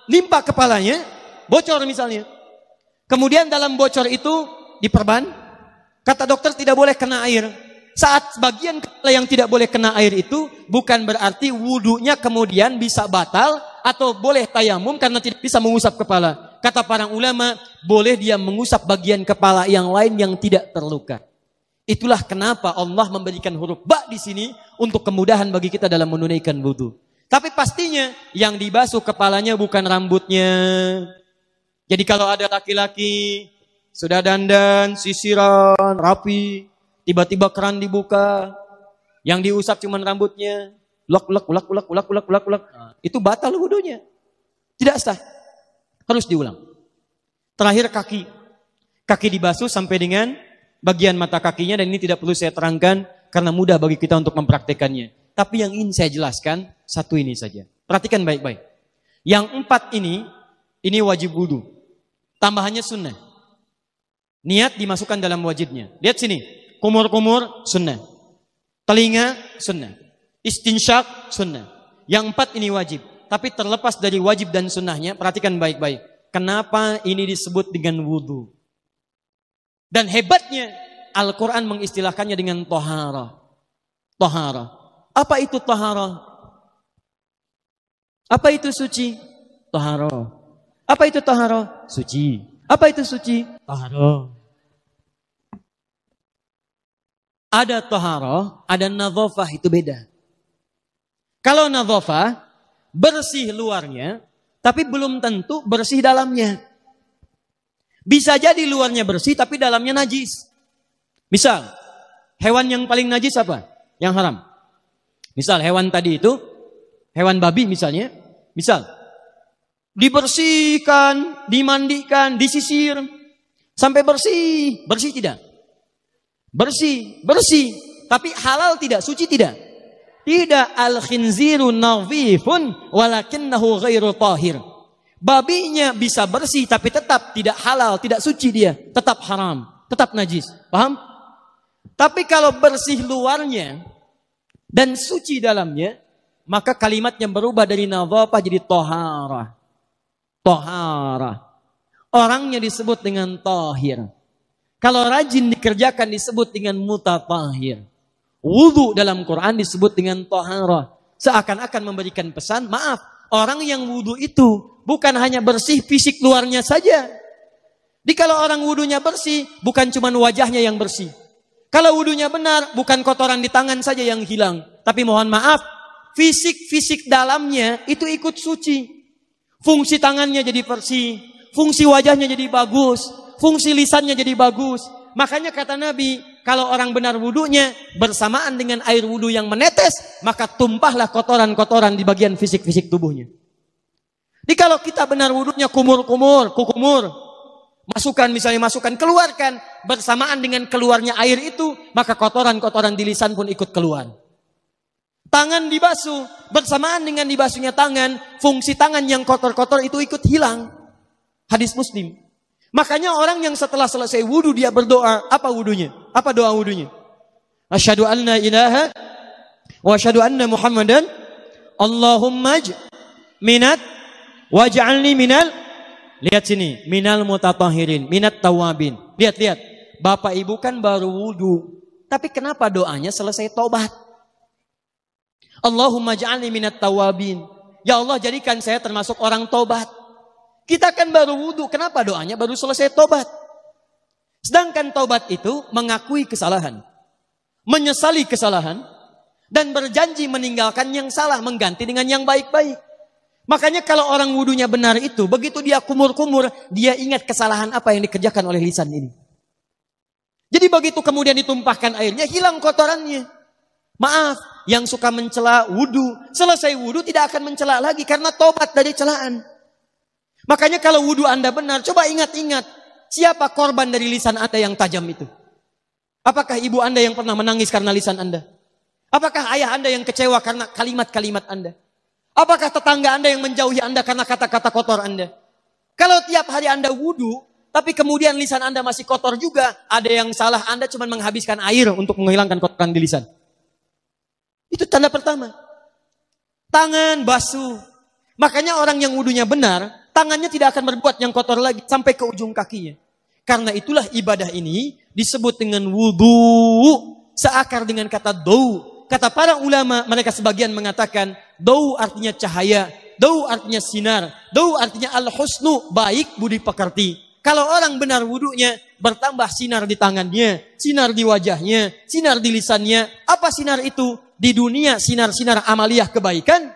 nimpa kepalanya, bocor misalnya. Kemudian dalam bocor itu diperban. Kata dokter tidak boleh kena air. Saat bagian kepala yang tidak boleh kena air itu bukan berarti wudunya kemudian bisa batal atau boleh tayamum karena tidak bisa mengusap kepala. Kata para ulama, boleh dia mengusap bagian kepala yang lain yang tidak terluka. Itulah kenapa Allah memberikan huruf ba di sini untuk kemudahan bagi kita dalam menunaikan wudu. Tapi pastinya yang dibasuh kepalanya bukan rambutnya. Jadi kalau ada laki-laki sudah dandan, sisiran, rapi, tiba-tiba keran dibuka, yang diusap cuma rambutnya, ulak. Itu batal wudunya. Tidak sah. Harus diulang. Terakhir kaki. Kaki dibasuh sampai dengan bagian mata kakinya, dan ini tidak perlu saya terangkan karena mudah bagi kita untuk mempraktekannya. Tapi yang ingin saya jelaskan satu ini saja. Perhatikan baik-baik. Yang 4 ini wajib wudu. Tambahannya sunnah. Niat dimasukkan dalam wajibnya. Lihat sini. Kumur-kumur sunnah. Telinga sunnah. Istinsyak sunnah. Yang 4 ini wajib. Tapi terlepas dari wajib dan sunnahnya, perhatikan baik-baik. Kenapa ini disebut dengan wudu? Dan hebatnya Al-Quran mengistilahkannya dengan tohara. Tohara. Apa itu tohara? Apa itu suci? Tohara. Apa itu tohara? Suci. Apa itu suci? Tohara. Ada tohara, ada nadhafah, itu beda. Kalau nadhafah, bersih luarnya, tapi belum tentu bersih dalamnya. Bisa jadi luarnya bersih, tapi dalamnya najis. Misal, hewan yang paling najis apa? Yang haram. Misal, hewan tadi itu, hewan babi misalnya. Misal, dibersihkan, dimandikan, disisir, sampai bersih. Bersih tidak? Bersih. Tapi halal tidak? Suci tidak? Tidak. Al-khinziru nadhifun walakinnahu ghairu tahir. Babinya bisa bersih tapi tetap tidak halal, tidak suci dia. Tetap haram, tetap najis. Paham? Tapi kalau bersih luarnya dan suci dalamnya, maka kalimatnya berubah dari nadhafah jadi tohara. Tohara. Orangnya disebut dengan tahir. Kalau rajin dikerjakan disebut dengan mutatahhir. Wudu dalam Quran disebut dengan tohara. Seakan-akan memberikan pesan, maaf, orang yang wudu itu bukan hanya bersih fisik luarnya saja. Jadi kalau orang wudunya bersih, bukan cuma wajahnya yang bersih. Kalau wudunya benar, bukan kotoran di tangan saja yang hilang. Tapi mohon maaf, fisik dalamnya itu ikut suci. Fungsi tangannya jadi bersih, fungsi wajahnya jadi bagus, fungsi lisannya jadi bagus. Makanya kata Nabi, kalau orang benar wudunya bersamaan dengan air wudu yang menetes, maka tumpahlah kotoran-kotoran di bagian fisik-fisik tubuhnya. Jadi kalau kita benar wudunya kumur-kumur, kukumur, masukkan, keluarkan, bersamaan dengan keluarnya air itu, maka kotoran-kotoran di lisan pun ikut keluar. Tangan dibasuh, bersamaan dengan dibasuhnya tangan, fungsi tangan yang kotor-kotor itu ikut hilang. Hadis Muslim. Makanya orang yang setelah selesai wudu dia berdoa, apa wudunya? Apa doa wudunya? Asyhadu an la ilaha wa asyhadu anna Muhammadan Allahumma minat waj'alni minal, lihat sini, minal mutatahhirin, minat tawabin. Lihat. Bapak Ibu kan baru wudu, tapi kenapa doanya selesai taubat? Allahumma ja'alni minat tawabin. Ya Allah, jadikan saya termasuk orang taubat. Kita kan baru wudu, kenapa doanya baru selesai taubat? Sedangkan taubat itu mengakui kesalahan, menyesali kesalahan, dan berjanji meninggalkan yang salah, mengganti dengan yang baik-baik. Makanya kalau orang wudunya benar itu, begitu dia kumur-kumur, dia ingat kesalahan apa yang dikerjakan oleh lisan ini. Jadi begitu kemudian ditumpahkan airnya, hilang kotorannya. Maaf, yang suka mencela wudu, selesai wudu tidak akan mencela lagi karena tobat dari celaan. Makanya kalau wudu Anda benar, coba ingat-ingat, siapa korban dari lisan Anda yang tajam itu? Apakah ibu Anda yang pernah menangis karena lisan Anda? Apakah ayah Anda yang kecewa karena kalimat-kalimat Anda? Apakah tetangga Anda yang menjauhi Anda karena kata-kata kotor Anda? Kalau tiap hari Anda wudu, tapi kemudian lisan Anda masih kotor juga, ada yang salah, Anda cuma menghabiskan air untuk menghilangkan kotoran di lisan. Itu tanda pertama. Tangan basuh. Makanya orang yang wudunya benar, tangannya tidak akan berbuat yang kotor lagi sampai ke ujung kakinya. Karena itulah ibadah ini disebut dengan wudu, seakar dengan kata dau. Kata para ulama, mereka sebagian mengatakan dau artinya cahaya, dau artinya sinar, dau artinya al-husnu, baik budi pekerti. Kalau orang benar wudunya, bertambah sinar di tangannya, sinar di wajahnya, sinar di lisannya. Apa sinar itu? Di dunia sinar-sinar amaliyah kebaikan,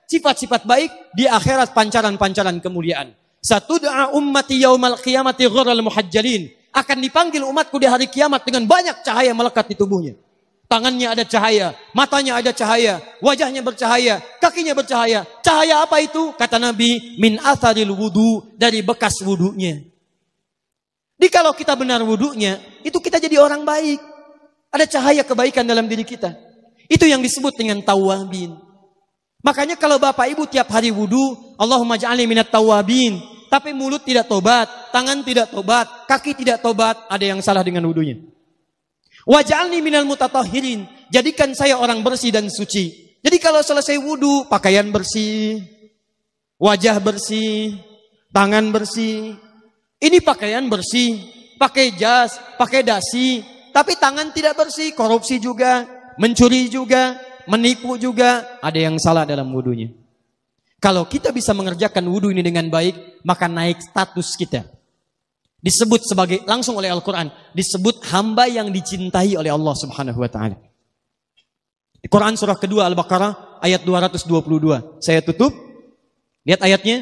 sifat-sifat baik, di akhirat pancaran-pancaran kemuliaan. Satud'a ummati yaumal qiyamati ghurral muhajjalin. Akan dipanggil umatku di hari kiamat dengan banyak cahaya melekat di tubuhnya. Tangannya ada cahaya, matanya ada cahaya, wajahnya bercahaya, kakinya bercahaya. Cahaya apa itu? Kata Nabi, min atharil wudu, dari bekas wudunya. Jadi kalau kita benar wudunya, itu kita jadi orang baik. Ada cahaya kebaikan dalam diri kita. Itu yang disebut dengan tawabin. Makanya kalau Bapak Ibu tiap hari wudu, Allahumma ja'alni minat tawabin. Tapi mulut tidak tobat, tangan tidak tobat, kaki tidak tobat, ada yang salah dengan wudunya. Waj'alni minal mutatahhirin, jadikan saya orang bersih dan suci. Jadi kalau selesai wudu, pakaian bersih, wajah bersih, tangan bersih. Ini pakaian bersih, pakai jas, pakai dasi, tapi tangan tidak bersih, korupsi juga, mencuri juga, menipu juga, ada yang salah dalam wudunya. Kalau kita bisa mengerjakan wudu ini dengan baik, maka naik status kita. Disebut sebagai, langsung oleh Al-Quran, disebut hamba yang dicintai oleh Allah Subhanahu wa ta'ala. Di Quran surah kedua Al-Baqarah ayat 222. Saya tutup. Lihat ayatnya.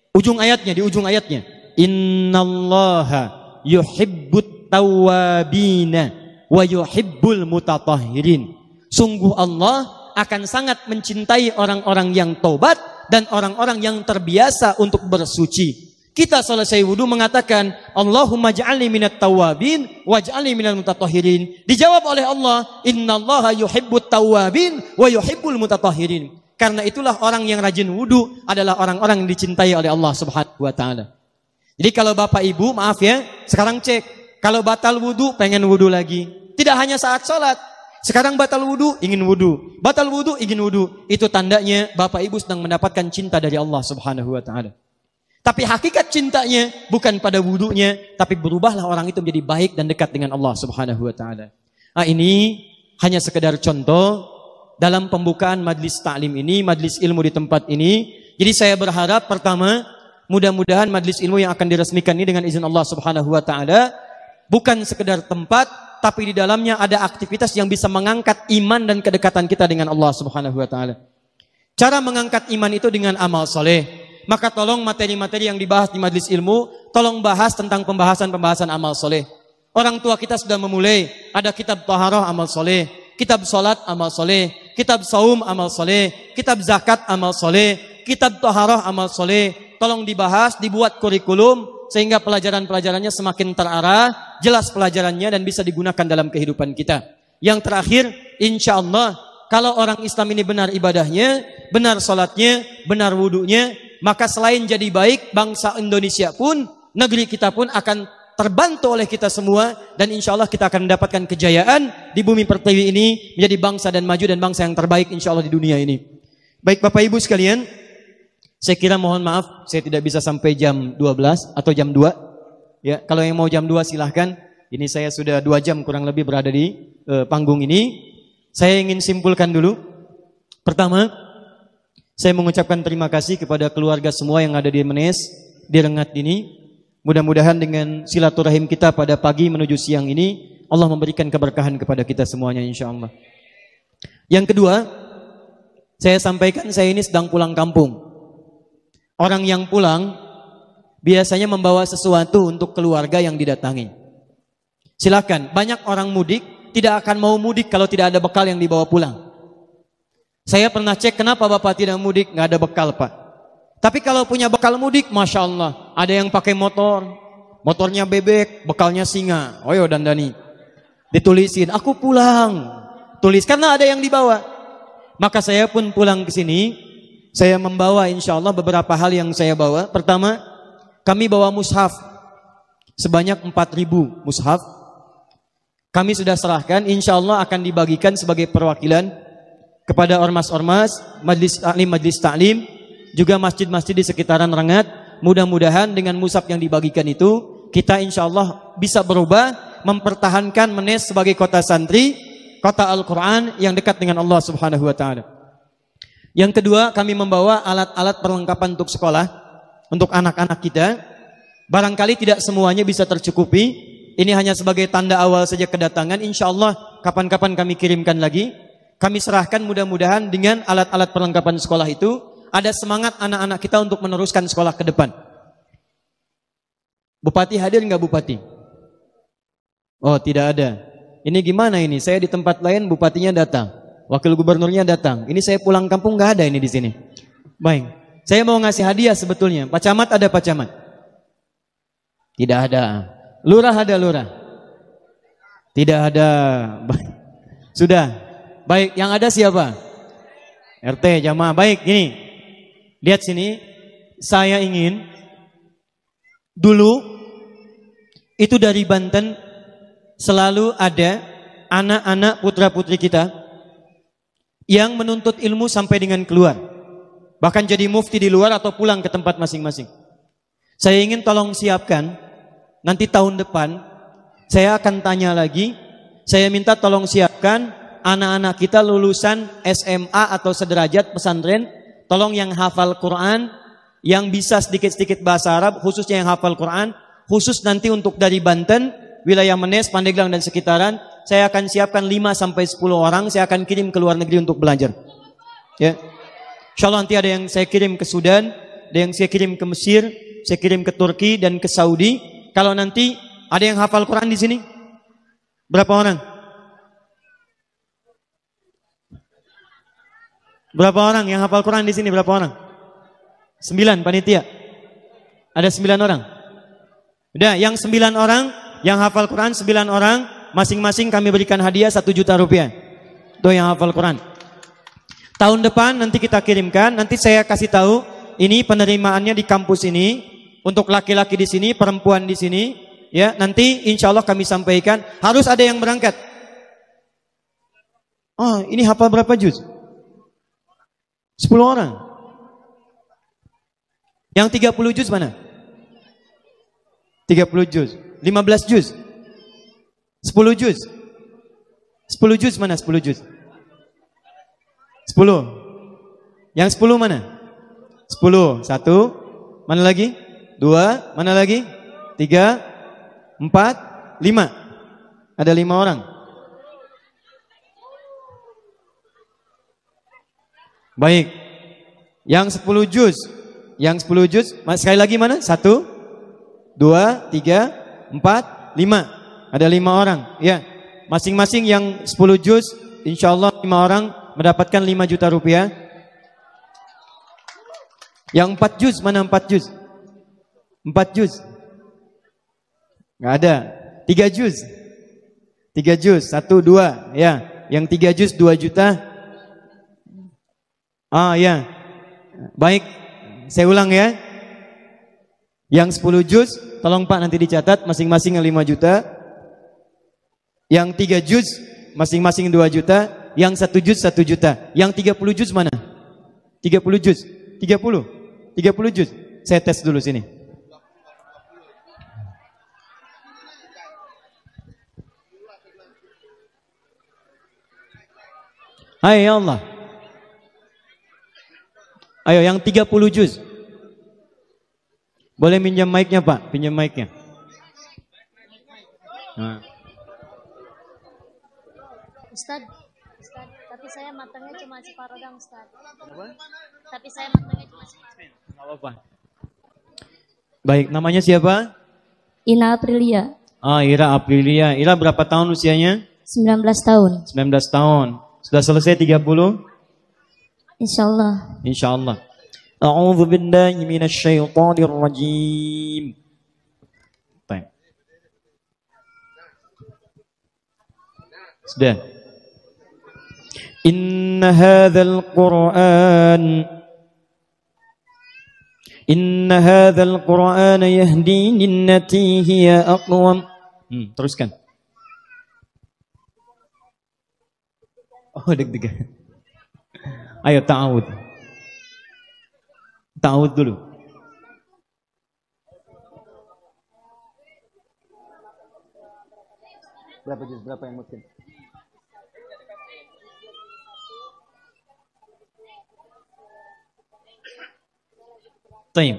Di ujung ayatnya. Innallaha yuhibbut tawwabina wa yuhibbul mutatahhirin. Sungguh Allah akan sangat mencintai orang-orang yang taubat dan orang-orang yang terbiasa untuk bersuci. Kita selesai wudu mengatakan, Allahumma ja'alni minat tawabin waj'alni minal mutatahhirin. Dijawab oleh Allah, innallaha yuhibbut tawabin wa yuhibbul mutatahhirin. Karena itulah orang yang rajin wudu adalah orang-orang yang dicintai oleh Allah Subhanahu wa ta'ala. Jadi kalau Bapak Ibu, maaf ya, sekarang cek. Kalau batal wudu, pengen wudu lagi. Tidak hanya saat sholat. Sekarang batal wudu, ingin wudu. Batal wudu, ingin wudu. Itu tandanya Bapak Ibu sedang mendapatkan cinta dari Allah Subhanahu wa ta'ala. Tapi hakikat cintanya bukan pada wudunya, tapi berubahlah orang itu menjadi baik dan dekat dengan Allah Subhanahu wa ta'ala. Nah, ini hanya sekedar contoh dalam pembukaan majlis ta'lim ini, majlis ilmu di tempat ini. Jadi saya berharap pertama, mudah-mudahan majlis ilmu yang akan diresmikan ini dengan izin Allah Subhanahu wa ta'ala bukan sekedar tempat, tapi di dalamnya ada aktivitas yang bisa mengangkat iman dan kedekatan kita dengan Allah Subhanahu wa ta'ala. Cara mengangkat iman itu dengan amal soleh. Maka tolong materi-materi yang dibahas di majlis ilmu, tolong bahas tentang pembahasan-pembahasan amal soleh. Orang tua kita sudah memulai, ada kitab taharah amal soleh, kitab salat amal soleh, kitab saum amal soleh, kitab zakat amal soleh, kitab taharah amal soleh. Tolong dibahas, dibuat kurikulum, sehingga pelajaran-pelajarannya semakin terarah, jelas pelajarannya dan bisa digunakan dalam kehidupan kita. Yang terakhir, insya Allah, kalau orang Islam ini benar ibadahnya, benar salatnya, benar wudunya, maka selain jadi baik, bangsa Indonesia pun, negeri kita pun akan terbantu oleh kita semua. Dan insya Allah kita akan mendapatkan kejayaan di bumi pertiwi ini, menjadi bangsa dan maju dan bangsa yang terbaik insya Allah di dunia ini. Baik Bapak Ibu sekalian, saya kira mohon maaf, saya tidak bisa sampai jam 12 atau jam 2. Ya, kalau yang mau jam 2 silahkan. Ini saya sudah 2 jam kurang lebih berada di panggung ini. Saya ingin simpulkan dulu. Pertama, saya mengucapkan terima kasih kepada keluarga semua yang ada di Menes, di Rengat ini. Mudah-mudahan dengan silaturahim kita pada pagi menuju siang ini, Allah memberikan keberkahan kepada kita semuanya insya Allah. Yang kedua, saya sampaikan saya ini sedang pulang kampung. Orang yang pulang biasanya membawa sesuatu untuk keluarga yang didatangi. Silakan, banyak orang mudik tidak akan mau mudik kalau tidak ada bekal yang dibawa pulang. Saya pernah cek kenapa Bapak tidak mudik, nggak ada bekal Pak. Tapi kalau punya bekal mudik, Masya Allah, ada yang pakai motor, motornya bebek, bekalnya singa. Oyo dandani, ditulisin, aku pulang, tulis karena ada yang dibawa. Maka saya pun pulang ke sini, saya membawa insya Allah beberapa hal yang saya bawa. Pertama, kami bawa mushaf sebanyak 4.000 mushaf. Kami sudah serahkan, insya Allah akan dibagikan sebagai perwakilan kepada ormas-ormas, majlis ta'lim, juga masjid-masjid di sekitaran Rengat. Mudah-mudahan dengan mushaf yang dibagikan itu, kita insya Allah bisa berubah, mempertahankan Menes sebagai kota santri, kota Al-Quran yang dekat dengan Allah Subhanahu wa ta'ala. Yang kedua, kami membawa alat-alat perlengkapan untuk sekolah, untuk anak-anak kita. Barangkali tidak semuanya bisa tercukupi. Ini hanya sebagai tanda awal saja kedatangan. Insya Allah kapan-kapan kami kirimkan lagi. Kami serahkan mudah-mudahan dengan alat-alat perlengkapan sekolah itu ada semangat anak-anak kita untuk meneruskan sekolah ke depan. Bupati hadir nggak Bupati? Oh, tidak ada. Ini gimana ini? Saya di tempat lain bupatinya datang, wakil gubernurnya datang. Ini saya pulang kampung nggak ada ini di sini. Baik, saya mau ngasih hadiah sebetulnya. Pak Camat ada Pak Camat? Tidak ada. Lurah ada lurah? Tidak ada. Sudah. Baik, yang ada siapa? RT jamaah. Baik, gini. Lihat sini. Saya ingin dulu itu dari Banten selalu ada anak-anak putra-putri kita yang menuntut ilmu sampai dengan keluar. Bahkan jadi mufti di luar atau pulang ke tempat masing-masing. Saya ingin tolong siapkan, nanti tahun depan saya akan tanya lagi, saya minta tolong siapkan anak-anak kita lulusan SMA atau sederajat pesantren, tolong yang hafal Quran, yang bisa sedikit-sedikit bahasa Arab, khususnya yang hafal Quran, khusus nanti untuk dari Banten, wilayah Menes, Pandeglang dan sekitaran, saya akan siapkan 5-10 orang, saya akan kirim ke luar negeri untuk belajar. Ya. Insyaallah nanti ada yang saya kirim ke Sudan, ada yang saya kirim ke Mesir, saya kirim ke Turki dan ke Saudi. Kalau nanti ada yang hafal Quran di sini? Berapa orang? Berapa orang yang hafal Quran di sini? Berapa orang? 9 panitia. Ada 9 orang. Udah, yang 9 orang yang hafal Quran 9 orang, masing-masing kami berikan hadiah 1 juta rupiah. Itu yang hafal Quran. Tahun depan nanti kita kirimkan, nanti saya kasih tahu ini penerimaannya di kampus ini untuk laki-laki di sini, perempuan di sini, ya. Nanti insya Allah kami sampaikan harus ada yang berangkat. Oh, ini hafal berapa juz? 10 orang. Yang 30 juz mana? 30 juz. 15 juz. 10 juz. 10 juz mana? 10 juz. 10. Yang 10 mana? 10. 1. Mana lagi? 2. Mana lagi? 3. 4. 5. Ada 5 orang. Baik. Yang 10 juz. Yang 10 juz. Sekali lagi mana? 1. 2. 3. 4, 5. Ada 5 orang. Ya. Masing-masing yang 10 juz, insyaallah 5 orang mendapatkan 5 juta rupiah. Yang 4 juz, mana 4 juz? 4 juz. Enggak ada. 3 juz. 3 juz, 1, 2. Ya. Yang 3 juz 2 juta. Ah, ya. Baik. Saya ulang ya. Yang 10 juz, tolong Pak nanti dicatat masing-masing 5 juta. Yang 3 juz masing-masing 2 juta. Yang 1 juz 1 juta. Yang 30 juz mana? 30 juz. 30. 30 juz. Saya tes dulu sini. Hai ya Allah. Ayo yang 30 juz. Boleh minjam mic-nya Pak, pinjam mic-nya. Nah. Ustaz, tapi saya matangnya cuma separuh dong Ustaz. Apa? Tapi saya matangnya cuma separuh. Enggak apa-apa. Baik, namanya siapa? Ina Aprilia. Ah, Ira Aprilia. Ira berapa tahun usianya? 19 tahun. 19 tahun. Sudah selesai 30? Insyaallah. Insyaallah. A'udzu billahi minasy syaithanir rajim. Baik. Sudah. Inna hadzal Qur'an yahdi lillati hiya aqwam. Teruskan. Oh, deg-degan. Ayo ta'awud. Ta'awud dulu. Berapa juz? Berapa yang mungkin? Tayyib.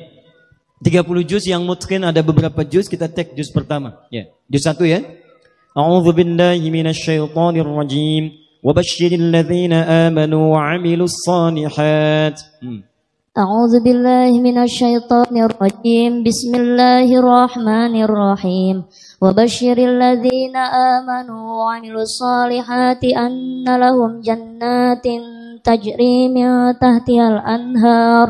30 juz yang mungkin ada beberapa juz, kita take juz pertama. Ya, juz 1 ya. A'udzu billahi minasyaitonir rajim. Wa basyiril ladzina amanu wa 'amilus shalihat. أعوذ بالله من الشيطان الرجيم بسم الله الرحمن الرحيم وبشر الذين آمنوا وعملوا الصالحات أن لهم جنات تجري من تحتها الأنهار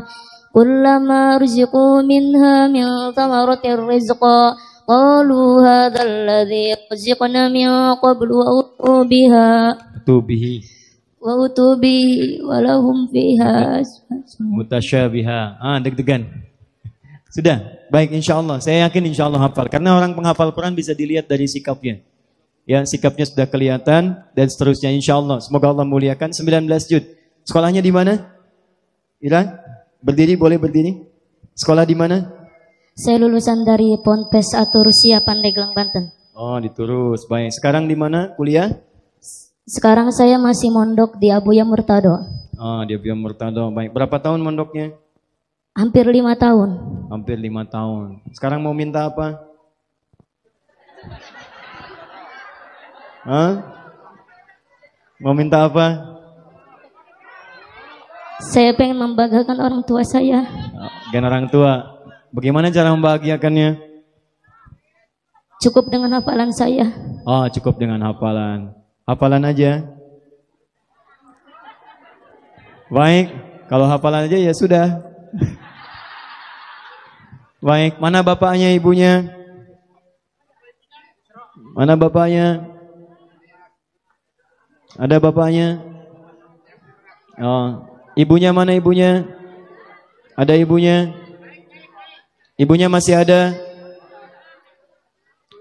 كلما رزقوا منها من ثمرة رزقا قالوا هذا الذي رزقنا من قبل وأتوا به ولهم فيها mutasyabiha. Deg-degan. Sudah, baik insyaallah. Saya yakin insyaallah hafal. Karena orang penghafal Quran bisa dilihat dari sikapnya. Ya, sikapnya sudah kelihatan dan seterusnya insyaallah. Semoga Allah muliakan. 19 juz. Sekolahnya di mana? Ira? Berdiri, boleh berdiri. Sekolah di mana? Saya lulusan dari Ponpes Aturusia Pandeglang, Banten. Oh, di Turus. Baik. Sekarang di mana kuliah? Sekarang saya masih mondok di Abuya Murtado. Oh, di Abuya Murtado. Baik. Berapa tahun mondoknya? Hampir 5 tahun. Hampir 5 tahun. Sekarang mau minta apa? Mau minta apa? Saya pengen membanggakan orang tua saya. Gen orang tua. Bagaimana cara membahagiakannya? Cukup dengan hafalan saya. Oh, cukup dengan hafalan. Hafalan aja. Baik, kalau hafalan aja ya sudah. Baik, mana bapaknya, ibunya? Mana bapaknya? Ada bapaknya? Oh, ibunya mana ibunya? Ada ibunya? Ibunya masih ada?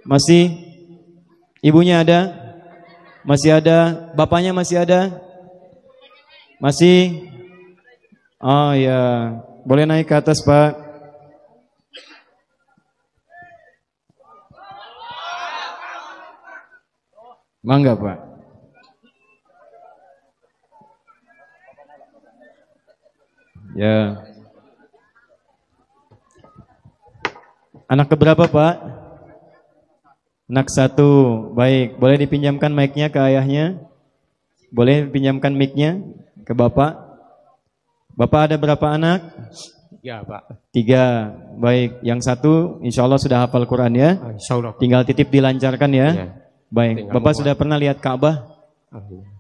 Masih? Ibunya ada? Masih ada? Bapaknya masih ada? Masih? Oh ya, boleh naik ke atas Pak. Mangga Pak. Ya. Anak keberapa Pak? Anak 1, baik. Boleh dipinjamkan mic-nya ke ayahnya? Boleh dipinjamkan mic-nya ke bapak? Bapak ada berapa anak? 3 Pak. 3, baik. Yang 1 insya Allah sudah hafal Quran ya? Insya Allah. Tinggal titip dilancarkan ya? Ya. Baik. Tinggal Bapak mau. sudah pernah lihat Ka'bah? Alhamdulillah.